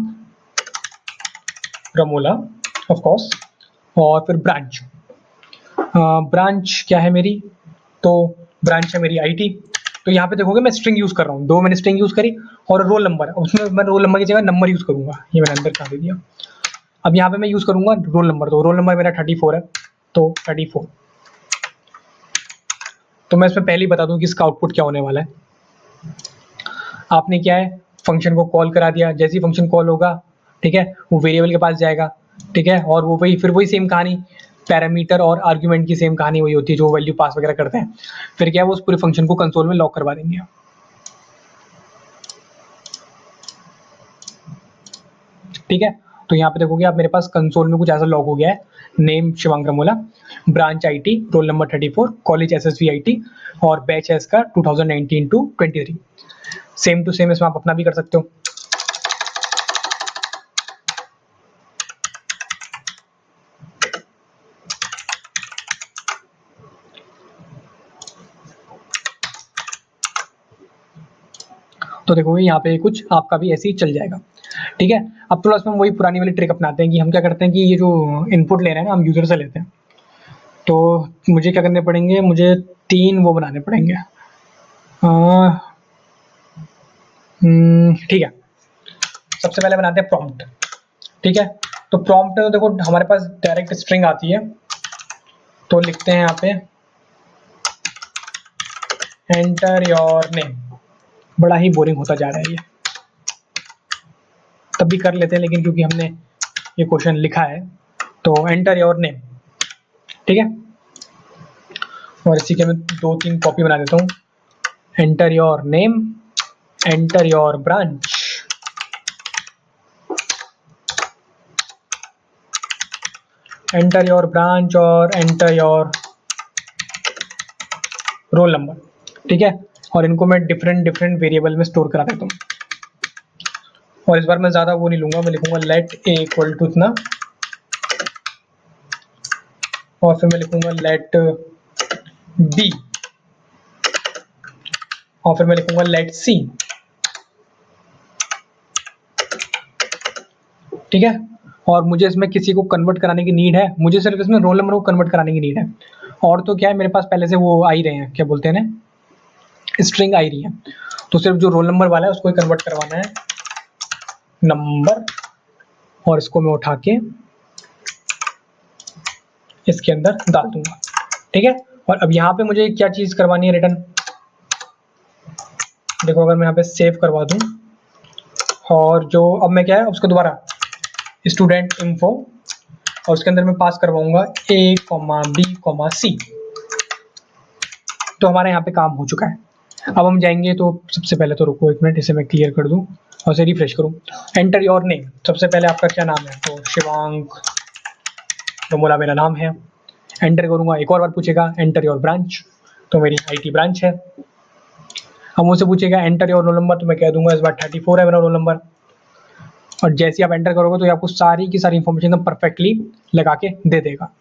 Speaker 1: रमोला ऑफ कोर्स, और फिर ब्रांच, ब्रांच क्या है मेरी, तो ब्रांच है मेरी आईटी। तो यहाँ पे देखोगे मैं स्ट्रिंग यूज कर रहा हूँ, दो मैंने स्ट्रिंग यूज करी और रोल नंबर, उसमें मैं रोल नंबर की जगह नंबर यूज करूंगा, ये मैंने अंदर कहा दे दिया। अब यहाँ पे मैं यूज करूंगा रोल नंबर, तो रोल नंबर मेरा 34 है, तो 34। तो मैं इसमें पहले ही बता दूं कि इसका आउटपुट क्या होने वाला है। आपने क्या है, फंक्शन को कॉल करा दिया, जैसे ही फंक्शन कॉल होगा, ठीक है, वो वेरिएबल के पास जाएगा, ठीक है, और वो वही फिर वही सेम कहानी, पैरामीटर और आर्गुमेंट की सेम कहानी वही होती है, जो वैल्यू पास वगैरह करते हैं। फिर क्या है, वो उस पूरे फंक्शन को कंसोल में लॉक करवा देंगे, ठीक है। तो यहाँ पे देखोगे आप, मेरे पास कंसोल में कुछ ऐसा लॉग हो गया है, name Shivang Ramola, branch IT, roll number 34, college SSV IT और बैच है इसका 2019 टू 23। सेम टू सेम इसमें आप अपना भी कर सकते हो। तो देखोगे यहाँ पे कुछ आपका भी ऐसे ही चल जाएगा, ठीक है। अब थोड़ा इसमें वही पुरानी वाली ट्रिक अपनाते हैं कि हम क्या करते हैं कि ये जो इनपुट ले रहे हैं ना, हम यूजर से लेते हैं। तो मुझे क्या करने पड़ेंगे, मुझे 3 वो बनाने पड़ेंगे, ठीक है। सबसे पहले बनाते हैं प्रॉम्प्ट, ठीक है। तो प्रॉम्प्ट में तो देखो हमारे पास डायरेक्ट स्ट्रिंग आती है, तो लिखते हैं यहाँ पे एंटर योर नेम। बड़ा ही बोरिंग होता जा रहा है ये, तब भी कर लेते हैं, लेकिन क्योंकि हमने ये क्वेश्चन लिखा है तो एंटर योर नेम, ठीक है। और इसी के मैं 2-3 कॉपी बना देता हूँ, enter your name, enter your branch, enter your branch और एंटर योर रोल नंबर, ठीक है। और इनको मैं डिफरेंट डिफरेंट वेरिएबल में स्टोर करा देता हूँ। और इस बार मैं ज़्यादा वो नहीं लूँगा, मैं लिखूँगा लेट ए इक्वल टू इतना, और फिर मैं लिखूँगा लेट बी, और फिर मैं लिखूँगा लेट सी, ठीक है। और मुझे इसमें किसी को कन्वर्ट कराने की नीड है, मुझे सिर्फ इसमें रोल नंबर को कन्वर्ट कराने की नीड है। और तो क्या है, मेरे पास पहले से वो आ ही रहे हैं, क्या बोलते हैं ना, स्ट्रिंग आ ही रही है। तो सिर्फ जो रोल नंबर वाला है उसको ही कन्वर्ट करवाना है नंबर, और इसको मैं उठा के इसके अंदर डाल दूंगा, ठीक है। और अब यहाँ पे मुझे क्या चीज करवानी है रिटर्न, देखो अगर मैं यहाँ पे सेव करवा दूं, और जो अब मैं क्या है उसको दोबारा स्टूडेंट इन्फो, और उसके अंदर मैं पास करवाऊंगा ए कॉमा बी कॉमा सी। तो हमारे यहाँ पे काम हो चुका है। अब हम जाएंगे, तो सबसे पहले तो रुको 1 मिनट, इसे मैं क्लियर कर दूं और इसे रिफ्रेश करूं। एंटर योर नेम, सबसे पहले आपका क्या नाम है, तो शिवांग रमोला मेरा नाम है। एंटर करूंगा, एक और बार पूछेगा एंटर योर ब्रांच, तो मेरी आईटी ब्रांच है। हम मुझसे पूछेगा एंटर योर रोल नंबर, तो मैं कह दूंगा इस बार 34 है मेरा रोल नंबर। और जैसे ही आप एंटर करोगे तो ये आपको सारी की सारी इन्फॉर्मेशन एकदम परफेक्टली लगा के दे देगा,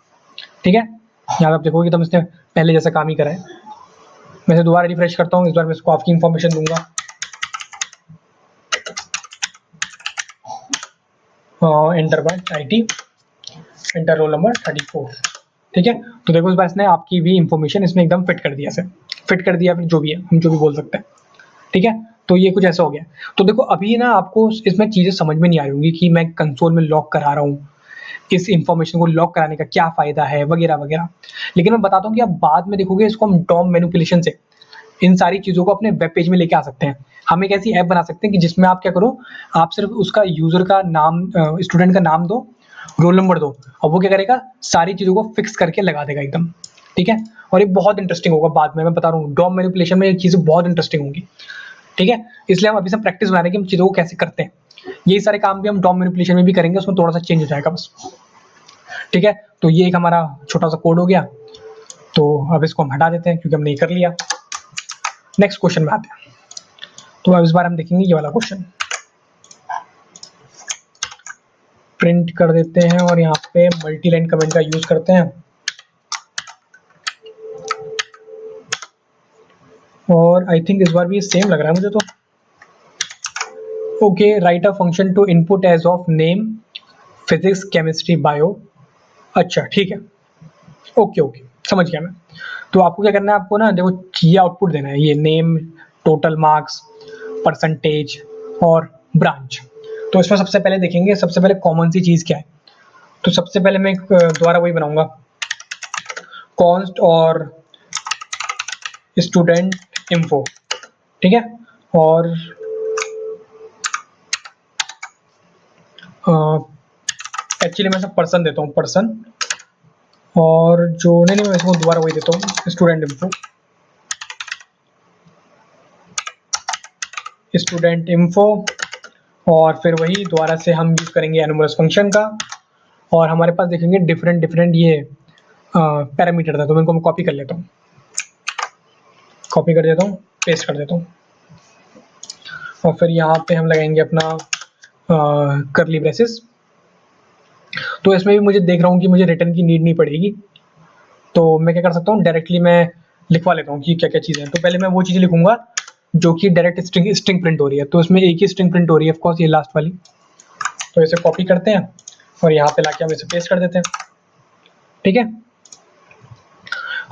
Speaker 1: ठीक है। यहाँ आप देखोगे तो इसने पहले जैसा काम ही करा है। मैं इसे दोबारा रिफ्रेश करता हूँ, इस बार मैं इसको आपकी इन्फॉर्मेशन दूंगा, enter branch IT, enter roll number 34। ठीक है, तो देखो इस बार इसने आपकी भी इंफॉर्मेशन इसमें एकदम फिट कर दिया, इसे फिट कर दिया, फिर जो भी है हम जो भी बोल सकते हैं। ठीक है, तो ये कुछ ऐसा हो गया। तो देखो अभी ना आपको इसमें चीजें समझ में नहीं आ रही होंगी कि मैं कंसोल में लॉक करा रहा हूँ, इस इंफॉर्मेशन को लॉक कराने का क्या फायदा है वगैरह वगैरह। लेकिन मैं बताता हूँ कि आप बाद में देखोगे इसको हम डॉम मैनिपुलेशन से इन सारी चीजों को अपने वेब पेज में लेके आ सकते हैं। हम एक ऐसी ऐप बना सकते हैं कि जिसमें आप क्या करो, आप सिर्फ उसका यूजर का नाम, स्टूडेंट का नाम दो, रोल नंबर दो, और वो क्या करेगा, सारी चीजों को फिक्स करके लगा देगा एकदम। ठीक है, और ये बहुत इंटरेस्टिंग होगा बाद में, मैं बता रहा हूँ डॉम मैनिपुलेशन में ये चीजें बहुत इंटरेस्टिंग होंगी। ठीक है, इसलिए हम अभी से प्रैक्टिस बना रहे हैं कि हम चीजों को कैसे करते हैं। यही सारे काम भी हम डॉम मैनिपुलेशन में भी करेंगे, उसमें थोड़ा सा चेंज हो जाएगा बस। ठीक है, तो ये एक हमारा छोटा सा कोड हो गया। तो अब इसको हम हटा देते हैं क्योंकि हमने ये कर लिया। नेक्स्ट क्वेश्चन में आते हैं। तो अब इस बार हम देखेंगे ये वाला क्वेश्चन, प्रिंट कर देते हैं और यहाँ पे मल्टी लाइन कमेंट का यूज करते हैं। और आई थिंक इस बार भी सेम लग रहा है मुझे तो। Okay, write a function to input as of name, physics, chemistry, bio. अच्छा ठीक है, ओके ओके, समझ गया मैं। तो आपको क्या करना है, आपको ना देखो ये आउटपुट देना है, ये नेम, टोटल मार्क्स, परसेंटेज और ब्रांच। तो इसमें सबसे पहले देखेंगे, सबसे पहले कॉमन सी चीज़ क्या है। तो सबसे पहले मैं दोबारा वही बनाऊंगा, कॉन्स्ट और स्टूडेंट इन्फो। ठीक है, और एक्चुअली मैं सब पर्सन देता हूँ, पर्सन, और जो नहीं नहीं मैं इसको दोबारा वही देता हूँ, स्टूडेंट इन्फो, स्टूडेंट इन्फो। और फिर वही दोबारा से हम यूज करेंगे एनुमरस फंक्शन का। और हमारे पास देखेंगे डिफरेंट डिफरेंट ये पैरामीटर था, तो मैं इनको कॉपी कर लेता हूँ, कॉपी कर देता हूँ, पेस्ट कर देता हूँ। और फिर यहाँ पे हम लगाएंगे अपना करली ब्रेसेस। तो इसमें भी मुझे देख रहा हूँ कि मुझे रिटर्न की नीड नहीं पड़ेगी, तो मैं क्या कर सकता हूँ, डायरेक्टली मैं लिखवा लेता हूँ कि क्या क्या चीज़ें हैं। तो पहले मैं वो चीज़ें लिखूंगा जो कि डायरेक्ट स्ट्रिंग प्रिंट हो रही है। तो इसमें एक ही स्ट्रिंग प्रिंट हो रही है ऑफकोर्स, ये लास्ट वाली। तो इसे कॉपी करते हैं और यहाँ पे लाके हम इसे पेस्ट कर देते हैं। ठीक है,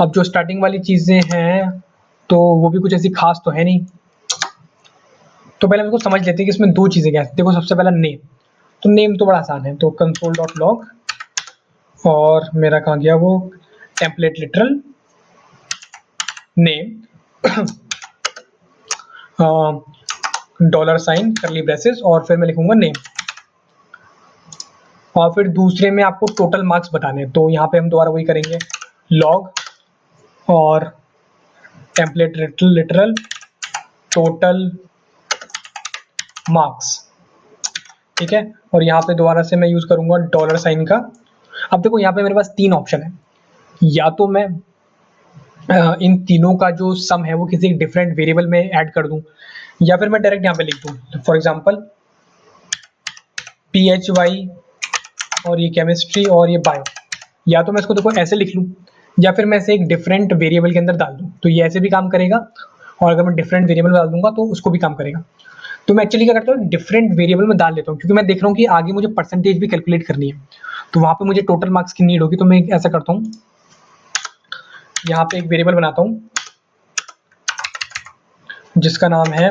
Speaker 1: अब जो स्टार्टिंग वाली चीज़ें हैं तो वो भी कुछ ऐसी खास तो है नहीं। तो पहले हम इसको समझ लेते हैं कि इसमें दो चीज़ें क्या है। देखो सबसे पहला नेम, तो नेम तो बड़ा आसान है, तो कंसोल डॉट लॉग, और मेरा कहाँ गया वो, template literal name, dollar sign curly braces, और फिर मैं लिखूंगा नेम। और फिर दूसरे में आपको टोटल मार्क्स बताने हैं, तो यहाँ पे हम दोबारा वही करेंगे, लॉग और टेम्पलेट लिटरल टोटल मार्क्स। ठीक है, और यहाँ पे दोबारा से मैं यूज करूंगा डॉलर साइन का। अब देखो यहाँ पे मेरे पास तीन ऑप्शन है, या तो मैं इन तीनों का जो सम है वो किसी डिफरेंट वेरिएबल में ऐड कर दूं, या फिर मैं डायरेक्ट यहाँ पे लिख दूं, फॉर एग्जांपल PHY और ये केमिस्ट्री और ये बायो। या तो मैं इसको देखो ऐसे लिख लूं, या फिर मैं इसे एक डिफरेंट वेरिएबल के अंदर डाल दूं, तो ये ऐसे भी काम करेगा, और अगर मैं डिफरेंट वेरिएबल में डाल दूंगा तो उसको भी काम करेगा। तो मैं एक्चुअली क्या करता हूँ, डिफरेंट वेरिएबल में डाल लेता हूँ, क्योंकि मैं देख रहा हूँ कि आगे मुझे परसेंटेज भी कैलकुलेट करनी है, तो वहां पे मुझे टोटल मार्क्स की नीड होगी। तो मैं ऐसा करता हूँ, यहाँ पे एक वेरिएबल बनाता हूँ जिसका नाम है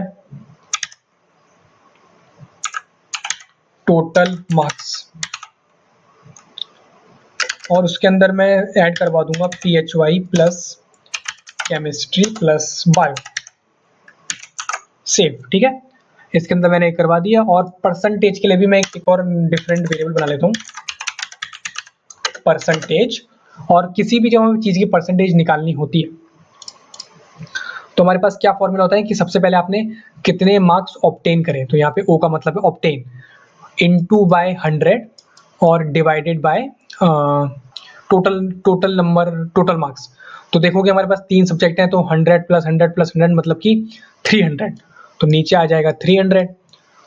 Speaker 1: टोटल मार्क्स, और उसके अंदर मैं ऐड करवा दूंगा PHY plus chemistry plus bio, save. ठीक है, इसके अंदर मैंने करवा दिया। और परसेंटेज के लिए भी मैं एक और डिफरेंट वेरिएबल बना लेता हूँ, परसेंटेज। और किसी भी जब हमें चीज़ की परसेंटेज निकालनी होती है तो हमारे पास क्या फॉर्मूला होता है कि सबसे पहले आपने कितने मार्क्स ऑब्टेन करें, तो यहाँ पे O का मतलब है ऑब्टेन, इनटू बाय 100 और divided by total number, total marks. तो देखोगे हमारे पास तीन सब्जेक्ट हैं, तो 100 प्लस 100 प्लस 100 मतलब कि 300, तो नीचे आ जाएगा 300।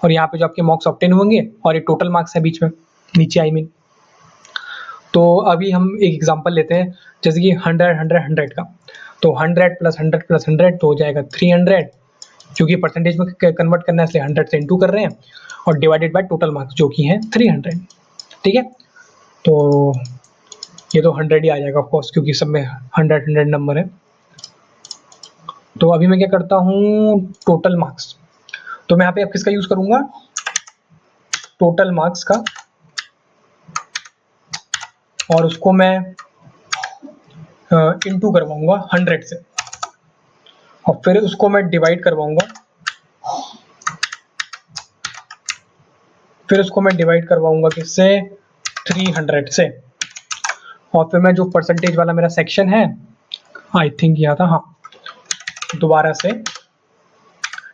Speaker 1: और यहाँ पे जो आपके मार्क्स ऑब्टेन होंगे और ये टोटल मार्क्स है बीच में नीचे, आई मीन। तो अभी हम एक एग्जांपल लेते हैं, जैसे कि 100 100 100 का, तो 100 प्लस 100 प्लस 100 तो हो जाएगा 300, क्योंकि परसेंटेज में कन्वर्ट करना है इसलिए 100 से इंटू कर रहे हैं, और डिवाइडेड बाय टोटल मार्क्स जो कि हैं 300। ठीक है, तो ये तो 100 ही आ जाएगा ऑफ कोर्स, क्योंकि सब में 100 नंबर है। तो अभी मैं क्या करता हूँ, टोटल मार्क्स। तो मैं यहाँ पे अब किसका यूज करूंगा, टोटल मार्क्स का, और उसको मैं इनटू करवाऊंगा 100 से, और फिर उसको मैं डिवाइड करवाऊंगा, किससे, 300 से। और फिर मैं जो परसेंटेज वाला मेरा सेक्शन है, आई थिंक यह था, हाँ, दोबारा से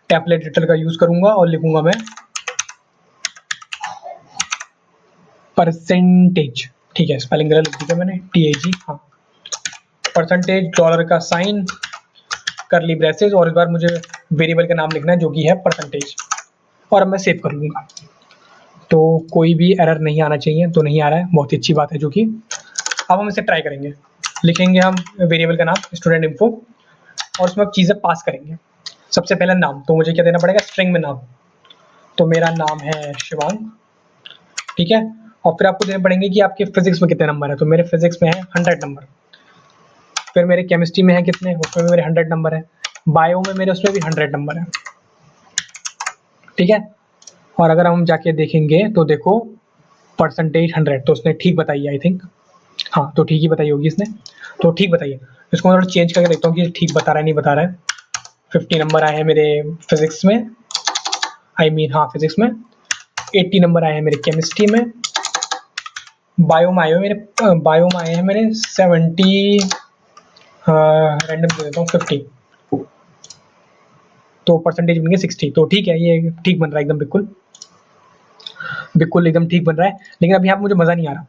Speaker 1: टैबलेट एडिटर का यूज करूंगा और लिखूंगा मैं परसेंटेज, ठीक है, स्पेलिंग गलत लिख दिया मैंने, TAG, हाँ, परसेंटेज, डॉलर का साइन, करली ब्रेसेस, और इस बार मुझे वेरिएबल का नाम लिखना है जो कि है परसेंटेज, और अब मैं सेव कर लूंगा। तो कोई भी एरर नहीं आना चाहिए, तो नहीं आ रहा है, बहुत ही अच्छी बात है। जो कि अब हम इसे ट्राई करेंगे, लिखेंगे हम वेरिएबल का नाम स्टूडेंट इन्फो, और उसमें अब चीज़ें पास करेंगे। सबसे पहला नाम, तो मुझे क्या देना पड़ेगा, स्ट्रिंग में नाम। तो मेरा नाम है शिवांग, ठीक है। और फिर आपको देने पड़ेंगे कि आपके फिजिक्स में कितने नंबर है। तो मेरे फिजिक्स में है 100 नंबर। फिर मेरे केमिस्ट्री में है कितने, उसमें भी मेरे 100 नंबर है। बायो में मेरे उसमें भी 100 नंबर है, ठीक है। और अगर हम जाके देखेंगे तो देखो परसेंटेज 100, तो उसने ठीक बताई आई थिंक, हाँ, तो ठीक ही बताई होगी इसने। तो ठीक बताइए, इसको मैं थोड़ा चेंज करके देखता हूँ कि ठीक बता रहा है नहीं बता रहा है। 50 नंबर आए हैं मेरे फिजिक्स में, हाँ, फिजिक्स में। 80 नंबर आए हैं मेरे केमिस्ट्री में। बायो में आए हैं मेरे 70, रैंडम दे देता हूँ, 50। तो परसेंटेज बन गए 60। तो ठीक है, ये ठीक बन रहा है एकदम, बिल्कुल एकदम ठीक बन रहा है। लेकिन अभी यहाँ पे मुझे मज़ा नहीं आ रहा।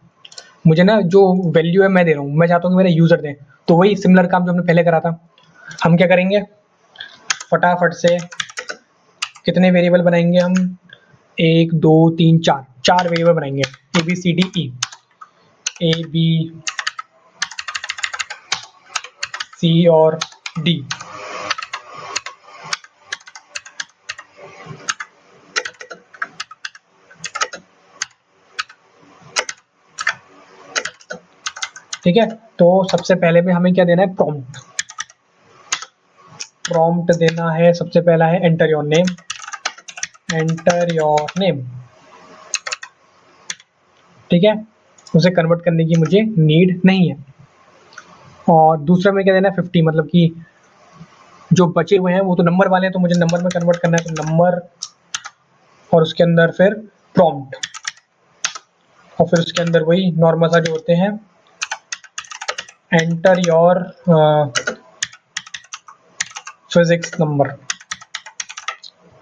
Speaker 1: मुझे ना जो वैल्यू है मैं दे रहा हूँ, मैं चाहता हूँ कि मेरे यूज़र दें। तो वही सिमिलर काम जो हमने पहले करा था, हम क्या करेंगे, फटाफट से कितने वेरिएबल बनाएंगे हम, 1 2 3 4, 4 वेरिएबल बनाएंगे, ABCDE, ABC और D, ठीक है। तो सबसे पहले में हमें क्या देना है, प्रॉम्प्ट देना है। सबसे पहला है एंटर योर नेम, ठीक है। उसे कन्वर्ट करने की मुझे नीड नहीं है। और दूसरा में क्या देना है, 50, मतलब कि जो बचे हुए हैं वो तो नंबर वाले हैं, तो मुझे नंबर में कन्वर्ट करना है, तो नंबर, और उसके अंदर फिर प्रॉम्प्ट, और फिर उसके अंदर वही नॉर्मल सा जो होते हैं, एंटर योर फिजिक्स नंबर।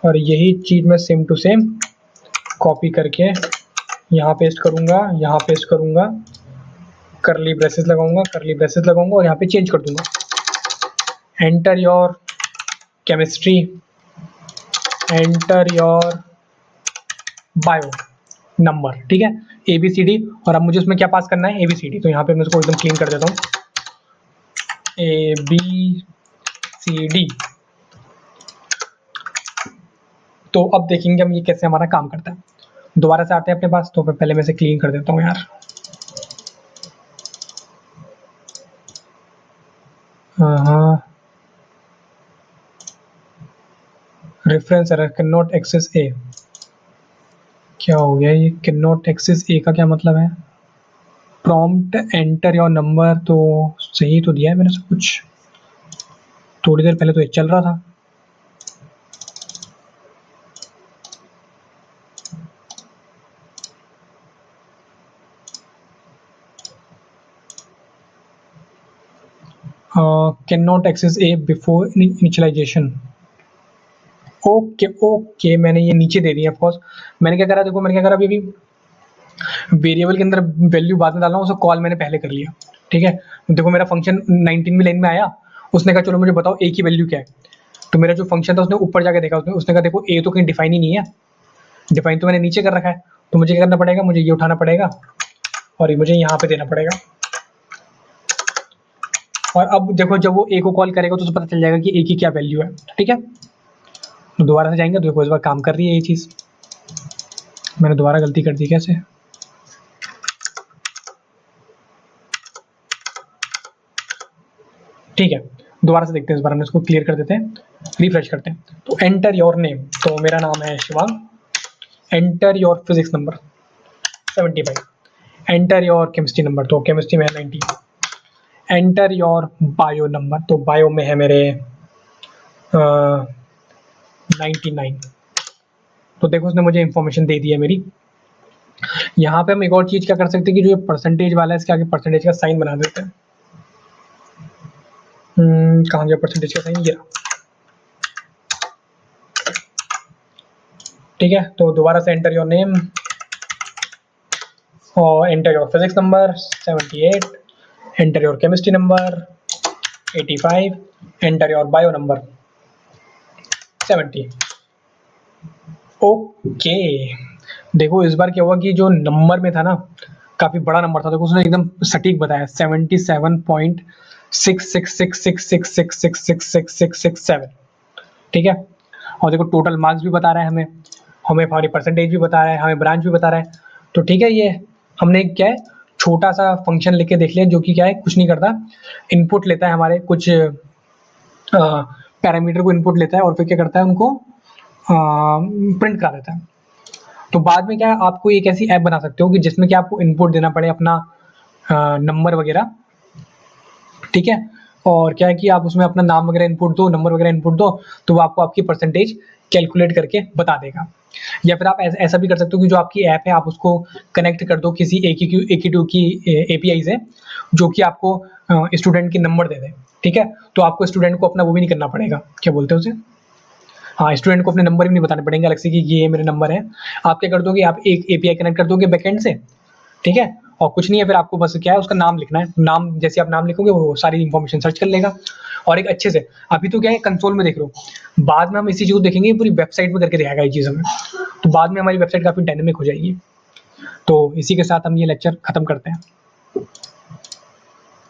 Speaker 1: और यही चीज मैं सेम टू सेम कॉपी करके यहाँ पेस्ट करूंगा, करली ब्रेसेस लगाऊंगा और यहाँ पे चेंज कर दूंगा, enter your chemistry, enter your bio number, ठीक है, ABCD। और अब मुझे उसमें क्या पास करना है, ABCD। तो यहाँ पे मैं उसको एकदम क्लीन कर देता हूँ, ABCD। तो अब देखेंगे हम ये कैसे हमारा काम करता है। दोबारा से आते हैं अपने पास, तो पहले मैं इसे क्लीन कर देता हूँ यार। हाँ, reference error, can not access a. क्या हो गया ये, कैन नॉट एक्सेस ए का क्या मतलब है। प्रॉम्प्ट एंटर योर नंबर, तो सही तो दिया है मैंने सब कुछ, थोड़ी देर पहले तो ये चल रहा था। Can not access a before initialisation. Okay, मैंने ये नीचे दे दी है ऑफकोर्स। मैंने क्या करा, देखो मैंने क्या करा, अभी वेरिएबल के अंदर वैल्यू बाद में डालना, उसे कॉल मैंने पहले कर लिया, ठीक है। देखो मेरा फंक्शन 19वीं लाइन में आया, उसने कहा चलो मुझे बताओ ए की वैल्यू क्या है। तो मेरा जो फंक्शन था उसने ऊपर जाके देखा, उसने कहा देखो ए तो कहीं डिफाइन ही नहीं है, डिफाइन तो मैंने नीचे कर रखा है। तो मुझे क्या करना पड़ेगा, मुझे ये उठाना पड़ेगा और ये मुझे यहाँ पे देना पड़ेगा। और अब देखो जब वो ए को कॉल करेगा तो उसे पता चल जाएगा कि ए की क्या वैल्यू है, ठीक है। तो दोबारा से जाएंगे, तो देखो इस बार काम कर रही है ये चीज़। मैंने दोबारा गलती कर दी कैसे, ठीक है, दोबारा से देखते हैं, इस बार हम इसको क्लियर कर देते हैं, रिफ्रेश करते हैं। तो एंटर योर नेम, तो मेरा नाम है Shivang. Enter your physics number 75। Enter your chemistry number, तो केमिस्ट्री में है 90। एंटर योर बायो नंबर, तो बायो में है मेरे 99। तो देखो उसने मुझे इंफॉर्मेशन दे दी है मेरी। यहाँ पे हम एक और चीज क्या कर सकते हैं कि जो ये परसेंटेज वाला है इसके आगे परसेंटेज का साइन बना देते हैं। कहाँ गया परसेंटेज का साइन, ये रहा। ठीक है, तो दोबारा से एंटर योर नेम और enter your physics number 78। Enter your chemistry number 85। Enter your bio number 70। Okay, देखो इस बार क्या हुआ कि जो नंबर में था ना, काफी बड़ा नंबर था, देखो उसने एकदम सटीक बताया 77.666666666667। ठीक है, और देखो टोटल मार्क्स भी बता रहा है हमें, हमें हमारी परसेंटेज भी बता रहा है, हमें ब्रांच भी बता रहा है। तो ठीक है, ये हमने क्या है छोटा सा फंक्शन लिख के देख लिया, जो कि क्या है कुछ नहीं करता, इनपुट लेता है हमारे कुछ पैरामीटर को इनपुट लेता है और फिर क्या करता है उनको प्रिंट करा देता है। तो बाद में क्या है आपको एक ऐसी ऐप बना सकते हो कि जिसमें क्या आपको इनपुट देना पड़े अपना नंबर वगैरह। ठीक है, और क्या है कि आप उसमें अपना नाम वगैरह इनपुट दो, नंबर वगैरह इनपुट दो, तो वो आपको आपकी परसेंटेज कैलकुलेट करके बता देगा। या फिर आप ऐसा भी कर सकते हो कि जो आपकी ऐप है आप उसको कनेक्ट कर दो किसी AQ की API से, जो कि आपको स्टूडेंट के नंबर दे दे। ठीक है, तो आपको स्टूडेंट को अपना वो भी नहीं करना पड़ेगा, क्या बोलते हैं उसे, हाँ, स्टूडेंट को अपने नंबर भी नहीं बताने पड़ेंगे अलग से कि ये मेरे नंबर है। आप क्या कर दोगे, आप एक API कनेक्ट कर दोगे बैकएंड से। ठीक है, और कुछ नहीं है, फिर आपको बस क्या है उसका नाम लिखना है, नाम जैसे आप नाम लिखोगे वो सारी इंफॉर्मेशन सर्च कर लेगा। और एक अच्छे से, अभी तो क्या है कंसोल में देख लो, बाद में हम इसी चीज को देखेंगे पूरी वेबसाइट में करके दिखाएगा ये चीज हमें, तो बाद में हमारी वेबसाइट काफी डायनेमिक हो जाएगी। तो इसी के साथ हम ये लेक्चर खत्म करते हैं।